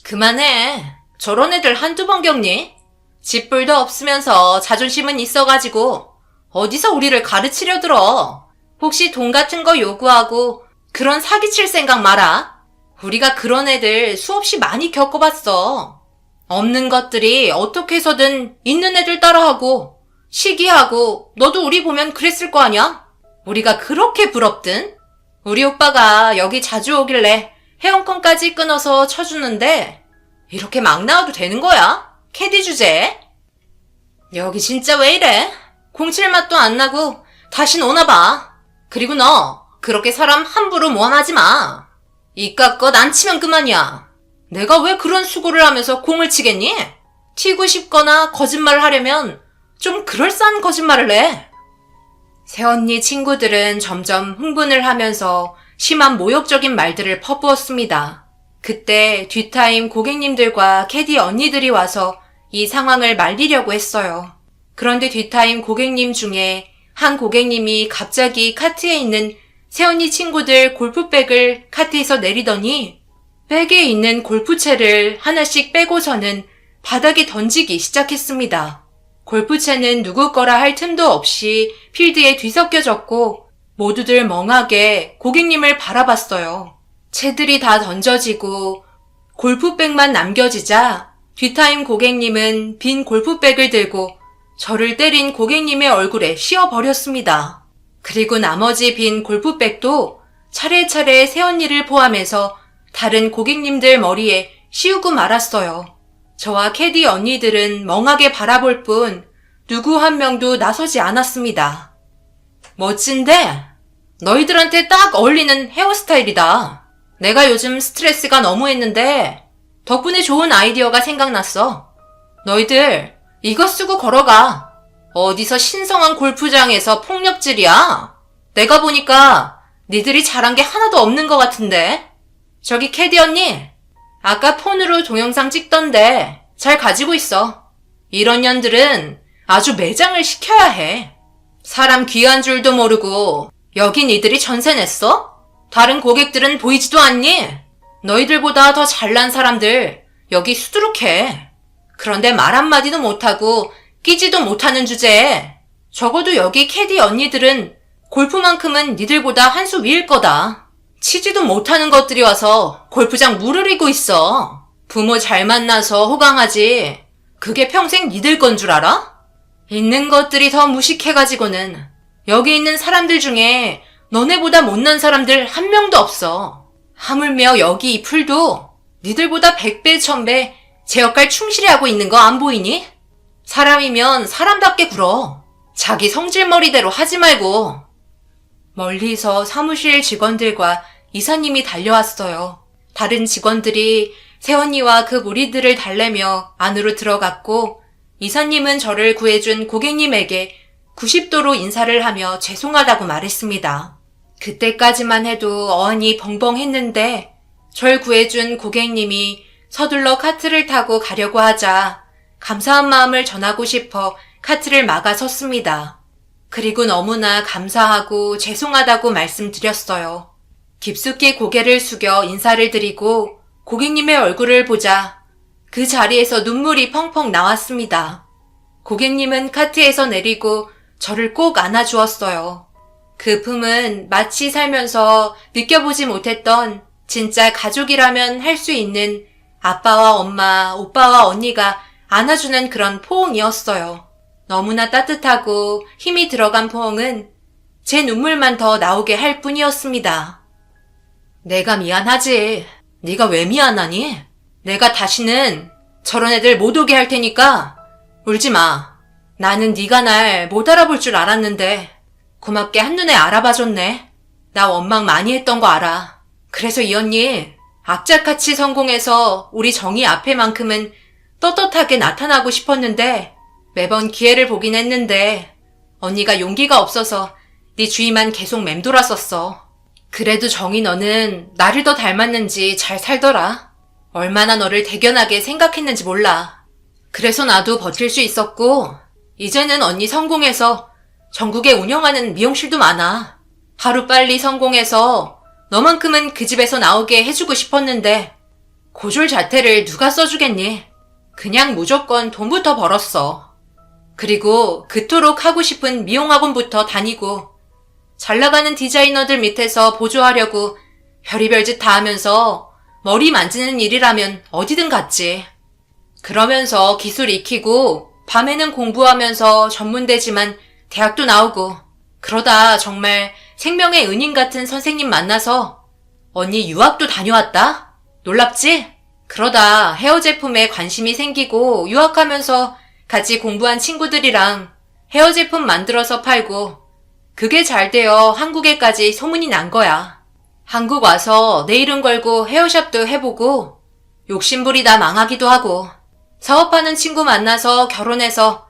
그만해. 저런 애들 한두 번 겪니? 집불도 없으면서 자존심은 있어가지고 어디서 우리를 가르치려 들어. 혹시 돈 같은 거 요구하고 그런 사기칠 생각 마라. 우리가 그런 애들 수없이 많이 겪어봤어. 없는 것들이 어떻게 해서든 있는 애들 따라하고 시기하고 너도 우리 보면 그랬을 거 아냐? 우리가 그렇게 부럽든? 우리 오빠가 여기 자주 오길래 회원권까지 끊어서 쳐주는데 이렇게 막 나와도 되는 거야? 캐디 주제에? 여기 진짜 왜 이래? 공칠 맛도 안 나고 다신 오나 봐. 그리고 너 그렇게 사람 함부로 모함하지 마. 이깟 안 치면 그만이야. 내가 왜 그런 수고를 하면서 공을 치겠니? 튀고 싶거나 거짓말을 하려면 좀 그럴싸한 거짓말을 해. 새언니 친구들은 점점 흥분을 하면서 심한 모욕적인 말들을 퍼부었습니다. 그때 뒷타임 고객님들과 캐디 언니들이 와서 이 상황을 말리려고 했어요. 그런데 뒷타임 고객님 중에 한 고객님이 갑자기 카트에 있는 새언니 친구들 골프백을 카트에서 내리더니 백에 있는 골프채를 하나씩 빼고서는 바닥에 던지기 시작했습니다. 골프채는 누구 거라 할 틈도 없이 필드에 뒤섞여졌고 모두들 멍하게 고객님을 바라봤어요. 채들이 다 던져지고 골프백만 남겨지자 뒷타임 고객님은 빈 골프백을 들고 저를 때린 고객님의 얼굴에 씌워버렸습니다. 그리고 나머지 빈 골프백도 차례차례 새언니를 포함해서 다른 고객님들 머리에 씌우고 말았어요. 저와 캐디 언니들은 멍하게 바라볼 뿐 누구 한 명도 나서지 않았습니다. 멋진데? 너희들한테 딱 어울리는 헤어스타일이다. 내가 요즘 스트레스가 너무했는데 덕분에 좋은 아이디어가 생각났어. 너희들 이거 쓰고 걸어가. 어디서 신성한 골프장에서 폭력질이야? 내가 보니까 니들이 잘한 게 하나도 없는 것 같은데. 저기 캐디 언니, 아까 폰으로 동영상 찍던데 잘 가지고 있어. 이런 년들은 아주 매장을 시켜야 해. 사람 귀한 줄도 모르고 여기 니들이 전세 냈어? 다른 고객들은 보이지도 않니? 너희들보다 더 잘난 사람들 여기 수두룩해. 그런데 말 한마디도 못하고 끼지도 못하는 주제에 적어도 여기 캐디 언니들은 골프만큼은 니들보다 한 수 위일 거다. 치지도 못하는 것들이 와서 골프장 물을 이고 있어. 부모 잘 만나서 호강하지. 그게 평생 니들 건 줄 알아? 있는 것들이 더 무식해가지고는 여기 있는 사람들 중에 너네보다 못난 사람들 한 명도 없어. 하물며 여기 이 풀도 니들보다 100배 1000배 제 역할 충실히 하고 있는 거 안 보이니? 사람이면 사람답게 굴어. 자기 성질머리대로 하지 말고. 멀리서 사무실 직원들과 이사님이 달려왔어요. 다른 직원들이 새언니와 그 무리들을 달래며 안으로 들어갔고 이사님은 저를 구해준 고객님에게 90도로 인사를 하며 죄송하다고 말했습니다. 그때까지만 해도 어안이 벙벙했는데 절 구해준 고객님이 서둘러 카트를 타고 가려고 하자 감사한 마음을 전하고 싶어 카트를 막아 섰습니다. 그리고 너무나 감사하고 죄송하다고 말씀드렸어요. 깊숙이 고개를 숙여 인사를 드리고 고객님의 얼굴을 보자 그 자리에서 눈물이 펑펑 나왔습니다. 고객님은 카트에서 내리고 저를 꼭 안아주었어요. 그 품은 마치 살면서 느껴보지 못했던 진짜 가족이라면 할 수 있는 아빠와 엄마, 오빠와 언니가 안아주는 그런 포옹이었어요. 너무나 따뜻하고 힘이 들어간 포옹은 제 눈물만 더 나오게 할 뿐이었습니다. 내가 미안하지. 네가 왜 미안하니? 내가 다시는 저런 애들 못 오게 할 테니까 울지 마. 나는 네가 날 못 알아볼 줄 알았는데 고맙게 한눈에 알아봐줬네. 나 원망 많이 했던 거 알아. 그래서 이 언니 악착같이 성공해서 우리 정희 앞에만큼은 떳떳하게 나타나고 싶었는데 매번 기회를 보긴 했는데 언니가 용기가 없어서 네 주위만 계속 맴돌았었어. 그래도 정희 너는 나를 더 닮았는지 잘 살더라. 얼마나 너를 대견하게 생각했는지 몰라. 그래서 나도 버틸 수 있었고 이제는 언니 성공해서 전국에 운영하는 미용실도 많아. 하루빨리 성공해서 너만큼은 그 집에서 나오게 해주고 싶었는데 고졸 자퇴를 누가 써주겠니? 그냥 무조건 돈부터 벌었어. 그리고 그토록 하고 싶은 미용학원부터 다니고 잘 나가는 디자이너들 밑에서 보조하려고 별의별 짓 다 하면서 머리 만지는 일이라면 어디든 갔지. 그러면서 기술 익히고 밤에는 공부하면서 전문대지만 대학도 나오고 그러다 정말 생명의 은인 같은 선생님 만나서 언니 유학도 다녀왔다? 놀랍지? 그러다 헤어 제품에 관심이 생기고 유학하면서 같이 공부한 친구들이랑 헤어 제품 만들어서 팔고 그게 잘 되어 한국에까지 소문이 난 거야. 한국 와서 내 이름 걸고 헤어샵도 해보고 욕심부리다 망하기도 하고 사업하는 친구 만나서 결혼해서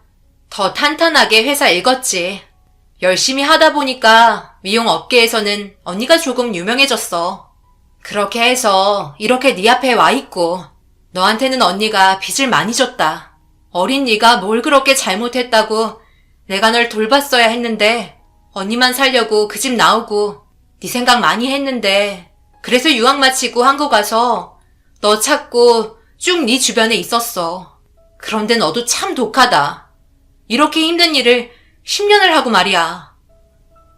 더 탄탄하게 회사 읽었지. 열심히 하다 보니까 미용 업계에서는 언니가 조금 유명해졌어. 그렇게 해서 이렇게 네 앞에 와 있고 너한테는 언니가 빚을 많이 줬다. 어린 네가 뭘 그렇게 잘못했다고 내가 널 돌봤어야 했는데 언니만 살려고 그 집 나오고 네 생각 많이 했는데 그래서 유학 마치고 한국 와서 너 찾고 쭉 네 주변에 있었어. 그런데 너도 참 독하다. 이렇게 힘든 일을 10년을 하고 말이야.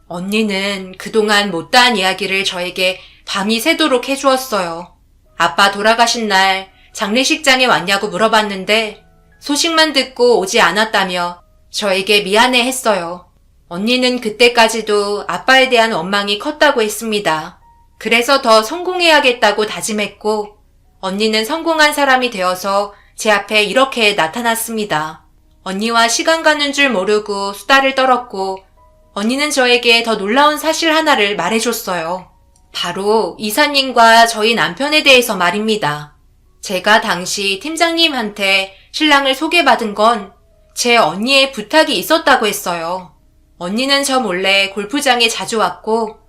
언니는 그동안 못다한 이야기를 저에게 밤이 새도록 해주었어요. 아빠 돌아가신 날 장례식장에 왔냐고 물어봤는데 소식만 듣고 오지 않았다며 저에게 미안해 했어요. 언니는 그때까지도 아빠에 대한 원망이 컸다고 했습니다. 그래서 더 성공해야겠다고 다짐했고 언니는 성공한 사람이 되어서 제 앞에 이렇게 나타났습니다. 언니와 시간 가는 줄 모르고 수다를 떨었고 언니는 저에게 더 놀라운 사실 하나를 말해줬어요. 바로 이사님과 저희 남편에 대해서 말입니다. 제가 당시 팀장님한테 신랑을 소개받은 건 제 언니의 부탁이 있었다고 했어요. 언니는 저 몰래 골프장에 자주 왔고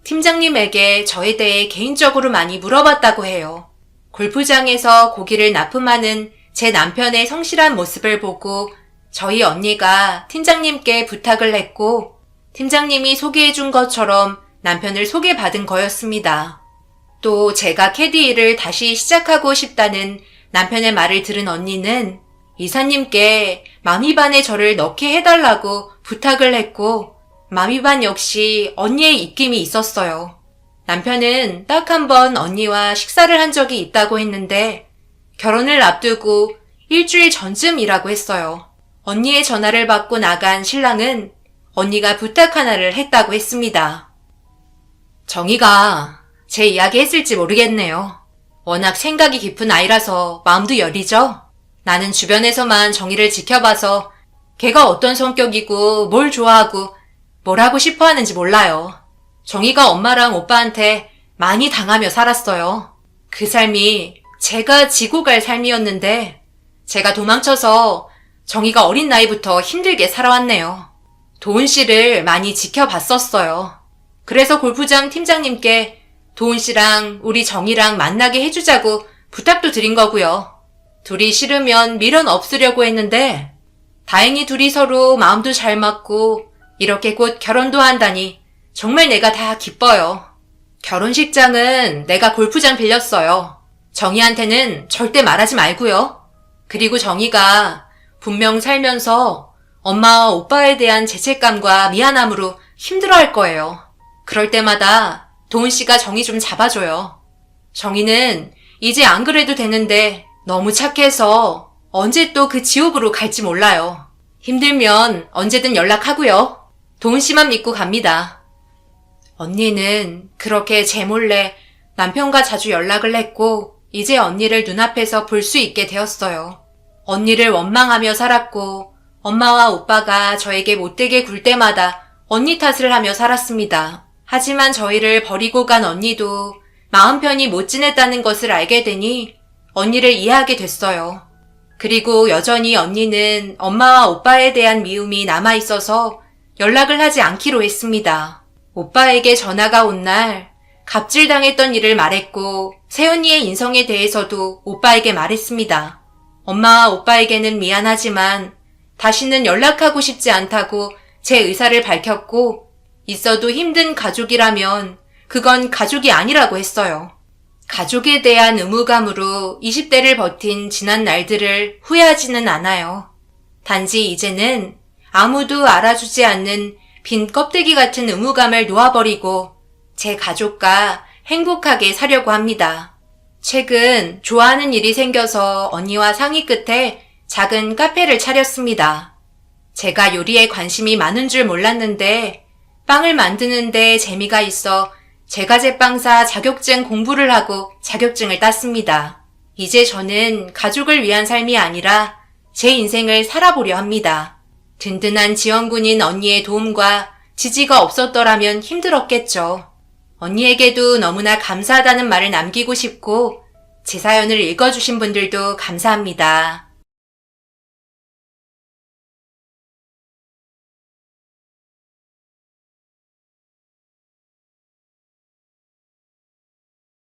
팀장님에게 저에 대해 개인적으로 많이 물어봤다고 해요. 골프장에서 고기를 납품하는 제 남편의 성실한 모습을 보고 저희 언니가 팀장님께 부탁을 했고 팀장님이 소개해준 것처럼 남편을 소개받은 거였습니다. 또 제가 캐디 일을 다시 시작하고 싶다는 남편의 말을 들은 언니는 이사님께 마미반에 저를 넣게 해달라고 부탁을 했고 마미반 역시 언니의 입김이 있었어요. 남편은 딱 한 번 언니와 식사를 한 적이 있다고 했는데 결혼을 앞두고 일주일 전쯤이라고 했어요. 언니의 전화를 받고 나간 신랑은 언니가 부탁 하나를 했다고 했습니다. 정희가 제 이야기 했을지 모르겠네요. 워낙 생각이 깊은 아이라서 마음도 여리죠? 나는 주변에서만 정희를 지켜봐서 걔가 어떤 성격이고 뭘 좋아하고 뭘 하고 싶어 하는지 몰라요. 정희가 엄마랑 오빠한테 많이 당하며 살았어요. 그 삶이 제가 지고 갈 삶이었는데 제가 도망쳐서 정희가 어린 나이부터 힘들게 살아왔네요. 도훈 씨를 많이 지켜봤었어요. 그래서 골프장 팀장님께 도훈 씨랑 우리 정희랑 만나게 해주자고 부탁도 드린 거고요. 둘이 싫으면 미련 없으려고 했는데 다행히 둘이 서로 마음도 잘 맞고 이렇게 곧 결혼도 한다니 정말 내가 다 기뻐요. 결혼식장은 내가 골프장 빌렸어요. 정희한테는 절대 말하지 말고요. 그리고 정희가 분명 살면서 엄마와 오빠에 대한 죄책감과 미안함으로 힘들어할 거예요. 그럴 때마다 도훈 씨가 정희 좀 잡아줘요. 정희는 이제 안 그래도 되는데 너무 착해서 언제 또 그 지옥으로 갈지 몰라요. 힘들면 언제든 연락하고요. 도훈 씨만 믿고 갑니다. 언니는 그렇게 제 몰래 남편과 자주 연락을 했고 이제 언니를 눈앞에서 볼 수 있게 되었어요. 언니를 원망하며 살았고 엄마와 오빠가 저에게 못되게 굴 때마다 언니 탓을 하며 살았습니다. 하지만 저희를 버리고 간 언니도 마음 편히 못 지냈다는 것을 알게 되니 언니를 이해하게 됐어요. 그리고 여전히 언니는 엄마와 오빠에 대한 미움이 남아있어서 연락을 하지 않기로 했습니다. 오빠에게 전화가 온 날 갑질당했던 일을 말했고 새언니의 인성에 대해서도 오빠에게 말했습니다. 엄마와 오빠에게는 미안하지만 다시는 연락하고 싶지 않다고 제 의사를 밝혔고 있어도 힘든 가족이라면 그건 가족이 아니라고 했어요. 가족에 대한 의무감으로 20대를 버틴 지난 날들을 후회하지는 않아요. 단지 이제는 아무도 알아주지 않는 빈 껍데기 같은 의무감을 놓아버리고 제 가족과 행복하게 사려고 합니다. 최근 좋아하는 일이 생겨서 언니와 상의 끝에 작은 카페를 차렸습니다. 제가 요리에 관심이 많은 줄 몰랐는데 빵을 만드는데 재미가 있어 제과제빵사 자격증 공부를 하고 자격증을 땄습니다. 이제 저는 가족을 위한 삶이 아니라 제 인생을 살아보려 합니다. 든든한 지원군인 언니의 도움과 지지가 없었더라면 힘들었겠죠. 언니에게도 너무나 감사하다는 말을 남기고 싶고 제 사연을 읽어주신 분들도 감사합니다.